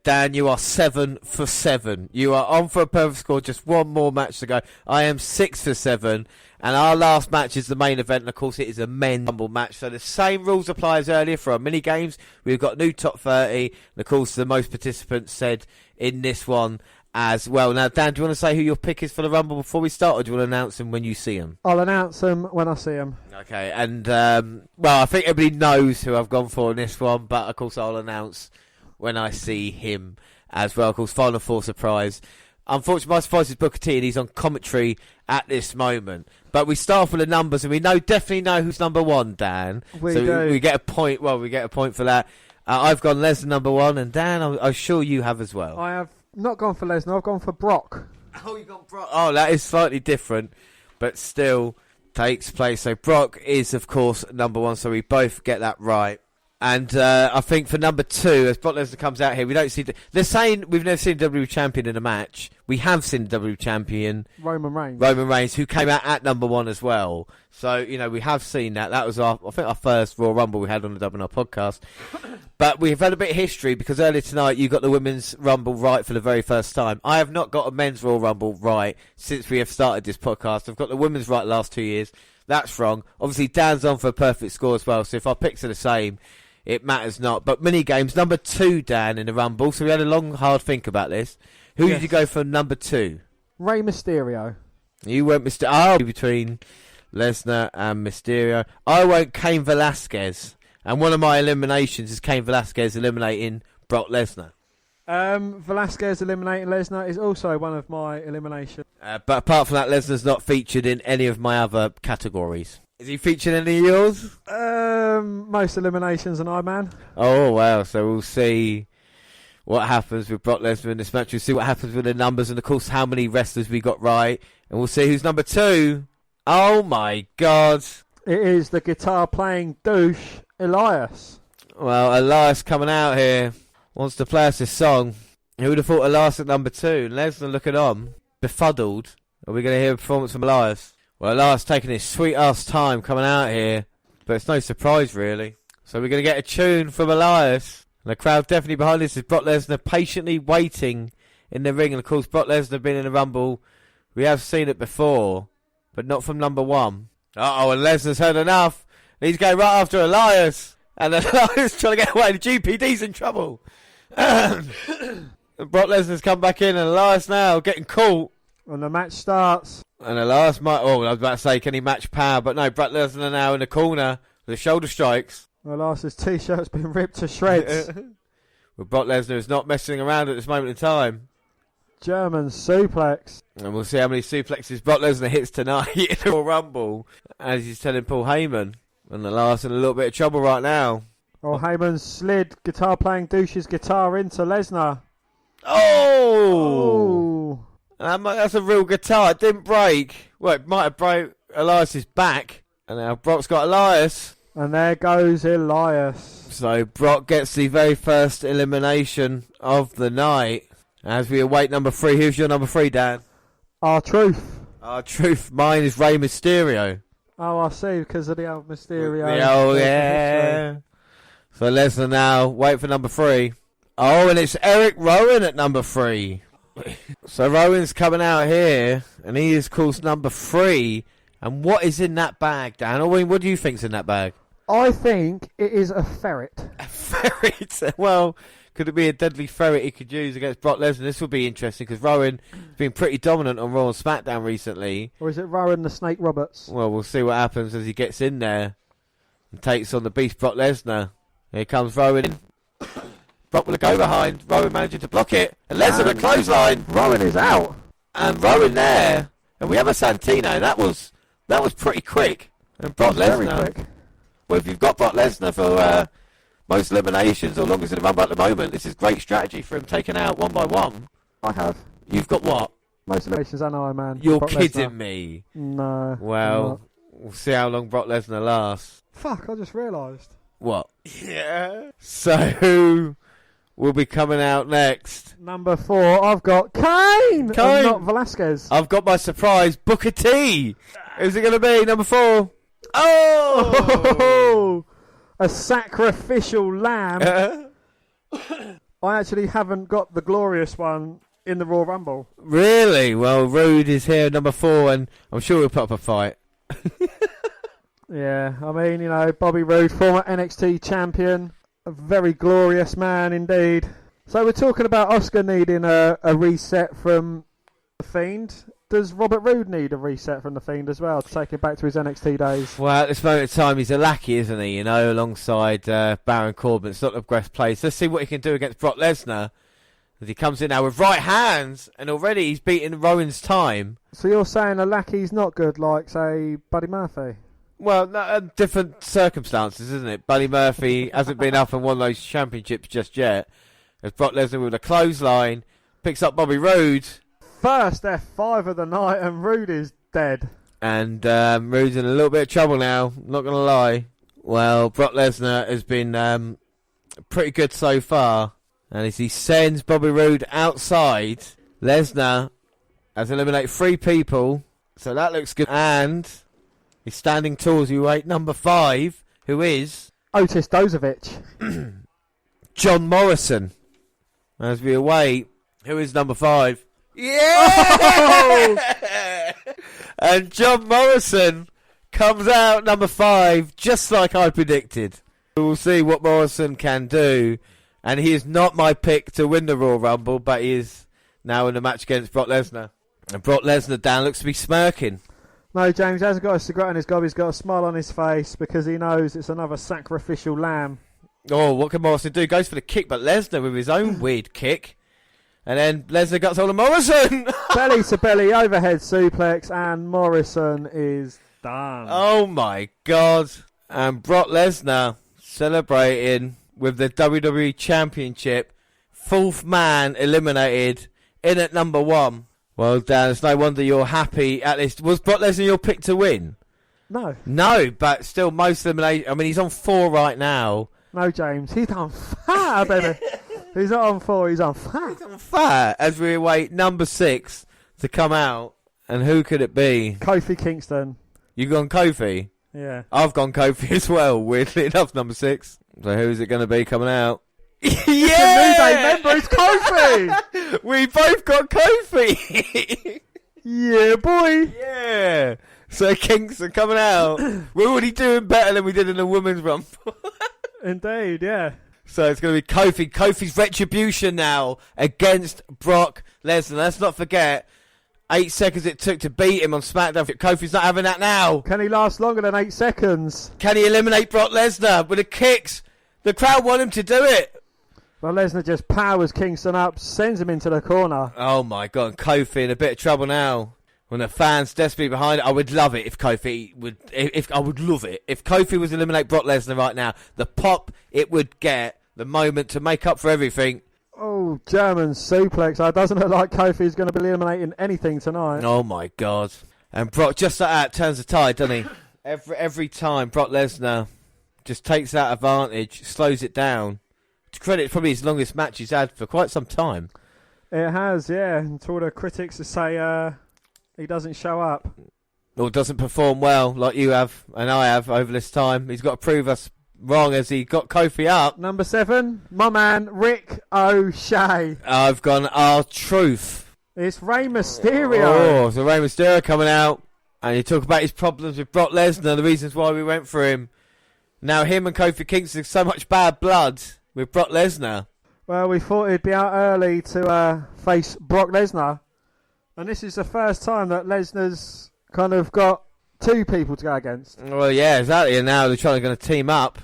Dan, you are 7 for 7. You are on for a perfect score. Just one more match to go. I am 6 for 7, And our last match is the main event, and of course it is a men's Rumble match. So the same rules apply as earlier for our mini games. We've got new top 30, and of course the most participants said in this one as well. Now, Dan, do you want to say who your pick is for the Rumble before we start, or do you want to announce them when you see them? I'll announce them when I see them. Okay, and well, I think everybody knows who I've gone for in this one, but of course I'll announce when I see him as well. Of course, Final Four surprise. Unfortunately, my surprise is Booker T, and he's on commentary at this moment. But we start off with the numbers, and we definitely know who's number one, Dan. We do. We get a point. Well, we get a point for that. I've gone Lesnar number one, and Dan, I'm sure you have as well. I have not gone for Lesnar. I've gone for Brock. Oh, you've gone Brock. Oh, that is slightly different, but still takes place. So Brock is, of course, number one. So we both get that right. And I think for number two, as Brock Lesnar comes out here, we don't see... They're saying we've never seen a WWE Champion in a match. We have seen a WWE Champion... Roman Reigns, who came out at number one as well. So, you know, we have seen that. That was, I think, our first Royal Rumble we had on the WNR podcast. But we've had a bit of history, because earlier tonight you got the Women's Rumble right for the very first time. I have not got a Men's Royal Rumble right since we have started this podcast. I've got the Women's right the last 2 years. That's wrong. Obviously, Dan's on for a perfect score as well, so if our picks are the same... It matters not. But mini games, number two, Dan, in the Rumble. So we had a long, hard think about this. Who did you go for number two? Rey Mysterio. You went between Lesnar and Mysterio. I went Cain Velasquez. And one of my eliminations is Cain Velasquez eliminating Brock Lesnar. Velasquez eliminating Lesnar is also one of my eliminations. But apart from that, Lesnar's not featured in any of my other categories. Is he featured in any of yours? Most eliminations and man. Oh, wow. So we'll see what happens with Brock Lesnar in this match. We'll see what happens with the numbers and, of course, how many wrestlers we got right. And we'll see who's number two. Oh, my God. It is the guitar-playing douche, Elias. Well, Elias coming out here wants to play us a song. Who would have thought Elias at number two? Lesnar looking on, befuddled. Are we going to hear a performance from Elias? Well, Elias taking his sweet-ass time coming out here. But it's no surprise, really. So we're going to get a tune from Elias. And the crowd definitely behind this is Brock Lesnar patiently waiting in the ring. And, of course, Brock Lesnar being in the Rumble, we have seen it before, but not from number one. Uh-oh, and Lesnar's heard enough. He's going right after Elias. And Elias trying to get away. The GPD's in trouble. And Brock Lesnar's come back in, and Elias now getting caught. And the match starts. And Elias might... Oh, I was about to say, can he match power? But no, Brock Lesnar now in the corner with the shoulder strikes. Elias's T-shirt's been ripped to shreds. Well, Brock Lesnar is not messing around at this moment in time. German suplex. And we'll see how many suplexes Brock Lesnar hits tonight in the Royal Rumble. As he's telling Paul Heyman. And Elias in a little bit of trouble right now. Oh, Heyman slid guitar-playing douche's guitar into Lesnar. Oh! That's a real guitar. It didn't break. Well, it might have broke Elias's back. And now Brock's got Elias. And there goes Elias. So Brock gets the very first elimination of the night. As we await number three. Who's your number three, Dan? R-Truth. R-Truth. Mine is Rey Mysterio. Oh, I see, because of the old Mysterio. Oh, yeah. So Lesnar now. Wait for number three. Oh, and it's Eric Rowan at number three. So Rowan's coming out here, and he is, of course, number three. And what is in that bag, Dan? I mean, what do you think's in that bag? I think it is a ferret. A ferret? Well, could it be a deadly ferret he could use against Brock Lesnar? This will be interesting, because Rowan has been pretty dominant on Raw and SmackDown recently. Or is it Rowan the Snake Roberts? Well, we'll see what happens as he gets in there and takes on the Beast Brock Lesnar. Here comes Rowan. Brock with a go behind. Rowan managing to block it. And Lesnar a clothesline. Rowan is out. And Rowan there. And we have a Santino. That was pretty quick. And Brock Lesnar. Very quick. Well, if you've got Brock Lesnar for most eliminations or longest in the Rumble at the moment, this is great strategy for him taking out one by one. I have. You've got what? Most eliminations and Iron Man. You're Brock kidding Lesnar. me. No. Well, we'll see how long Brock Lesnar lasts. Fuck, I just realised. What? Yeah. So who will be coming out next? Number 4, I've got Kane! Kane! Not Velasquez. I've got my surprise, Booker T. Who's it going to be, number 4? Oh! A sacrificial lamb. I actually haven't got the glorious one in the Royal Rumble. Really? Well, Rude is here, number 4, and I'm sure he'll put up a fight. Yeah, I mean, you know, Bobby Roode, former NXT champion, a very glorious man indeed. So we're talking about Oscar needing a reset from The Fiend. Does Robert Roode need a reset from The Fiend as well to take him back to his NXT days? Well, at this moment in time, he's a lackey, isn't he? You know, alongside Baron Corbin. It's not the best place. Let's see what he can do against Brock Lesnar. As he comes in now with right hands, and already he's beaten Rowan's time. So you're saying a lackey's not good, like, say, Buddy Murphy? Well, no, different circumstances, isn't it? Buddy Murphy hasn't been up and won those championships just yet. As Brock Lesnar with a clothesline picks up Bobby Roode. First F5 of the night, and Roode is dead. And Roode's in a little bit of trouble now, not going to lie. Well, Brock Lesnar has been pretty good so far. And as he sends Bobby Roode outside, Lesnar has eliminated 3 people. So that looks good. And he's standing towards you, number 5, who is Otis Dozovic. John Morrison. As we await, who is number 5? Yeah! Oh! And John Morrison comes out number 5, just like I predicted. We will see what Morrison can do. And he is not my pick to win the Royal Rumble, but he is now in a match against Brock Lesnar. And Brock Lesnar down looks to be smirking. No, James hasn't got a cigarette in his gob. He's got a smile on his face because he knows it's another sacrificial lamb. Oh, what can Morrison do? Goes for the kick, but Lesnar with his own weird kick. And then Lesnar guts hold of Morrison. Belly to belly, overhead suplex, and Morrison is done. Oh my God. And Brock Lesnar celebrating with the WWE Championship. 4th man eliminated in at number 1. Well, Dan, it's no wonder you're happy at least. Was Brock Lesnar your pick to win? No. No, but still most eliminated. I mean, he's on 4 right now. No, James. He's on fire, baby. He's not on 4, he's on fire. He's on fire as we await number 6 to come out. And who could it be? Kofi Kingston. You gone Kofi? Yeah. I've gone Kofi as well, weirdly enough, number 6. So who's it going to be coming out? Yeah! The New Day member is Kofi! We both got Kofi! Yeah, boy! Yeah! So Kingston coming out. We're already doing better than we did in the women's rumble. Indeed, yeah. So it's going to be Kofi. Kofi's retribution now against Brock Lesnar. Let's not forget, 8 seconds it took to beat him on SmackDown. Kofi's not having that now. Can he last longer than 8 seconds? Can he eliminate Brock Lesnar with the kicks? The crowd want him to do it. Well, Lesnar just powers Kingston up, sends him into the corner. Oh my God, Kofi in a bit of trouble now. When the fans desperately behind it, I would love it if Kofi would. I would love it if Kofi was to eliminate Brock Lesnar right now. The pop it would get, the moment to make up for everything. Oh, German suplex. It doesn't look like Kofi's going to be eliminating anything tonight. Oh my God! And Brock just like that turns the tide, doesn't he? Every time Brock Lesnar just takes that advantage, slows it down. To credit, it's probably his longest match he's had for quite some time. It has, yeah. Until the critics say he doesn't show up. Or doesn't perform well like you have and I have over this time. He's got to prove us wrong as he got Kofi up. Number 7, my man, Rick O'Shea. I've gone R-Truth. It's Rey Mysterio. Oh, so Rey Mysterio coming out. And you talk about his problems with Brock Lesnar, the reasons why we went for him. Now him and Kofi Kingston have so much bad blood with Brock Lesnar. Well, we thought he'd be out early to face Brock Lesnar. And this is the first time that Lesnar's kind of got 2 people to go against. Well, yeah, exactly. And now they're going to team up,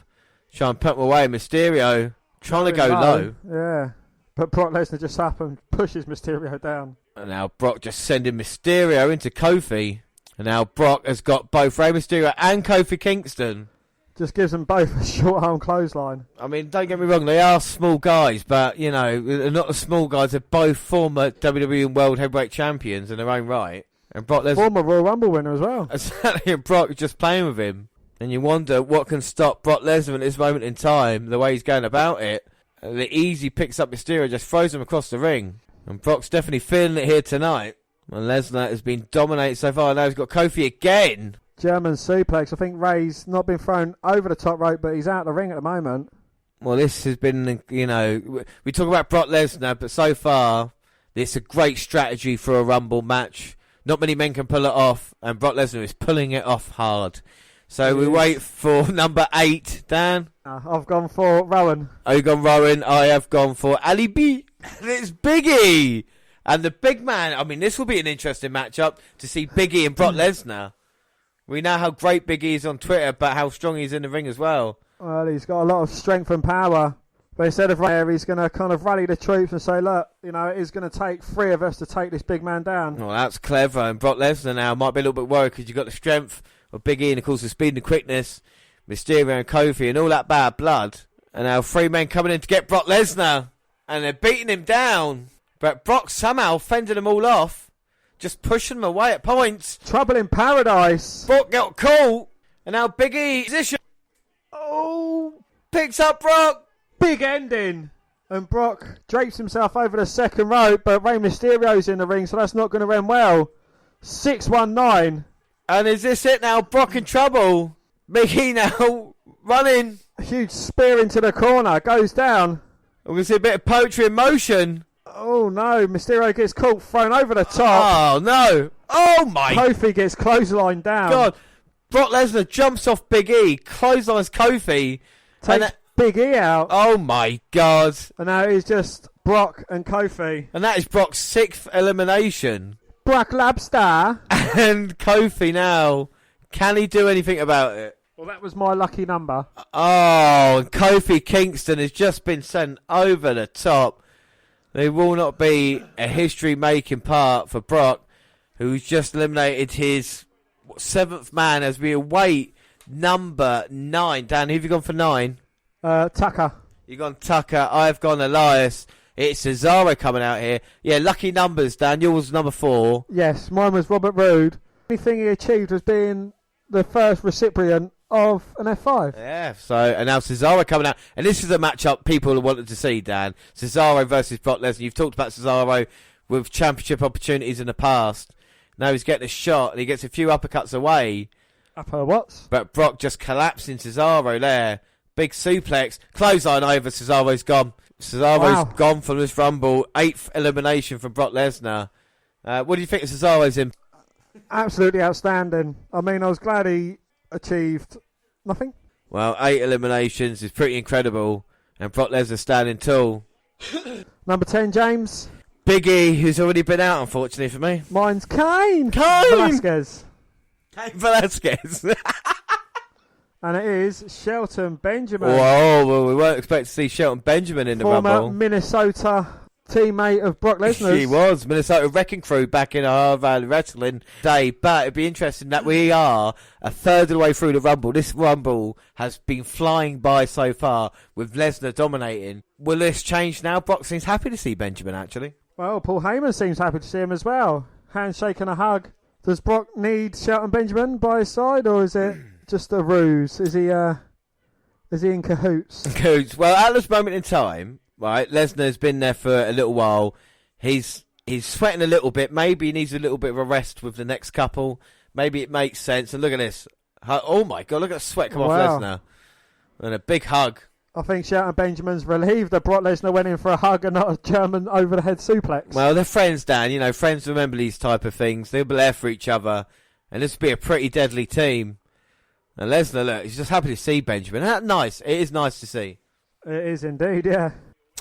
try and pump away Mysterio, trying to go low. Yeah. But Brock Lesnar just up and pushes Mysterio down. And now Brock just sending Mysterio into Kofi. And now Brock has got both Rey Mysterio and Kofi Kingston. Just gives them both a short arm clothesline. I mean, don't get me wrong, they are small guys, but, you know, they're not the small guys. They're both former WWE and World Heavyweight Champions in their own right. And Brock Lesnar... Former Royal Rumble winner as well. Exactly, and Brock is just playing with him. And you wonder what can stop Brock Lesnar at this moment in time, the way he's going about it. The easy picks up Mysterio, just throws him across the ring. And Brock's definitely feeling it here tonight. And Lesnar has been dominated so far. Now he's got Kofi again. German suplex. I think Ray's not been thrown over the top rope, but he's out of the ring at the moment. Well, this has been, you know, we talk about Brock Lesnar, but so far, it's a great strategy for a Rumble match Not many men can pull it off, and Brock Lesnar is pulling it off hard. So we wait for number 8, Dan. I've gone for Rowan. Oh, you gone Rowan? I have gone for Ali B. And it's Big E. And the big man, I mean, this will be an interesting matchup to see Big E and Brock Lesnar. We know how great Big E is on Twitter, but how strong he's in the ring as well. Well, he's got a lot of strength and power. But instead of there, he's going to kind of rally the troops and say, look, you know, it is going to take 3 of us to take this big man down. Well, that's clever. And Brock Lesnar now might be a little bit worried because you've got the strength of Big E and, of course, the speed and quickness, Mysterio and Kofi and all that bad blood. And now 3 men coming in to get Brock Lesnar. And they're beating him down. But Brock somehow fending them all off. Just pushing them away at points. Trouble in paradise. Brock got caught. And now Big E position. Oh, picks up Brock. Big ending. And Brock drapes himself over the second rope, but Rey Mysterio's in the ring, so that's not going to end well. 619. And is this it now? Brock in trouble. Big E now running. A huge spear into the corner. Goes down. We can see a bit of poetry in motion. Oh no, Mysterio gets caught, thrown over the top. Oh no. Oh my. Kofi gets clotheslined down. God. Brock Lesnar jumps off Big E, clotheslines Kofi. Takes Big E out. Oh my God. And now it's just Brock and Kofi. And that is Brock's 6th elimination. Brock Labstar. And Kofi now. Can he do anything about it? Well, that was my lucky number. Oh, and Kofi Kingston has just been sent over the top. There will not be a history-making part for Brock, who's just eliminated his 7th man as we await number 9. Dan, who have you gone for 9? Tucker. You've gone Tucker. I've gone Elias. It's Cesaro coming out here. Yeah, lucky numbers, Dan. Yours was number 4. Yes, mine was Robert Roode. The only thing he achieved was being the first recipient of an F5. Yeah, so, and now Cesaro coming out. And this is a matchup people wanted to see, Dan. Cesaro versus Brock Lesnar. You've talked about Cesaro with championship opportunities in the past. Now he's getting a shot, and he gets a few uppercuts away. Upper what? But Brock just collapsing Cesaro there. Big suplex. Clothesline over. Cesaro's gone. Cesaro's gone from this Rumble. 8th elimination from Brock Lesnar. What do you think of Cesaro's in? Absolutely outstanding. I mean, I was glad he achieved nothing. Well, 8 eliminations is pretty incredible. And Brock Lesnar standing tall. Number 10, James. Big E, who's already been out, unfortunately for me. Mine's Kane. Kane! Velasquez. Kane Velasquez. And it is Shelton Benjamin. Whoa, well, we weren't expecting to see Shelton Benjamin in the Rumble. Rumble. Minnesota teammate of Brock Lesnar. She was. Minnesota Wrecking Crew back in our wrestling day. But it'd be interesting that we are a third of the way through the Rumble. This Rumble has been flying by so far with Lesnar dominating. Will this change now? Brock seems happy to see Benjamin, actually. Well, Paul Heyman seems happy to see him as well. Handshake and a hug. Does Brock need Shelton Benjamin by his side, or is it just a ruse? Is he in cahoots? Cahoots. Well, at this moment in time, right, Lesnar's been there for a little while. He's sweating a little bit. Maybe he needs a little bit of a rest with the next couple. Maybe it makes sense. And look at this. Oh my God, look at the sweat come off Lesnar. And a big hug. I think Shelton Benjamin's relieved that Brock Lesnar went in for a hug and not a German over-the-head suplex. Well, they're friends, Dan. You know, friends remember these type of things. They'll be there for each other. And this will be a pretty deadly team. And Lesnar, look, he's just happy to see Benjamin. That's nice. It is nice to see. It is indeed, yeah.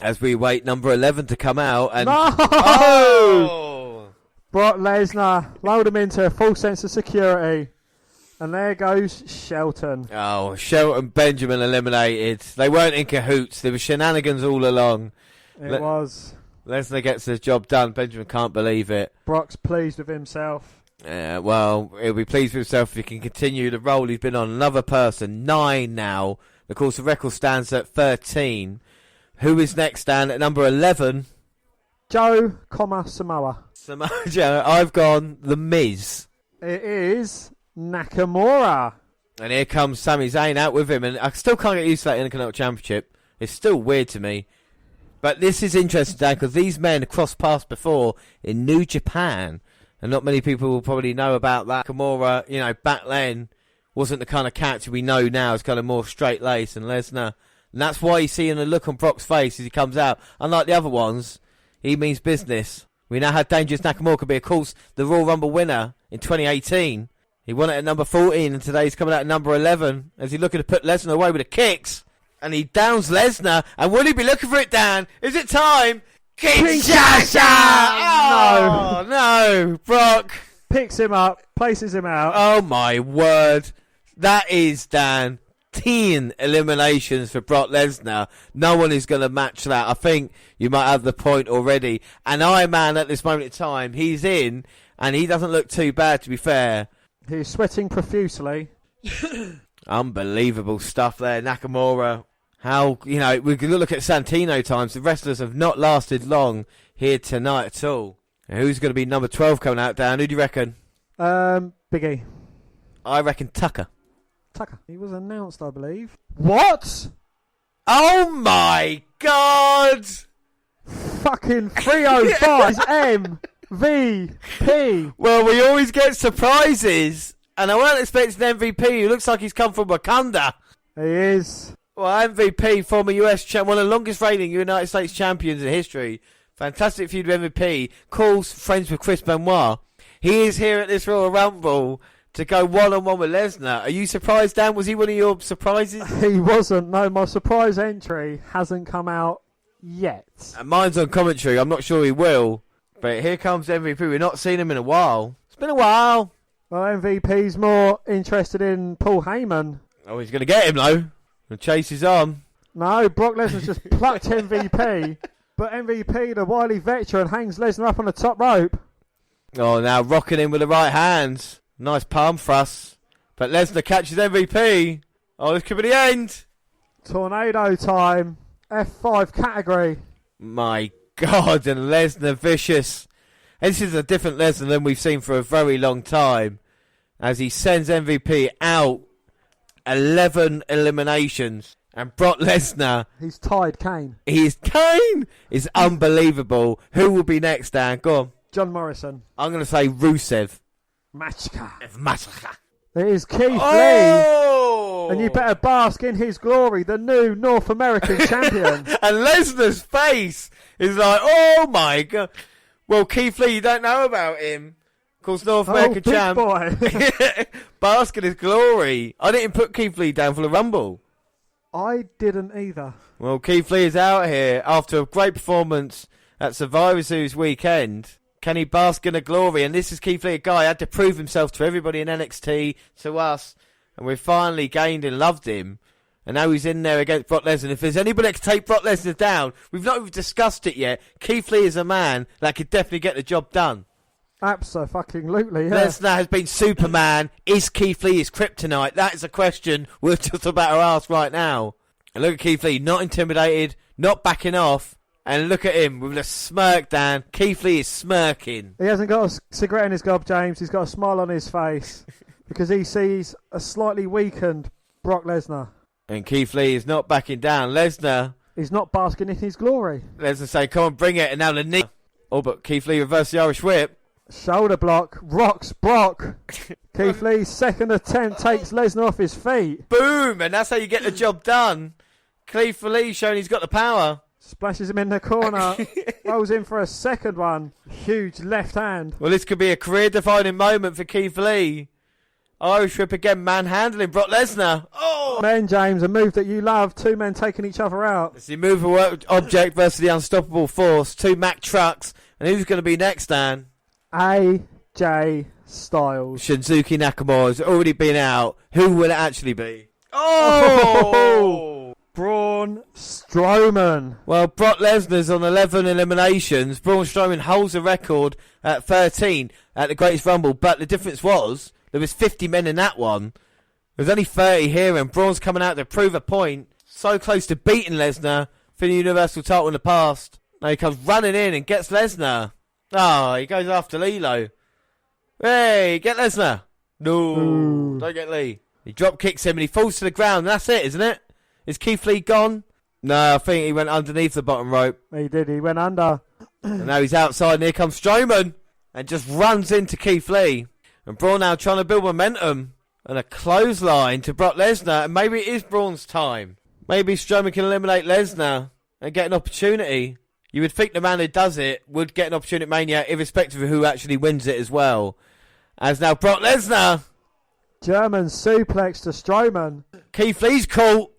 As we wait number 11 to come out. And no! Oh! Brock Lesnar lulled him into a full sense of security. And there goes Shelton. Oh, Shelton Benjamin eliminated. They weren't in cahoots. There were shenanigans all along. It was. Lesnar gets the job done. Benjamin can't believe it. Brock's pleased with himself. Yeah, well, he'll be pleased with himself if he can continue the role he's been on. Another person, 9 now. Of course, the record stands at 13. Who is next, Dan, at number 11? Joe, Samoa. Samoa Joe. I've gone The Miz. It is Nakamura. And here comes Sami Zayn out with him. And I still can't get used to that Intercontinental Championship. It's still weird to me. But this is interesting, Dan, because these men crossed paths before in New Japan. And not many people will probably know about that. Nakamura, you know, back then wasn't the kind of character we know now. It's kind of more straight-laced and Lesnar. And that's why you see in the look on Brock's face as he comes out. Unlike the other ones, he means business. We know how dangerous Nakamura could be. Of course, the Royal Rumble winner in 2018. He won it at number 14, and today he's coming out at number 11 as he's looking to put Lesnar away with the kicks. And he downs Lesnar. And will he be looking for it, Dan? Is it time? Kinshasa! Oh, no. Brock picks him up, places him out. Oh, my word. That is, Dan, 10 eliminations for Brock Lesnar. No one is going to match that. I think you might have the point already. And Iron Man at this moment in time, he's in, and he doesn't look too bad, to be fair. He's sweating profusely. Unbelievable stuff there, Nakamura. How, we can look at Santino times. The wrestlers have not lasted long here tonight at all. And who's going to be number 12 coming out, Dan? Who do you reckon? Big E. I reckon Tucker. He was announced, I believe. What? Oh my God! Fucking 305 MVP. Well, we always get surprises, and I weren't expecting MVP who looks like he's come from Wakanda. He is. Well, MVP, former US champ, one of the longest reigning United States champions in history. Fantastic feud with MVP. Calls friends with Chris Benoit. He is here at this Royal Rumble to go one-on-one with Lesnar. Are you surprised, Dan? Was he one of your surprises? He wasn't. No, my surprise entry hasn't come out yet. And mine's on commentary. I'm not sure he will. But here comes MVP. We've not seen him in a while. It's been a while. Well, MVP's more interested in Paul Heyman. Oh, he's going to get him, though. The chase is on. No, Brock Lesnar's just plucked MVP. But MVP, the wily veteran, hangs Lesnar up on the top rope. Oh, now rocking him with the right hands. Nice palm thrust. But Lesnar catches MVP. Oh, this could be the end. Tornado time. F5 category. My God, and Lesnar vicious. And this is a different Lesnar than we've seen for a very long time. As he sends MVP out. 11 eliminations. And Brock Lesnar. He's tied Kane. Kane is unbelievable. Who will be next, Dan? Go on. John Morrison. I'm going to say Rusev. Machka. It is Keith Lee. And you better bask in his glory, the new North American champion. And Lesnar's face is like, oh my God. Well, Keith Lee, you don't know about him. Of course, North American champ. Boy. Bask in his glory. I didn't put Keith Lee down for the Rumble. I didn't either. Well, Keith Lee is out here after a great performance at Survivor Series weekend. Can he bask in the glory? And this is Keith Lee, a guy who had to prove himself to everybody in NXT, to us. And we've finally gained and loved him. And now he's in there against Brock Lesnar. If there's anybody that can take Brock Lesnar down, we've not even discussed it yet. Keith Lee is a man that could definitely get the job done. Absolutely, yeah. Lesnar has been Superman. Is Keith Lee his kryptonite? That is a question we're just about to ask right now. And look at Keith Lee, not intimidated, not backing off. And look at him with a smirk, Dan. Keith Lee is smirking. He hasn't got a cigarette in his gob, James. He's got a smile on his face because he sees a slightly weakened Brock Lesnar. And Keith Lee is not backing down. Lesnar. He's not basking in his glory. Lesnar saying, come on, bring it. And now the knee. Oh, but Keith Lee reversed the Irish whip. Shoulder block. Rocks Brock. Keith Lee's second attempt takes Lesnar off his feet. Boom. And that's how you get the job done. Keith Lee showing he's got the power. Splashes him in the corner. Rolls in for a second one. Huge left hand. Well, this could be a career-defining moment for Keith Lee. Irish whip again, manhandling Brock Lesnar. Oh! Men, James, a move that you love. Two men taking each other out. It's the immovable object versus the unstoppable force. Two Mack trucks. And who's going to be next, Dan? AJ Styles. Shinsuke Nakamura's already been out. Who will it actually be? Oh! Braun Strowman. Well, Brock Lesnar's on 11 eliminations. Braun Strowman holds the record at 13 at the Greatest Rumble. But the difference was, there was 50 men in that one. There's only 30 here, and Braun's coming out to prove a point. So close to beating Lesnar for the Universal title in the past. Now he comes running in and gets Lesnar. Oh, he goes after Lilo. Hey, get Lesnar. No, don't get Lee. He drop kicks him and he falls to the ground. And that's it, isn't it? Is Keith Lee gone? No, I think he went underneath the bottom rope. He did. He went under. And now he's outside and here comes Strowman. And just runs into Keith Lee. And Braun now trying to build momentum. And a clothesline to Brock Lesnar. And maybe it is Braun's time. Maybe Strowman can eliminate Lesnar and get an opportunity You would think the man who does it would get an opportunity at Mania, irrespective of who actually wins it as well. As now Brock Lesnar. German suplex to Strowman. Keith Lee's caught.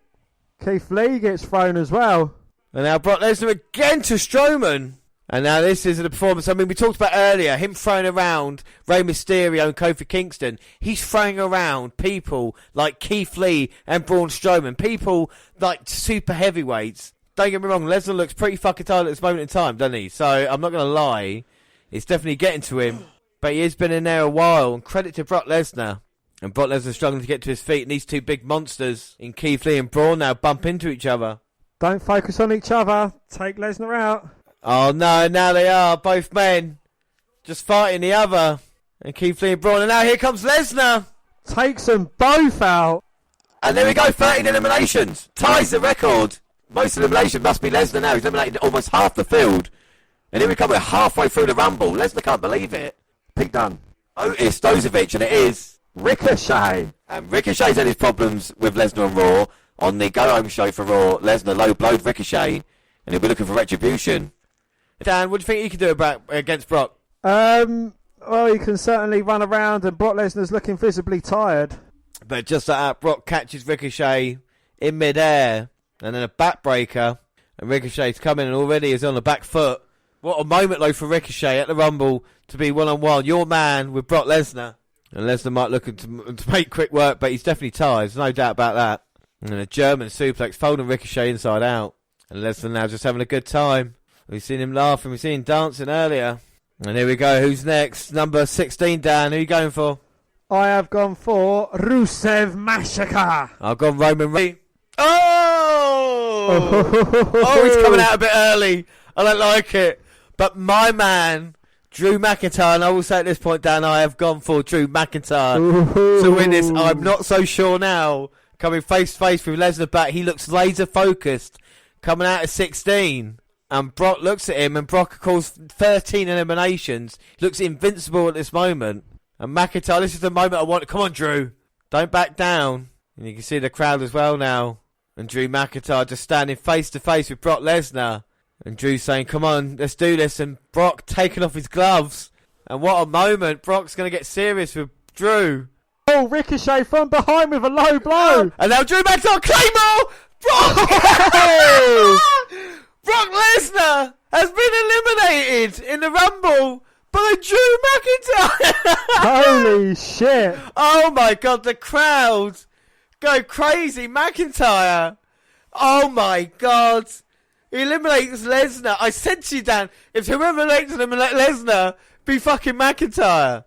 Keith Lee gets thrown as well. And now Brock Lesnar again to Strowman. And now this is the performance. I mean, we talked about earlier, him throwing around Rey Mysterio and Kofi Kingston. He's throwing around people like Keith Lee and Braun Strowman. People like super heavyweights. Don't get me wrong, Lesnar looks pretty fucking tired at this moment in time, doesn't he? So, I'm not going to lie. It's definitely getting to him. But he has been in there a while. And credit to Brock Lesnar. And Brock Lesnar struggling to get to his feet. And these two big monsters in Keith Lee and Braun now bump into each other. Don't focus on each other. Take Lesnar out. Oh no, now they are, both men, just fighting the other. And Keith Lee and Braun, and now here comes Lesnar. Takes them both out. And there we go, 13 eliminations. Ties the record. Most elimination must be Lesnar now. He's eliminated almost half the field. And here we come, we're halfway through the Rumble. Lesnar can't believe it. Pete Dunne. Otis Dozovic, and it is Ricochet. And Ricochet's had his problems with Lesnar on Raw. On the Go Home show for Raw, Lesnar low-blowed Ricochet. And he'll be looking for retribution. Dan, what do you think he can do against Brock? Well, he can certainly run around, and Brock Lesnar's looking visibly tired. But just like that, Brock catches Ricochet in mid-air, and then a backbreaker, and Ricochet's coming and already is on the back foot. What a moment, though, for Ricochet at the Rumble to be one-on-one, your man with Brock Lesnar. And Lesnar might look to make quick work, but he's definitely tired, there's no doubt about that. And a German suplex folding Ricochet inside out. And Lesnar now just having a good time. We've seen him laughing, we've seen him dancing earlier. And here we go, who's next? Number 16, Dan, who are you going for? I have gone for Rusev Massacre. I've gone Roman Reigns. Oh, he's coming out a bit early. I don't like it. But my man, Drew McIntyre, and I will say at this point, Dan, I have gone for Drew McIntyre to win this. I'm not so sure now. Coming face to face with Lesnar back, he looks laser focused. Coming out at 16. And Brock looks at him, and Brock calls 13 eliminations. He looks invincible at this moment. And McIntyre, this is the moment I want. Come on, Drew. Don't back down. And you can see the crowd as well now. And Drew McIntyre just standing face to face with Brock Lesnar. And Drew saying, come on, let's do this. And Brock taking off his gloves. And what a moment. Brock's going to get serious with Drew. Oh, Ricochet from behind with a low blow. And now Drew McIntyre, Claymore! Brock! Brock Lesnar has been eliminated in the Rumble by Drew McIntyre. Holy shit. Oh my God, the crowd go crazy. McIntyre. Oh my God. He eliminates Lesnar. I said to you, Dan, if whoever eliminates Lesnar, be fucking McIntyre.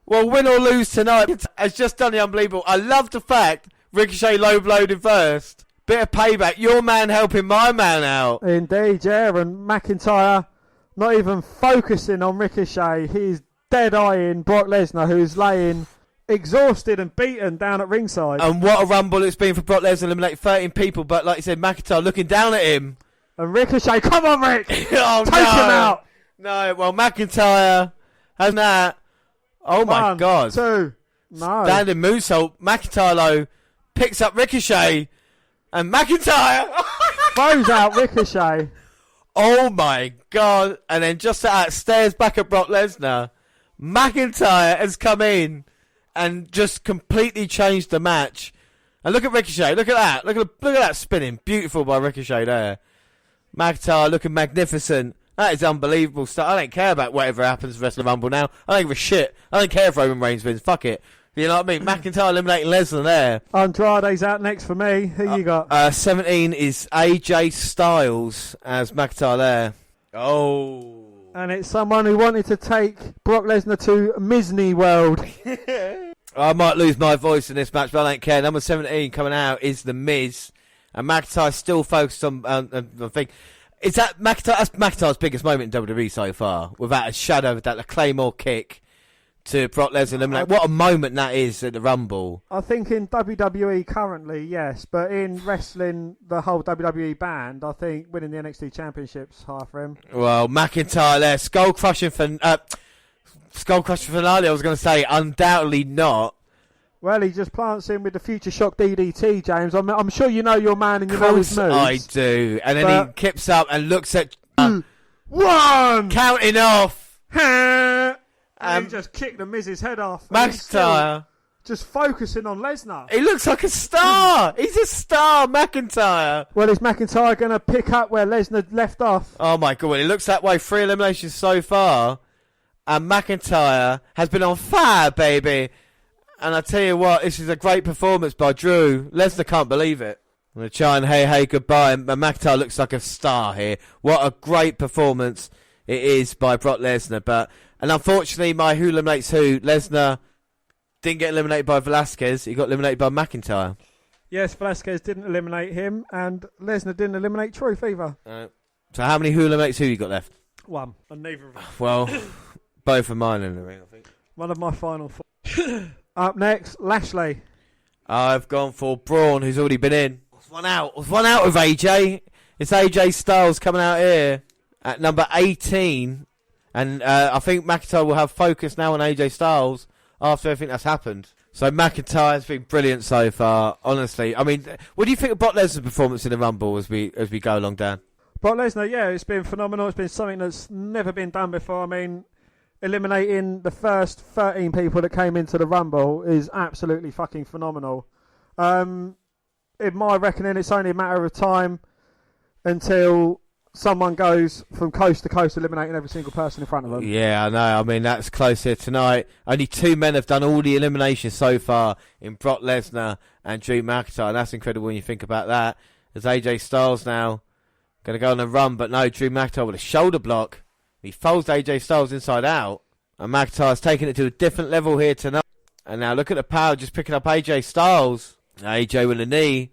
Well, win or lose tonight, has just done the unbelievable. I love the fact Ricochet low-blowed in first. Bit of payback. Your man helping my man out. Indeed, yeah. And McIntyre not even focusing on Ricochet. He's dead-eyeing Brock Lesnar, who's laying exhausted and beaten down at ringside. And what a rumble it's been for Brock Lesnar, eliminate 13 people. But like you said, McIntyre looking down at him. And Ricochet, come on, Rick! Oh, Take him out! No, well, McIntyre has that. Oh, my God. 2, no. Standing moonsault. McIntyre, though, picks up Ricochet. And McIntyre throws out Ricochet. Oh my God. And then just that stares back at Brock Lesnar. McIntyre has come in and just completely changed the match. And look at Ricochet. Look at that. Look at that spinning. Beautiful by Ricochet there. McIntyre looking magnificent. That is unbelievable stuff. I don't care about whatever happens the rest of the Rumble now. I don't give a shit. I don't care if Roman Reigns wins. Fuck it. You know what I mean? McIntyre eliminating Lesnar there. Andrade's out next for me. Who you got? 17 is AJ Styles as McIntyre there. Oh. And it's someone who wanted to take Brock Lesnar to Misney World. I might lose my voice in this match, but I don't care. Number 17 coming out is The Miz. And McIntyre's still focused on the thing. Is that McIntyre? That's McIntyre's biggest moment in WWE so far. Without a shadow of that, the Claymore kick to Brock Lesnar. What a moment that is at the Rumble. I think in WWE currently, yes. But in wrestling, the whole WWE band, I think winning the NXT Championship's high for him. Well, McIntyre there. Skull-crushing finale, I was going to say. Undoubtedly not. Well, he just plants in with the Future Shock DDT, James. I'm sure you know your man and you know his moves. I do. And then he kips up and looks at... 1. Counting off. And he just kicked the Miz's head off. McIntyre. Just focusing on Lesnar. He looks like a star. He's a star, McIntyre. Well, is McIntyre going to pick up where Lesnar left off? Oh, my God. Well, it looks that way. 3 eliminations so far. And McIntyre has been on fire, baby. And I tell you what, this is a great performance by Drew. Lesnar can't believe it. I'm going to try and hey goodbye. And McIntyre looks like a star here. What a great performance it is by Brock Lesnar. And unfortunately, my who eliminates who, Lesnar didn't get eliminated by Velasquez. He got eliminated by McIntyre. Yes, Velasquez didn't eliminate him. And Lesnar didn't eliminate Truth either. So how many who eliminates who you got left? 1. And neither of them. Well, both of mine in the ring, I think. One of my final 4. Up next, Lashley. I've gone for Braun, who's already been in. One out with AJ. It's AJ Styles coming out here at number 18. And I think McIntyre will have focus now on AJ Styles after everything that's happened. So McIntyre's been brilliant so far, honestly. I mean, what do you think of Brock Lesnar's performance in the Rumble as we go along, Dan? Brock Lesnar, yeah, it's been phenomenal. It's been something that's never been done before. I mean, eliminating the first 13 people that came into the Rumble is absolutely fucking phenomenal. In my reckoning, it's only a matter of time until someone goes from coast to coast eliminating every single person in front of them. Yeah, I know. I mean, that's close here tonight. Only 2 men have done all the eliminations so far in Brock Lesnar and Drew McIntyre. And that's incredible when you think about that. As AJ Styles now going to go on a run, but no, Drew McIntyre with a shoulder block. He folds AJ Styles inside out. And McIntyre's taking it to a different level here tonight. And now look at the power just picking up AJ Styles. AJ with a knee.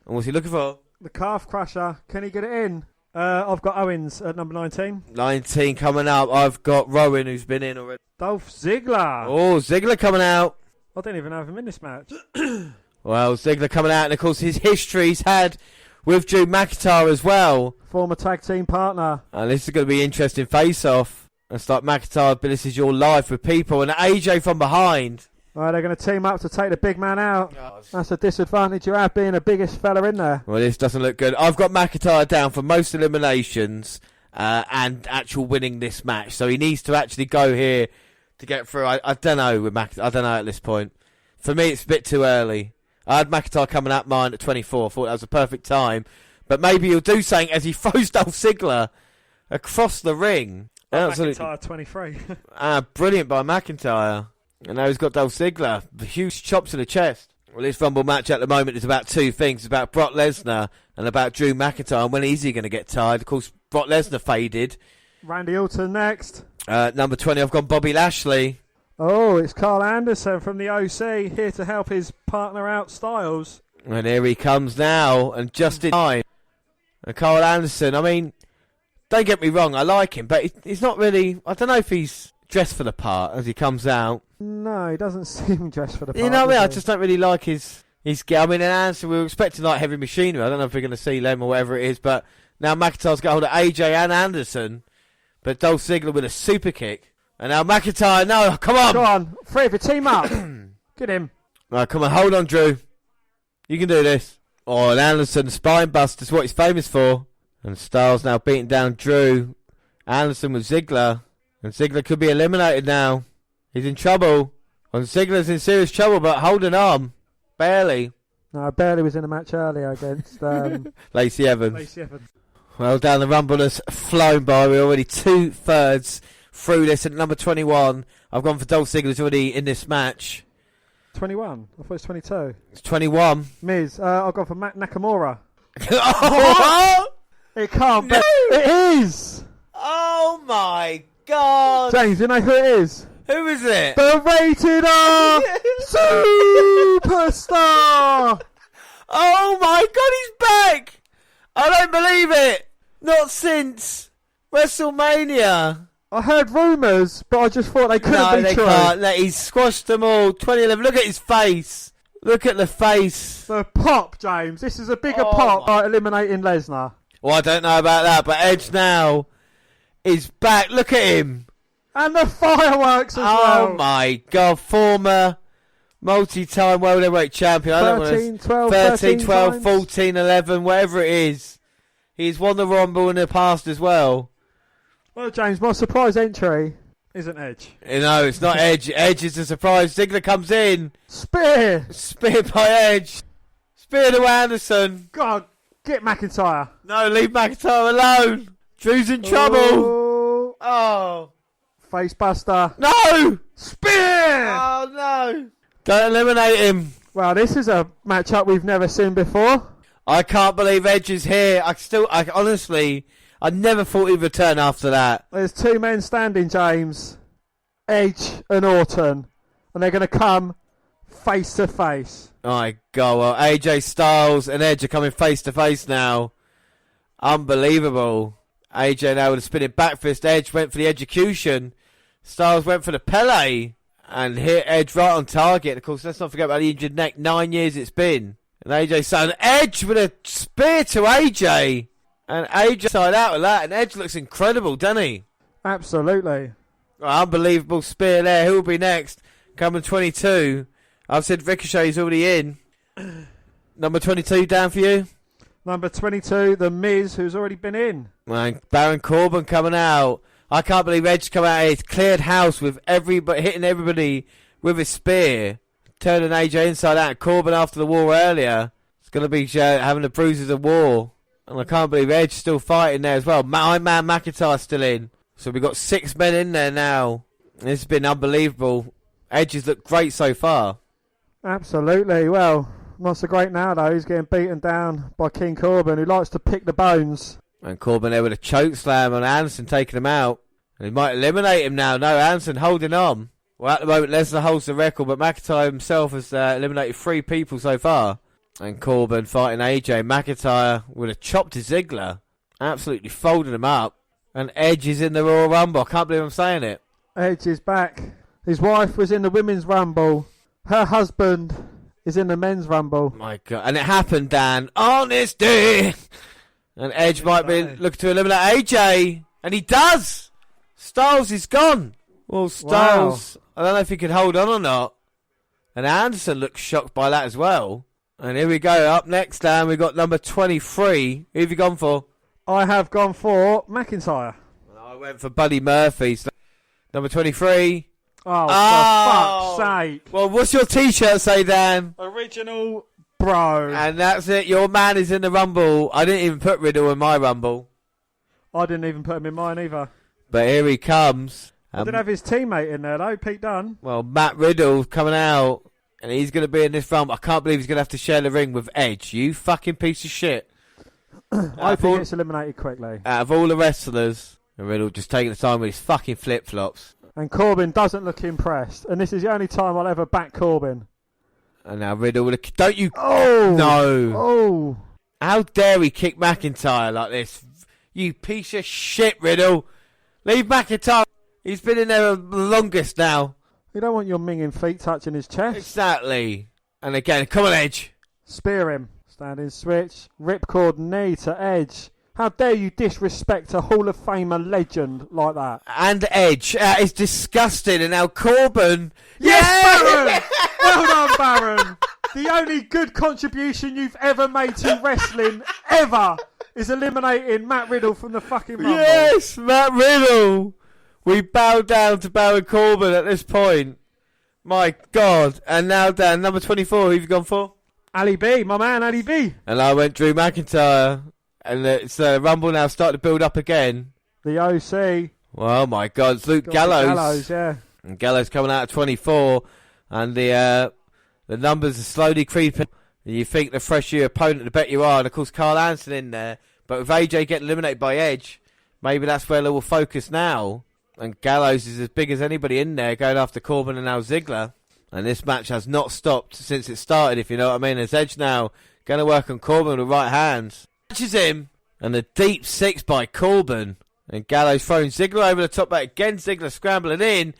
And what's he looking for? The calf crusher. Can he get it in? I've got Owens at number 19. 19 coming up. I've got Rowan, who's been in already. Dolph Ziggler. Oh, Ziggler coming out. I didn't even have him in this match. Well, Ziggler coming out. And, of course, his history he's had with Drew McIntyre as well. Former tag team partner. And this is going to be an interesting face-off. It's like McIntyre, but this is your life with people. And AJ from behind. Right, they're going to team up to take the big man out. That's a disadvantage you have being the biggest fella in there. Well, this doesn't look good. I've got McIntyre down for most eliminations and actual winning this match. So he needs to actually go here to get through. I don't know with McIntyre. I don't know at this point. For me, it's a bit too early. I had McIntyre coming out mine at 24. I thought that was a perfect time. But maybe he'll do something as he throws Dolph Ziggler across the ring. McIntyre 23. Brilliant by McIntyre. And now he's got Dolph Ziggler. Huge chops to the chest. Well, this Rumble match at the moment is about 2 things. It's about Brock Lesnar and about Drew McIntyre. And when is he going to get tired? Of course, Brock Lesnar faded. Randy Orton next. Number 20, I've gone Bobby Lashley. Oh, it's Carl Anderson from the OC here to help his partner out, Styles. And here he comes now. And just in time. And Carl Anderson, I mean, don't get me wrong, I like him. But he's not really, I don't know if he's dressed for the part as he comes out. No, he doesn't seem dressed for the part. You know what I mean? I just don't really like his I mean, and Anderson, we were expecting like heavy machinery. I don't know if we're going to see them or whatever it is, but now McIntyre's got hold of AJ and Anderson, but Dolph Ziggler with a super kick. And now McIntyre, no, come on. Go on, 3 of you, team up. Get him. Right, come on, hold on, Drew. You can do this. Oh, and Anderson, spine bust is what he's famous for. And Styles now beating down Drew. Anderson with Ziggler. And Ziggler could be eliminated now. He's in trouble. And Ziggler's in serious trouble, but holding on. Barely. No, Barely was in a match earlier against Lacey Evans. Well, down the Rumble has flown by. We're already 2/3 through this at number 21. I've gone for Dolph Ziggler, who's already in this match. 21? I thought it was 22. It's 21. Miz, I've gone for Matt Nakamura. Oh! It can't be. It is! Oh my God! James, you know who it is? Who is it? The Rated R Superstar! Oh my God, he's back! I don't believe it! Not since WrestleMania. I heard rumours, but I just thought they couldn't be true. No, they can't. He's squashed them all. 2011. Look at his face. Look at the face. The pop, James. This is a bigger pop by eliminating Lesnar. Well, I don't know about that, but Edge now is back. Look at him. And the fireworks as well. Oh my God. Former multi-time world heavyweight champion. 13, 12, 14, 11, whatever it is. He's won the Rumble in the past as well. Well, James, my surprise entry isn't Edge. No, it's not Edge. Edge is the surprise. Ziggler comes in. Spear! Spear by Edge. Spear to Anderson. God, get McIntyre. No, leave McIntyre alone. Drew's in trouble. Oh. Oh. Facebuster. No! Spear! Oh, no. Don't eliminate him. Well, this is a matchup we've never seen before. I can't believe Edge is here. I honestly, I never thought he'd return after that. There's two men standing, James. Edge and Orton. And they're going to come face to face. My God, well, AJ Styles and Edge are coming face to face now. Unbelievable. AJ now with a spinning back fist. Edge went for the execution. Styles went for the Pele. And hit Edge right on target. Of course, let's not forget about the injured neck. 9 years it's been. And AJ saying Edge with a spear to AJ. And AJ side out with that. And Edge looks incredible, doesn't he? Absolutely. Well, unbelievable spear there. Who will be next? Coming 22. I've said Ricochet's already in. Number 22 down for you? Number 22, The Miz, who's already been in. Man, Baron Corbin coming out. I can't believe Edge come out here. He's cleared house with hitting everybody with his spear. Turning AJ inside out. Corbin after the war earlier. It's going to be having the bruises of war. And I can't believe Edge's still fighting there as well. My man McIntyre's still in. So we've got 6 men in there now. This has been unbelievable. Edge has looked great so far. Absolutely. Well, not so great now, though. He's getting beaten down by King Corbin, who likes to pick the bones. And Corbin there with a choke slam on Anderson, taking him out. And he might eliminate him now. No, Anderson holding on. Well, at the moment, Lesnar holds the record, but McIntyre himself has eliminated 3 people so far. And Corbin fighting AJ. McIntyre with a chop to Ziggler. Absolutely folding him up. And Edge is in the Royal Rumble. I can't believe I'm saying it. Edge is back. His wife was in the Women's Rumble. Her husband is in the Men's Rumble. My God. And it happened, Dan, on this day. And Edge might be looking to eliminate AJ. And he does. Styles is gone. Well, Styles, wow. I don't know if he can hold on or not. And Anderson looks shocked by that as well. And here we go. Up next, Dan, we've got number 23. Who have you gone for? I have gone for McIntyre. I went for Buddy Murphy. So number 23. Oh, for fuck's sake. Well, what's your T-shirt say, Dan? Original bro. And that's it. Your man is in the Rumble. I didn't even put Riddle in my Rumble. I didn't even put him in mine either. But here he comes. I did have his teammate in there, though, Pete Dunne. Well, Matt Riddle coming out. And he's going to be in this Rumble. I can't believe he's going to have to share the ring with Edge. You fucking piece of shit. I think it's eliminated quickly. Out of all the wrestlers, and Riddle just taking the time with his fucking flip-flops. And Corbin doesn't look impressed. And this is the only time I'll ever back Corbin. And now Riddle with a... Don't you... Oh! No. Oh! How dare he kick McIntyre like this? You piece of shit, Riddle. Leave McIntyre. He's been in there the longest now. You don't want your minging feet touching his chest. Exactly. And again, come on, Edge. Spear him. Standing switch. Ripcord knee to Edge. How dare you disrespect a Hall of Famer legend like that? And Edge. That is disgusting. And now Corbin. Yes, Baron! Well done, Baron. The only good contribution you've ever made to wrestling ever is eliminating Matt Riddle from the fucking Rumble. Yes, Matt Riddle. We bow down to Baron Corbin at this point. My God. And now, Dan, number 24, who have you gone for? Ali B, my man, Ali B. And I went Drew McIntyre. And it's Rumble now starting to build up again. The OC. Oh, my God. It's Luke Gallows. Gallows, yeah. And Gallows coming out at 24. And the numbers are slowly creeping. You think the fresher your opponent, the better you are. And, of course, Carl Anderson in there. But with AJ getting eliminated by Edge, maybe that's where they will focus now. And Gallows is as big as anybody in there, going after Corbin and now Ziggler. And this match has not stopped since it started, if you know what I mean. As Edge now going to work on Corbin with right hands. Catches him. And the deep 6 by Corbin. And Gallows throwing Ziggler over the top. But again, Ziggler scrambling in.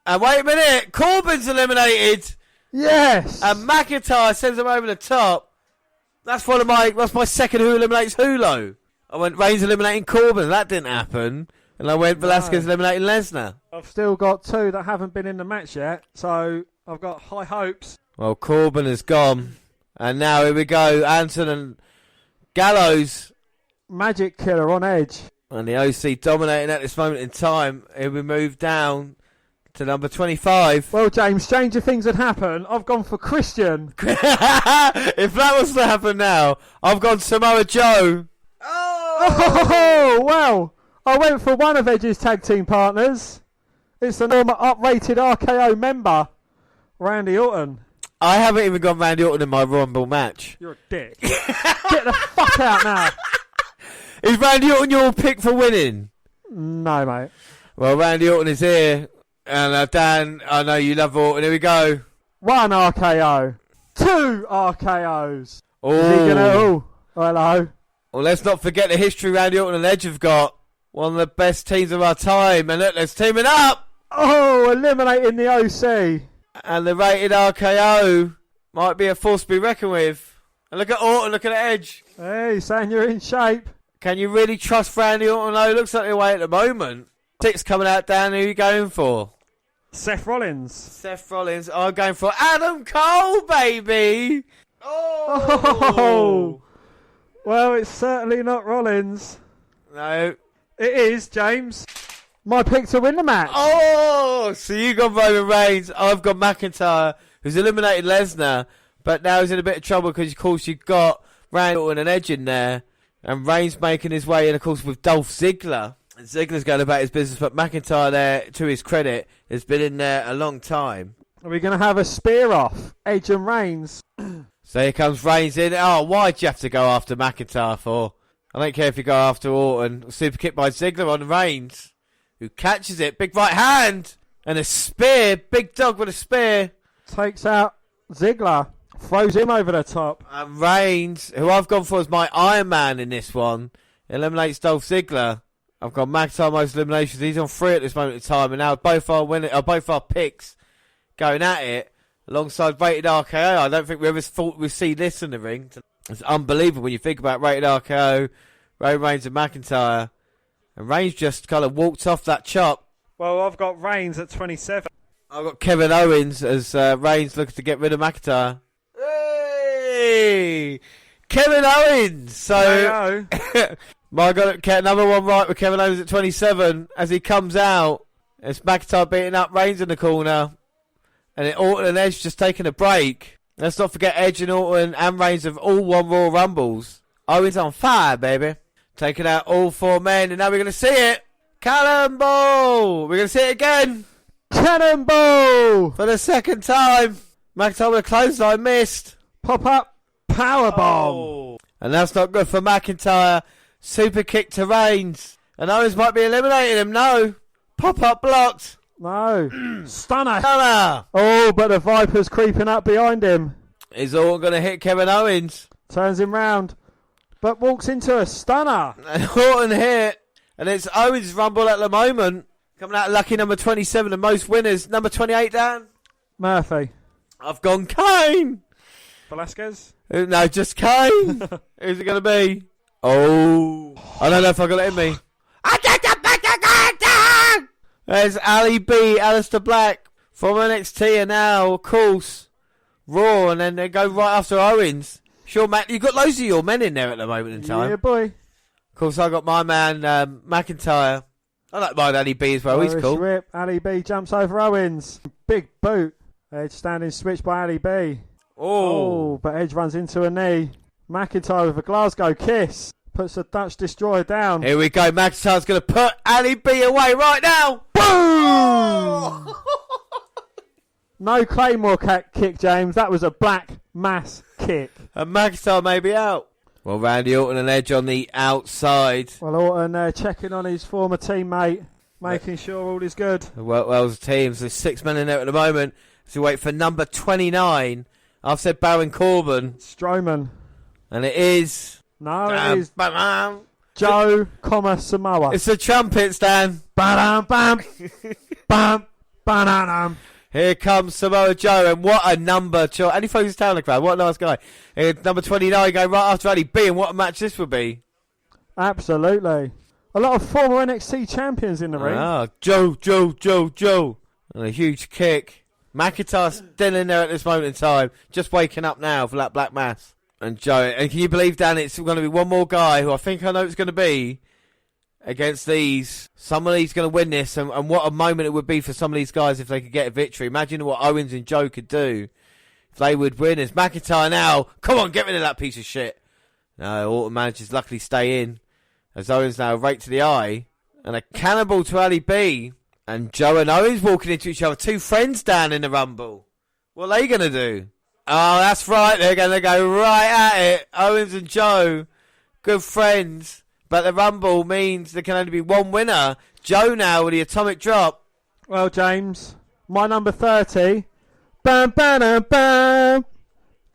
And wait a minute. Corbin's eliminated. Yes. And McIntyre sends him over the top. That's my second who eliminates Hulo. I went Reigns eliminating Corbin. That didn't happen. And I went Velasquez eliminating Lesnar. I've still got 2 that haven't been in the match yet. So I've got high hopes. Well, Corbin is gone. And now here we go. Anderson and Gallows. Magic Killer on Edge. And the OC dominating at this moment in time. Here we move down to number 25. Well, James, stranger things had happened. I've gone for Christian. If that was to happen now, I've gone Samoa Joe. Oh, well, I went for one of Edge's tag team partners. It's the normal uprated RKO member, Randy Orton. I haven't even got Randy Orton in my Rumble match. You're a dick. Get the fuck out now. Is Randy Orton your pick for winning? No, mate. Well, Randy Orton is here. And Dan, I know you love Orton. Here we go. 1 RKO. 2 RKOs. Oh. Is he gonna... Oh, hello. Well, let's not forget the history Randy Orton and Edge have got. One of the best teams of our time. And look, let's team it up. Oh, eliminating the OC. And the rated RKO might be a force to be reckoned with. And look at Orton, look at Edge. Hey, saying you're in shape. Can you really trust Randy Orton? No, looks like the way at the moment. 6 coming out, Dan. Who are you going for? Seth Rollins. Seth Rollins. I'm going for Adam Cole, baby. Oh. Well, it's certainly not Rollins. No. It is, James. My pick to win the match. Oh, so you got Roman Reigns. I've got McIntyre, who's eliminated Lesnar, but now he's in a bit of trouble because, of course, you've got Randy Orton and Edge in there, and Reigns making his way in, of course, with Dolph Ziggler. And Ziggler's going about his business, but McIntyre there, to his credit, has been in there a long time. Are we going to have a spear off? Edge and Reigns. So here comes Reigns in. Oh, why'd you have to go after McIntyre for? I don't care if you go after Orton. Super kick by Ziggler on Reigns, who catches it. Big right hand. And a spear. Big dog with a spear. Takes out Ziggler. Throws him over the top. And Reigns, who I've gone for as my Iron Man in this one, eliminates Dolph Ziggler. I've got McIntyre most eliminations. He's on 3 at this moment in time. And now both our picks going at it alongside rated RKO. I don't think we ever thought we'd see this in the ring. It's unbelievable when you think about rated RKO, Roman Reigns and McIntyre. And Reigns just kind of walked off that chop. Well, I've got Reigns at 27. I've got Kevin Owens as Reigns looking to get rid of McIntyre. Hey! Kevin Owens! So, my God, number one right with Kevin Owens at 27 as he comes out. It's McIntyre beating up Reigns in the corner. And then Orton and Edge just taking a break. Let's not forget Edge and Orton and Reigns have all won Royal Rumbles. Owens on fire, baby. Taking out all 4 men, and now we're going to see it. Cannonball! We're going to see it again. Cannonball! For the second time. McIntyre with a clothesline missed. Pop up. Powerbomb. Oh. And that's not good for McIntyre. Super kick to Reigns. And Owens might be eliminating him. No. Pop up blocked. No. Stunner. Stunner. Oh, but the Viper's creeping up behind him. Is all going to hit Kevin Owens. Turns him round. But walks into a stunner. And Orton hit. And it's Owens' Rumble at the moment. Coming out lucky number 27 and most winners. Number 28, Dan? Murphy. I've gone Kane. Velasquez? No, just Kane. Who's it going to be? Oh. I don't know if I got it in me. There's Ali B, Alistair Black from NXT, and now, of course, Raw, and then they go right after Owens. Sure, Matt, you've got loads of your men in there at the moment in time. Yeah, boy. Of course, I got my man, McIntyre. I don't mind Ali B as well, he's cool. Rip. Ali B jumps over Owens. Big boot. Edge standing switch by Ali B. Oh, but Edge runs into a knee. McIntyre with a Glasgow kiss. Puts the Dutch Destroyer down. Here we go. McIntyre's going to put Ali B away right now. Boom! Oh. No Claymore kick, James. That was a black mass kick. And McIntyre may be out. Well, Randy Orton and Edge on the outside. Well, Orton checking on his former teammate, making sure all is good. Well's teams. There's 6 men in there at the moment. So we wait for number 29. I've said Baron Corbin. Strowman. And it is... No, it is Joe, Samoa. It's the trumpets, Dan. Bam, bam, bam, bam. Here comes Samoa Joe, and what a number. And he throws his tail in the crowd. What a nice guy. Number 29 going right after Ali B, and what a match this would be. Absolutely. A lot of former NXT champions in the ring. Ah, Joe. And a huge kick. McIntyre's still in there at this moment in time, just waking up now for that Black Mass. And Joe, and can you believe, Dan, it's going to be one more guy who I think I know it's going to be, against these. Some of these going to win this, and what a moment it would be for some of these guys if they could get a victory. Imagine what Owens and Joe could do if they would win. It's McIntyre now. Come on, get rid of that piece of shit. No, Orton manages luckily stay in, as Owens now right to the eye, and a cannibal to Ali B. And Joe and Owens walking into each other. Two friends down in the Rumble. What are they going to do? Oh, that's right. They're going to go right at it. Owens and Joe, good friends. But the Rumble means there can only be one winner. Joe now with the atomic drop. Well, James, my number 30. Bam, bam, bam, bam.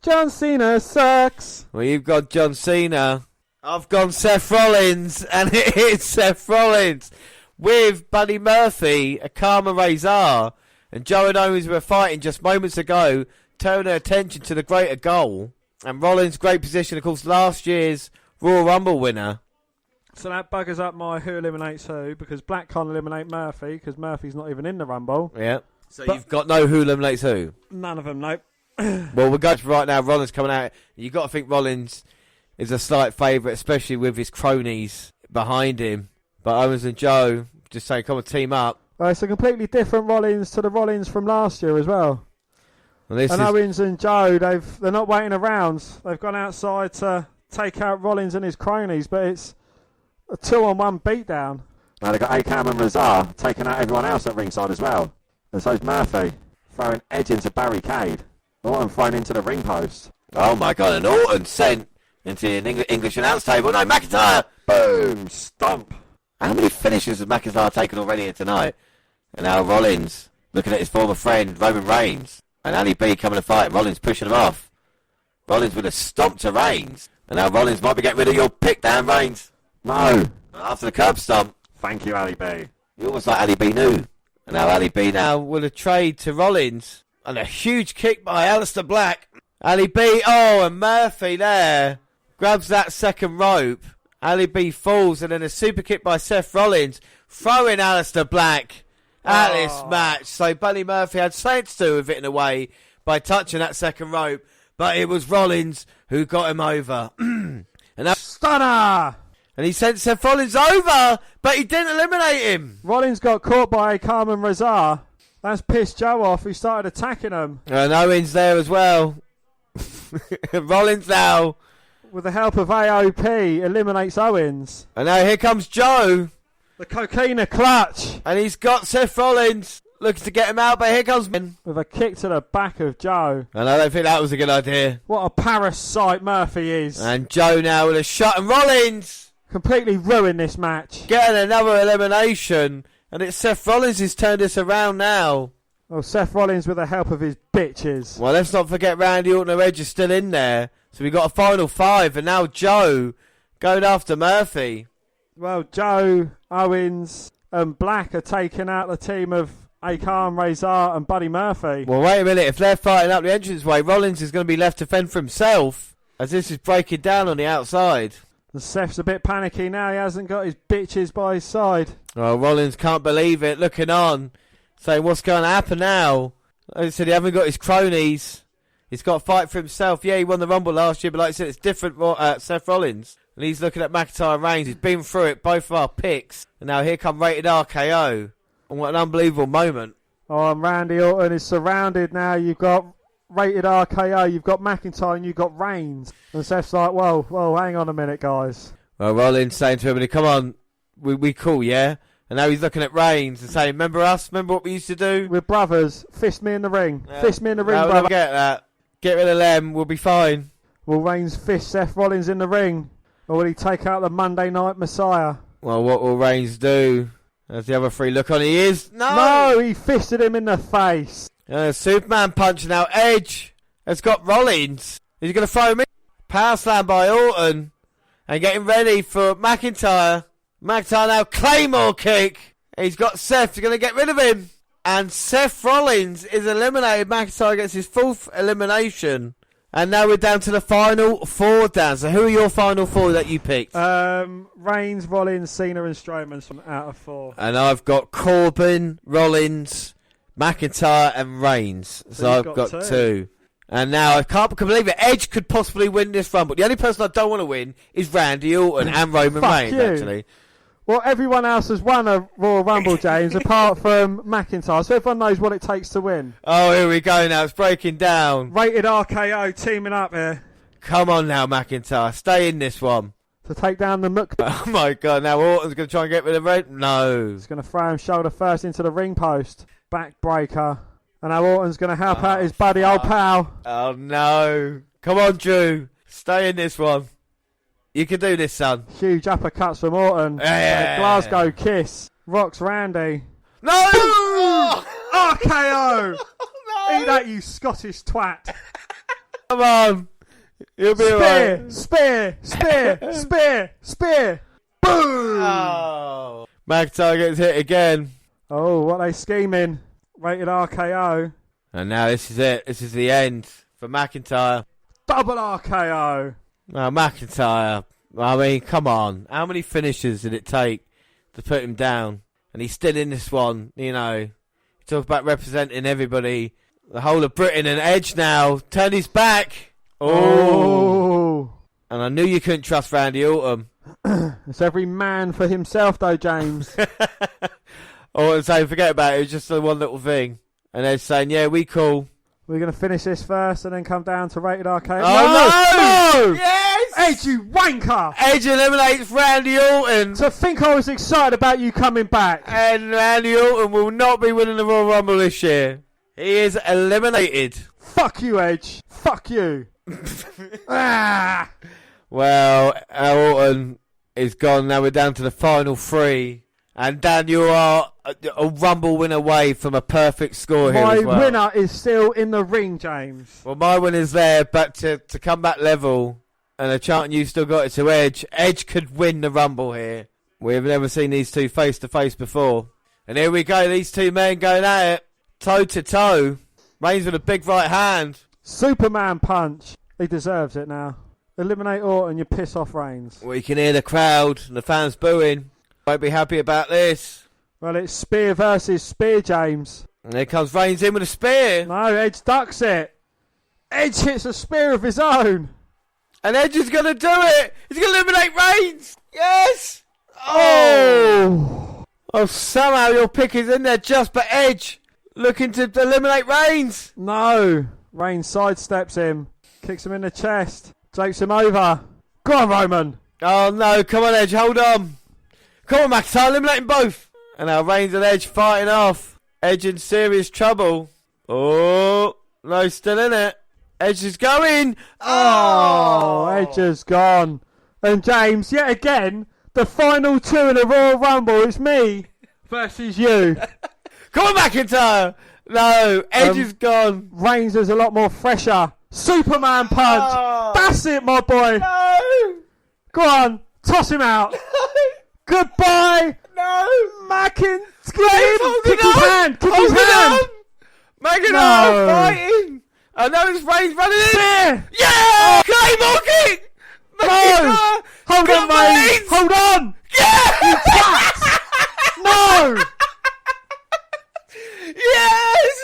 John Cena sucks. Well, you've got John Cena. I've gone Seth Rollins. And it is Seth Rollins. With Buddy Murphy, a Karma Razor, and Joe and Owens were fighting just moments ago, turning their attention to the greater goal. And Rollins' great position, of course, last year's Royal Rumble winner. So that buggers up my who eliminates who, because Black can't eliminate Murphy, because Murphy's not even in the Rumble. Yeah. So you've got no who eliminates who? None of them, nope. Well, we're going to right now. Rollins coming out. You've got to think Rollins is a slight favourite, especially with his cronies behind him. But Owens and Joe just saying, come on, team up. Well, it's a completely different Rollins to the Rollins from last year as well. Owens and Joe, they're not waiting around. They've gone outside to take out Rollins and his cronies, but it's a 2-on-1 beatdown. Now they've got Akam and Razar taking out everyone else at ringside as well. And so's Murphy throwing Edge into barricade. Orton thrown into the ring post. Oh my God, and Orton sent into the English announce table. No, McIntyre! Boom! Stomp! How many finishes has McIntyre taken already here tonight? And now Rollins looking at his former friend Roman Reigns. And Ali B coming to fight. Rollins pushing him off. Rollins with a stomp to Reigns. And now Rollins might be getting rid of your pick down, Reigns. No. After the curb stomp. Thank you, Ali B. You almost like Ali B knew. And now Ali B now with a trade to Rollins. And a huge kick by Aleister Black. Ali B, oh, and Murphy there grabs that second rope. Ali B falls, and then a super kick by Seth Rollins, throwing Aleister Black at this match. So Buddy Murphy had something to do with it in a way by touching that second rope, but it was Rollins who got him over. And that Stunner! And he sent Seth Rollins over, but he didn't eliminate him. Rollins got caught by Carmen Razar. That's pissed Joe off, who started attacking him. And Owens there as well. Rollins now, with the help of AOP, eliminates Owens. And now here comes Joe. The coquina clutch. And he's got Seth Rollins looking to get him out, but here comes Ben. With a kick to the back of Joe. And I don't think that was a good idea. What a parasite Murphy is. And Joe now with a shot, and Rollins completely ruined this match. Getting another elimination. And it's Seth Rollins who's turned this around now. Well, Seth Rollins with the help of his bitches. Well, let's not forget Randy Orton and Edge is still in there. So we got a final five, and now Joe going after Murphy. Well, Joe, Owens, and Black are taking out the team of Akam, Razor, and Buddy Murphy. Well, wait a minute. If they're fighting up the entranceway, Rollins is going to be left to fend for himself, as this is breaking down on the outside. And Seth's a bit panicky now. He hasn't got his bitches by his side. Oh, Rollins can't believe it, looking on, saying, what's going to happen now? Like I said, he hasn't got his cronies. He's got to fight for himself. Yeah, he won the Rumble last year, but like I said, it's different. Seth Rollins. And he's looking at McIntyre and Reigns. He's been through it, both of our picks. And now here come Rated RKO. And what an unbelievable moment. Oh, and Randy Orton is surrounded now. You've got Rated RKO, you've got McIntyre, and you've got Reigns. And Seth's like, whoa, hang on a minute, guys. Well, Rollins saying to everybody, come on, we cool, yeah? And now he's looking at Reigns and saying, remember us? Remember what we used to do? We're brothers. Fist me in the ring. Fist me in the ring, brother. We'll never get that. Get rid of them. We'll be fine. Will Reigns fist Seth Rollins in the ring? Or will he take out the Monday Night Messiah? Well, what will Reigns do? As the other three look on, he is. No, he fisted him in the face. Superman punch now. Edge has got Rollins. He's going to throw him in. Power slam by Orton. And getting ready for McIntyre. McIntyre now Claymore kick. He's got Seth. He's going to get rid of him. And Seth Rollins is eliminated. McIntyre gets his fourth elimination. And now we're down to the final four, Dan. So who are your final four that you picked? Reigns, Rollins, Cena and Strowman from out of four. And I've got Corbin, Rollins, McIntyre and Reigns. So I've got two. And now I can't believe it. Edge could possibly win this Rumble. The only person I don't want to win is Randy Orton and Roman Reigns, actually. Well, everyone else has won a Royal Rumble, James, apart from McIntyre. So everyone knows what it takes to win. Oh, here we go now. It's breaking down. Rated RKO teaming up here Come on now, McIntyre. Stay in this one. to take down the Mook. Oh, my God. Now Orton's going to try and get rid of Red. No. He's going to throw him shoulder first into the ring post. Backbreaker. And now Orton's going to help out his buddy, old pal. Oh, no. Come on, Drew. Stay in this one. You can do this, son. Huge uppercuts from Orton. Yeah. Glasgow kiss. Rocks Randy. No! RKO! No! Eat that, you Scottish twat. Come on. You'll be alright. Spear! Boom! Oh. McIntyre gets hit again. Oh, what are they scheming? Rated RKO. And now this is it. This is the end for McIntyre. Double RKO. Oh, McIntyre. I mean, come on. How many finishes did it take to put him down? And he's still in this one, you know. You talk about representing everybody. The whole of Britain, and Edge now. Turn his back. Oh. And I knew you couldn't trust Randy Orton. It's every man for himself, though, James. Orton saying, forget about it. It was just the one little thing. And Edge saying, yeah, we cool. We're going to finish this first and then come down to Rated RKO. Oh, no! Yes! Edge, you wanker! Edge eliminates Randy Orton. To think I was excited about you coming back. And Randy Orton will not be winning the Royal Rumble this year. He is eliminated. Fuck you, Edge. Fuck you. Ah! Well, Orton is gone. Now we're down to the final three. And Dan, you are a Rumble win away from a perfect score here as well. My winner is still in the ring, James. Well, my win is there, but to come back level, and a chant you still got it to Edge. Edge could win the Rumble here. We've never seen these two face to face before. And here we go, these two men going at it, toe to toe. Reigns with a big right hand. Superman punch. He deserves it now. Eliminate Orton, you piss off Reigns. Well, you can hear the crowd and the fans booing. Won't be happy about this. Well, it's spear versus spear, James. And here comes Reigns in with a spear. No, Edge ducks it. Edge hits a spear of his own. And Edge is going to do it. He's going to eliminate Reigns. Yes. Oh. Oh, somehow your pick is in there just for Edge. Looking to eliminate Reigns. No. Reigns sidesteps him. Kicks him in the chest. Drapes him over. Go on, Roman. Oh, no. Come on, Edge. Hold on. Come on, McIntyre. Eliminate them both. And now Reigns and Edge fighting off. Edge in serious trouble. Oh, no, still in it. Edge is going. Oh, Edge has gone. And James, yet again, the final two in the Royal Rumble is me versus you. Come on, McIntyre. No, Edge is gone. Reigns is a lot more fresher. Superman punch. Oh. That's it, my boy. No. Go on, toss him out. Goodbye. No. McIntyre. Hold Kick it his on. hand. Kick Hold his it hand. on. McIntyre No. fighting. I know it's Reigns running in. Spear. Yeah. Claymore kick. No. McIntyre. Hold Come on, Reigns. Hold on. Yeah. No. Yes.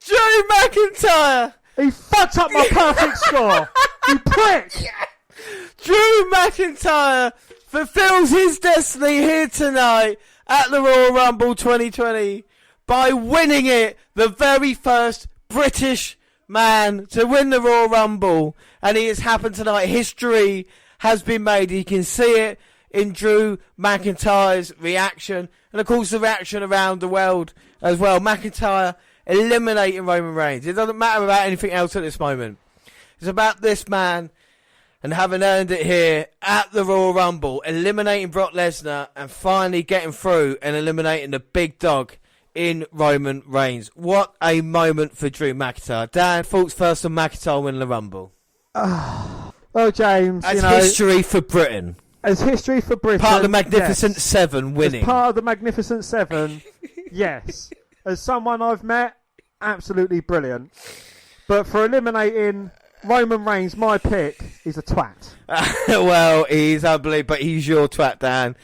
Drew McIntyre. He fucked up my perfect score. You prick. Drew McIntyre fulfills his destiny here tonight at the Royal Rumble 2020 by winning it, the very first British man to win the Royal Rumble, and it has happened tonight. History has been made. You can see it in Drew McIntyre's reaction, and of course the reaction around the world as well. McIntyre eliminating Roman Reigns. It doesn't matter about anything else at this moment. It's about this man and having earned it here at the Royal Rumble, eliminating Brock Lesnar and finally getting through and eliminating the big dog in Roman Reigns. What a moment for Drew McIntyre. Dan, thoughts first on McIntyre winning the Rumble? Well, James, As history for Britain. As history for Britain. Part of the Magnificent yes. Seven winning. As part of the Magnificent Seven, yes. As someone I've met, absolutely brilliant. But for eliminating Roman Reigns, my pick is a twat. Well, he's unbelievable, but he's your twat, Dan.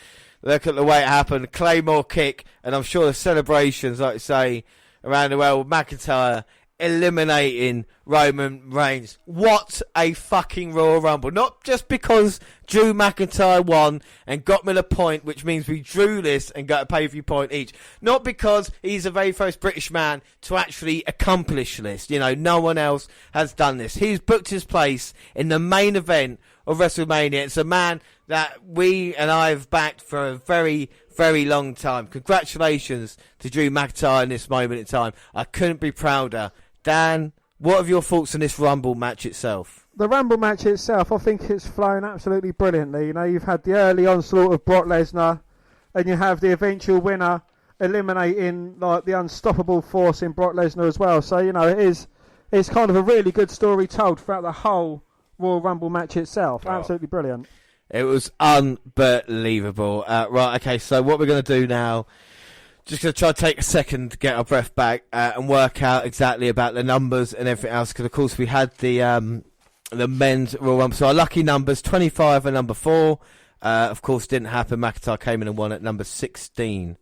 Look at the way it happened. Claymore kick, and I'm sure the celebrations, like I say, around the world, McIntyre eliminating Roman Reigns. What a fucking Royal Rumble. Not just because Drew McIntyre won and got me the point, which means we drew this and got a pay-per-view point each. Not because he's the very first British man to actually accomplish this. You know, no one else has done this. He's booked his place in the main event of WrestleMania. It's a man that we and I have backed for a very, very long time. Congratulations to Drew McIntyre in this moment in time. I couldn't be prouder. Dan, what are your thoughts on this Rumble match itself? The Rumble match itself, I think it's flown absolutely brilliantly. You know, you've had the early onslaught of Brock Lesnar, and you have the eventual winner eliminating like the unstoppable force in Brock Lesnar as well. So, you know, it's kind of a really good story told throughout the whole Royal Rumble match itself. Oh. Absolutely brilliant. It was unbelievable. Right, okay, so what we're going to do now, just going to try to take a second to get our breath back and work out exactly about the numbers and everything else, because of course we had the men's Royal Rumble. So our lucky numbers, 25 and number 4, of course didn't happen. McIntyre came in and won at number 16.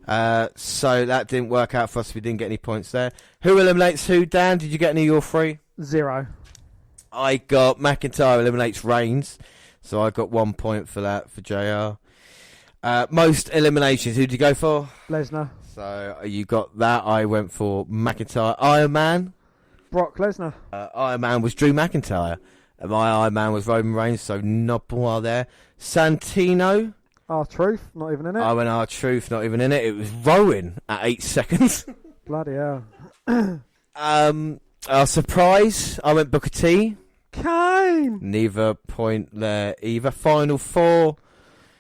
So that didn't work out for us. We didn't get any points there. Who eliminates who, Dan? Did you get any of your 3? 0. I got McIntyre eliminates Reigns. So I got 1 point for that for JR. Most eliminations, who did you go for? Lesnar. So you got that. I went for McIntyre. Iron Man? Brock Lesnar. Iron Man was Drew McIntyre. And my Iron Man was Roman Reigns, so not while there. Santino? R-Truth, not even in it. I went R-Truth, not even in it. It was Rowan at 8 seconds. Bloody hell. Surprise, I went Booker T. Kane! Neither point there either. Final 4.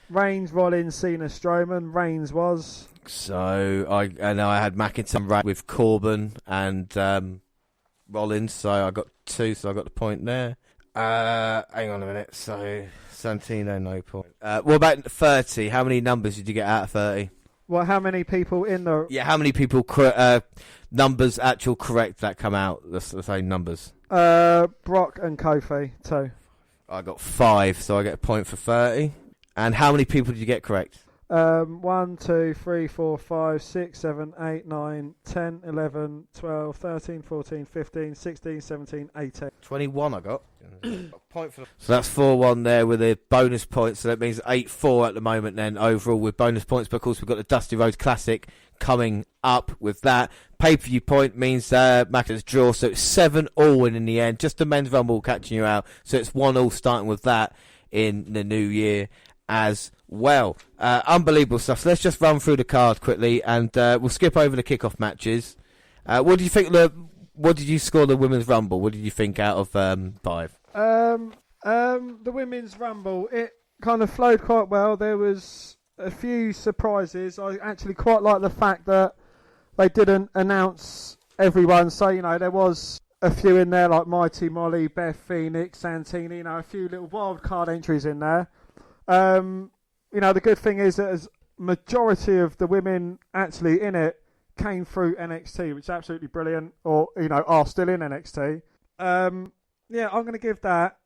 Reigns, Rollins, Cena, Strowman. Reigns was. So I had McIntyre with Corbin and Rollins, so I got 2, so I got the point there. Hang on a minute. So Santino, no point. What about 30? How many numbers did you get out of 30? Well, how many people in the... Yeah, how many people numbers actual correct that come out the same numbers? Brock and Kofi, 2. I got 5, so I get a point for 30. And how many people did you get correct? 1, 2, 3, 4, 5, 6, 7, 8, 9, 10, 11, 12, 13, 14, 15, 16, 17, 18. 21 I got. Point for... So that's 4-1 there with a bonus point. So that means 8-4 at the moment then overall with bonus points. But of course we've got the Dusty Rhodes Classic coming up with that. Pay-per-view point means Macca's draw. So it's 7-all in the end. Just the men's rumble catching you out. So it's 1-all starting with that in the new year as well. Unbelievable stuff. So let's just run through the card quickly and we'll skip over the kickoff matches. What do you think? What did you score the women's rumble? What did you think out of 5? The women's rumble, it kind of flowed quite well. There was a few surprises. I actually quite like the fact that they didn't announce everyone. So, you know, there was a few in there like Mighty Molly, Beth Phoenix, Santini, you know, a few little wild card entries in there. You know, the good thing is that as majority of the women actually in it came through NXT, which is absolutely brilliant, or, you know, are still in NXT. Yeah, I'm going to give that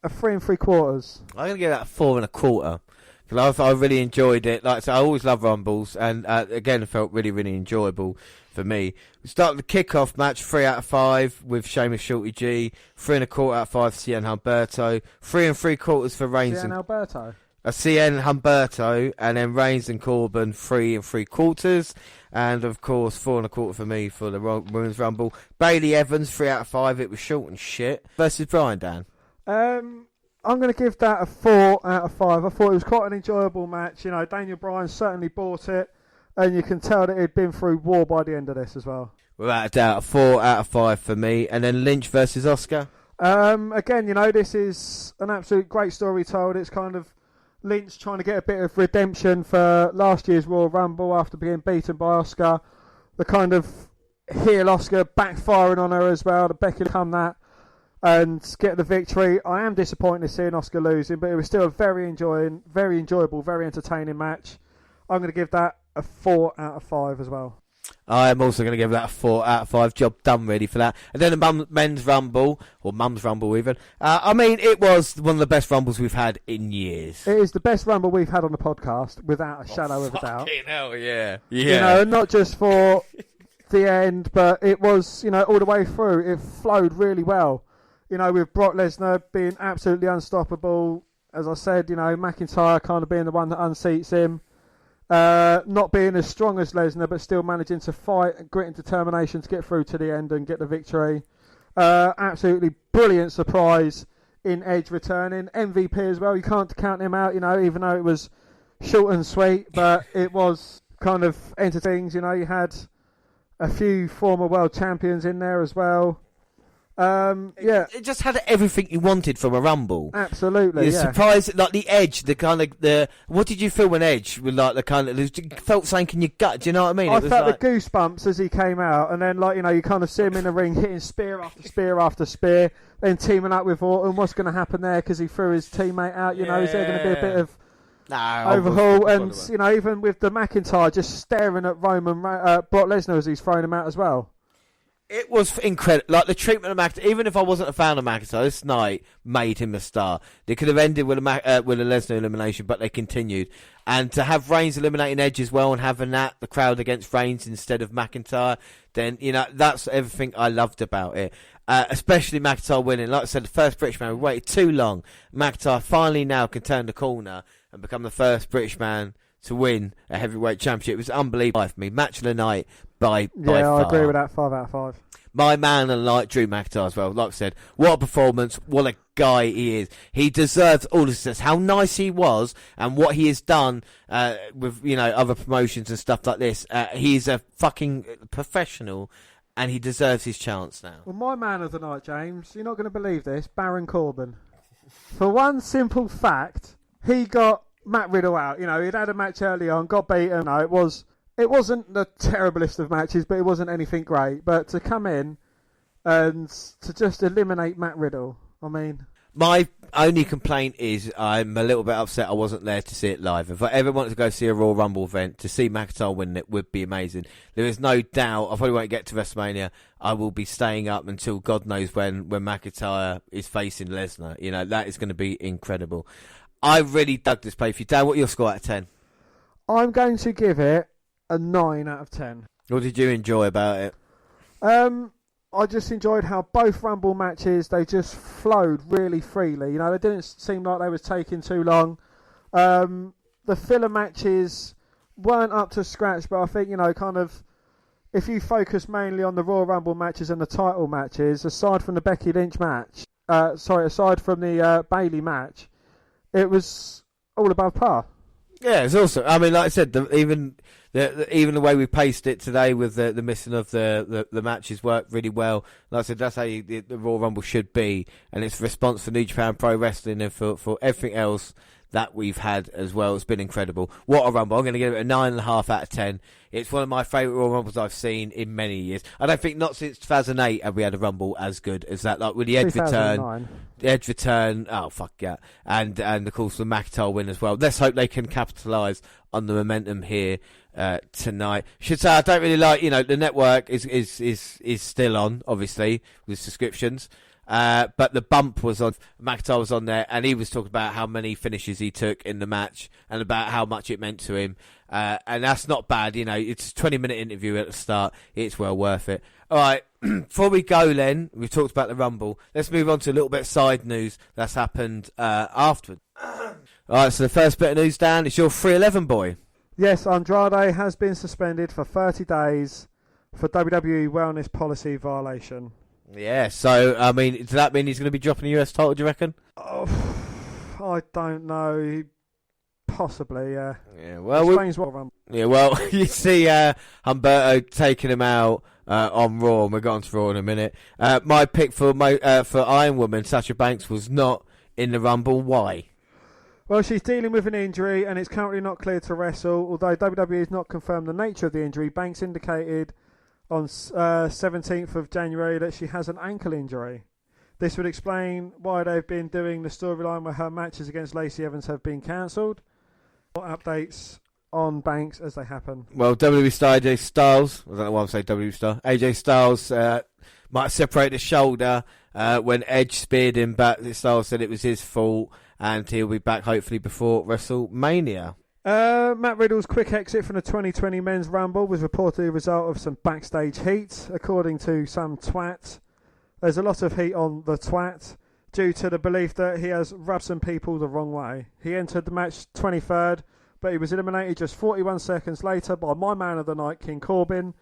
a 3 3/4. I'm going to give that a 4 1/4. Because I really enjoyed it. Like I said, I always love Rumbles, and again, it felt really, really enjoyable for me. We started the kickoff match 3 out of 5 with Sheamus Shorty G, 3 1/4 out of 5 for CN Humberto, 3 3/4 for Reigns CN Alberto. CN Humberto, and then Reigns and Corbin 3 3/4, and of course 4 1/4 for me for the Women's Rumble. Bailey Evans 3 out of 5. It was short and shit. Versus Brian, Dan. I'm going to give that a 4 out of 5. I thought it was quite an enjoyable match. You know, Daniel Bryan certainly bought it, and you can tell that he'd been through war by the end of this as well. Without a doubt, a 4 out of 5 for me. And then Lynch versus Oscar. Again, you know, this is an absolute great story told. It's kind of Lynch trying to get a bit of redemption for last year's Royal Rumble after being beaten by Oscar. The kind of heel Oscar backfiring on her as well. The Becky come that and get the victory. I am disappointed in seeing Oscar losing, but it was still a very enjoyable, very entertaining match. I'm going to give that a 4 out of 5 as well. I'm also going to give that a 4 out of 5. Job done really for that. And then the men's rumble, or mum's rumble even. I mean, it was one of the best rumbles we've had in years. It is the best rumble we've had on the podcast, without a shadow of a doubt. Fucking hell, yeah. You know, not just for the end, but it was, all the way through. It flowed really well. With Brock Lesnar being absolutely unstoppable. As I said, McIntyre kind of being the one that unseats him. Not being as strong as Lesnar, but still managing to fight, grit and determination to get through to the end and get the victory. Absolutely brilliant surprise in Edge returning. MVP as well. You can't count him out, even though it was short and sweet, but it was kind of entertaining. You had a few former world champions in there as well. It just had everything you wanted from a Rumble. Absolutely, The surprise, like the Edge, what did you feel when Edge was like you felt something in your gut? Do you know what I mean? I felt the goosebumps as he came out, and then you kind of see him in the ring hitting spear after spear after spear, then teaming up with Orton. What's going to happen there? Because he threw his teammate out. Is there going to be a bit of overhaul? And even with the McIntyre just staring at Brock Lesnar as he's throwing him out as well. It was incredible. Like the treatment of McIntyre, even if I wasn't a fan of McIntyre, this night made him a star. They could have ended with a Lesnar elimination, but they continued. And to have Reigns eliminating Edge as well and having the crowd against Reigns instead of McIntyre, then, that's everything I loved about it. Especially McIntyre winning. Like I said, the first British man, we waited too long. McIntyre finally now can turn the corner and become the first British man to win a heavyweight championship. It was unbelievable for me. Match of the night by far. I agree with that. 5 out of 5. My man and like Drew McIntyre as well. Like I said, what a performance. What a guy he is. He deserves all of this. How nice he was and what he has done with, other promotions and stuff like this. He's a fucking professional and he deserves his chance now. Well, my man of the night, James, you're not going to believe this, Baron Corbin. For one simple fact, he got Matt Riddle out. He'd had a match early on, got beaten. No, it wasn't the terriblest of matches, but it wasn't anything great. But to come in and to just eliminate Matt Riddle, I mean... My only complaint is I'm a little bit upset I wasn't there to see it live. If I ever wanted to go see a Royal Rumble event, to see McIntyre win it would be amazing. There is no doubt, I probably won't get to WrestleMania, I will be staying up until God knows when McIntyre is facing Lesnar. That is going to be incredible. I really dug this pay-per-view. Dan, what your score out of 10? I'm going to give it a 9 out of 10. What did you enjoy about it? I just enjoyed how both Rumble matches, they just flowed really freely. They didn't seem like they was taking too long. The filler matches weren't up to scratch, but I think, kind of, if you focus mainly on the Royal Rumble matches and the title matches, aside from the Becky Lynch match, aside from the Bayley match, it was all above par. Yeah, it's awesome. I mean, like I said, even the way we paced it today with the missing of the matches worked really well. Like I said, that's how the Royal Rumble should be, and it's a response for New Japan Pro Wrestling and for everything else that we've had as well. It's been incredible. What a Rumble. I'm going to give it a 9.5 out of 10. It's one of my favourite Royal Rumbles I've seen in many years. I don't think not since 2008 have we had a Rumble as good as that. Like with the Edge return. The Edge return. Oh, fuck yeah. And of course the McIntyre win as well. Let's hope they can capitalise on the momentum here tonight. Should say I don't really like, the network is still on, obviously, with subscriptions. But the bump was on, McIntyre was on there, and he was talking about how many finishes he took in the match and about how much it meant to him. And that's not bad, it's a 20-minute interview at the start. It's well worth it. All right, before we go, Len, we've talked about the Rumble. Let's move on to a little bit of side news that's happened afterwards. All right, so the first bit of news, Dan, it's your 311 boy. Yes, Andrade has been suspended for 30 days for WWE wellness policy violation. Yeah, so, I mean, does that mean he's going to be dropping the US title, do you reckon? Oh, I don't know. Possibly, yeah. Yeah, well, you see Humberto taking him out on Raw, and we'll go on to Raw in a minute. My pick for Iron Woman, Sasha Banks, was not in the Rumble. Why? Well, she's dealing with an injury, and it's currently not cleared to wrestle. Although WWE has not confirmed the nature of the injury, Banks indicated on 17th of January that she has an ankle injury. This would explain why they've been doing the storyline where her matches against Lacey Evans have been cancelled. More updates on Banks as they happen. Well, WWE star AJ Styles, I don't know why I'm saying WWE star, AJ Styles might separate the shoulder when Edge speared him, but Styles said it was his fault and he'll be back hopefully before WrestleMania. Matt Riddle's quick exit from the 2020 Men's Rumble was reportedly a result of some backstage heat, according to some twat. There's a lot of heat on the twat due to the belief that he has rubbed some people the wrong way. He entered the match 23rd, but he was eliminated just 41 seconds later by my man of the night, King Corbin,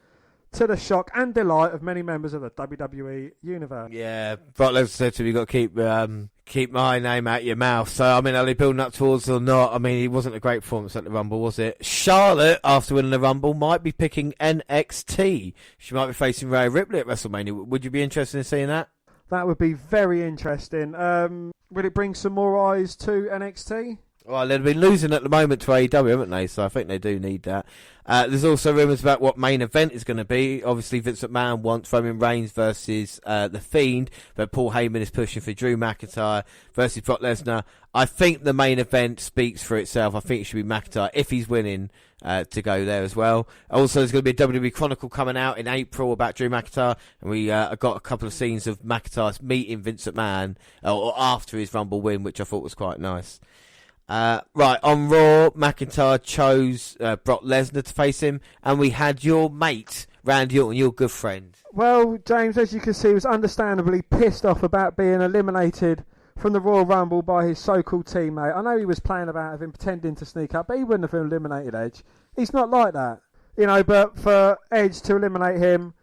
to the shock and delight of many members of the WWE universe. Yeah, Brock Lesnar said to me, you've got to keep my name out your mouth. So, I mean, are they building up towards it or not? I mean, it wasn't a great performance at the Rumble, was it? Charlotte, after winning the Rumble, might be picking NXT. She might be facing Rhea Ripley at WrestleMania. Would you be interested in seeing that? That would be very interesting. Will it bring some more eyes to NXT? Well, they've been losing at the moment to AEW, haven't they? So I think they do need that. There's also rumours about what main event is going to be. Obviously, Vince McMahon wants Roman Reigns versus The Fiend, but Paul Heyman is pushing for Drew McIntyre versus Brock Lesnar. I think the main event speaks for itself. I think it should be McIntyre, if he's winning, to go there as well. Also, there's going to be a WWE Chronicle coming out in April about Drew McIntyre, and we got a couple of scenes of McIntyre meeting Vince McMahon or after his Rumble win, which I thought was quite nice. Right, on Raw, McIntyre chose Brock Lesnar to face him, and we had your mate, Randy Orton, your good friend. Well, James, as you can see, was understandably pissed off about being eliminated from the Royal Rumble by his so-called teammate. I know he was playing about with him, pretending to sneak up, but he wouldn't have eliminated Edge. He's not like that. You know, but for Edge to eliminate him,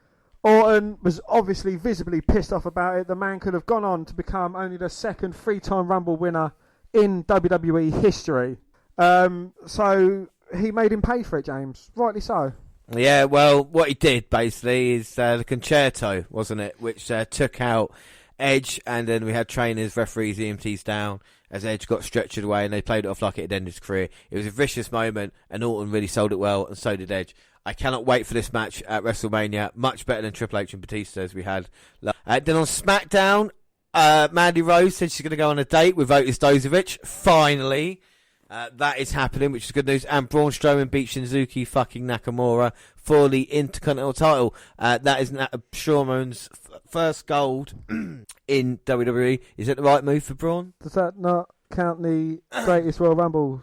Orton was obviously visibly pissed off about it. The man could have gone on to become only the second three-time Rumble winner in WWE history. So he made him pay for it, James. Rightly so. Yeah, well, what he did, basically, is the concerto, wasn't it? Which took out Edge, and then we had trainers, referees, EMTs down as Edge got stretchered away, and they played it off like it had ended his career. It was a vicious moment, and Orton really sold it well, and so did Edge. I cannot wait for this match at WrestleMania. Much better than Triple H and Batista, as we had. Then on SmackDown, Mandy Rose said she's going to go on a date with Otis Dozovich. Finally. That is happening, which is good news. And Braun Strowman beat Shinsuke fucking Nakamura for the Intercontinental title. That is Strowman's first gold in WWE. Is it the right move for Braun? Does that not count the greatest Royal Rumble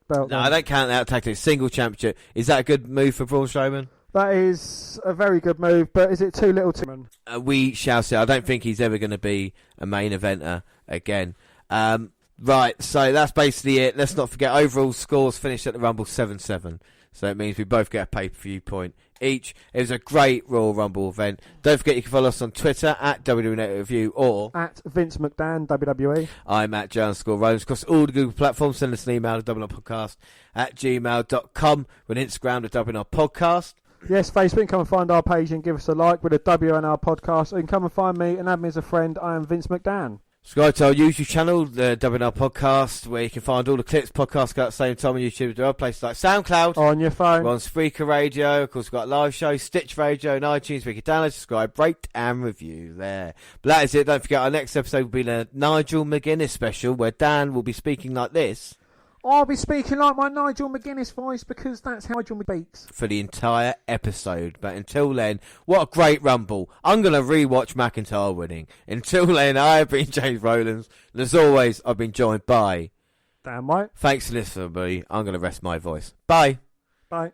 belt? No, I don't count that tactic. Single championship. Is that a good move for Braun Strowman? That is a very good move, but is it too little too much? We shall see. I don't think he's ever going to be a main eventer again. Right, so that's basically it. Let's not forget, overall scores finished at the Rumble 7-7. So it means we both get a pay-per-view point each. It was a great Royal Rumble event. Don't forget you can follow us on Twitter at WNR270 Review or at Vince McDan, WWE. I'm at J_Rose. Across all the Google platforms, send us an email to WNRpodcast@gmail.com. We're on Instagram at WNR Podcast. Yes, Facebook, come and find our page and give us a like with a WNR Podcast. And come and find me and add me as a friend. I am Vince McDan. Subscribe to our YouTube channel, the WNR Podcast, where you can find all the clips, podcasts go at the same time on YouTube. There are places like SoundCloud. On your phone. We're on Spreaker Radio. Of course, we've got a live show, Stitch Radio and iTunes, where you can download, subscribe, rate and review there. But that is it. Don't forget, our next episode will be the Nigel McGuinness special, where Dan will be speaking like this. I'll be speaking like my Nigel McGuinness voice because that's how Nigel speaks. For the entire episode. But until then, what a great Rumble. I'm going to rewatch McIntyre winning. Until then, I have been James Rowlands. And as always, I've been joined by... Damn right. Thanks for listening, everybody. I'm going to rest my voice. Bye. Bye.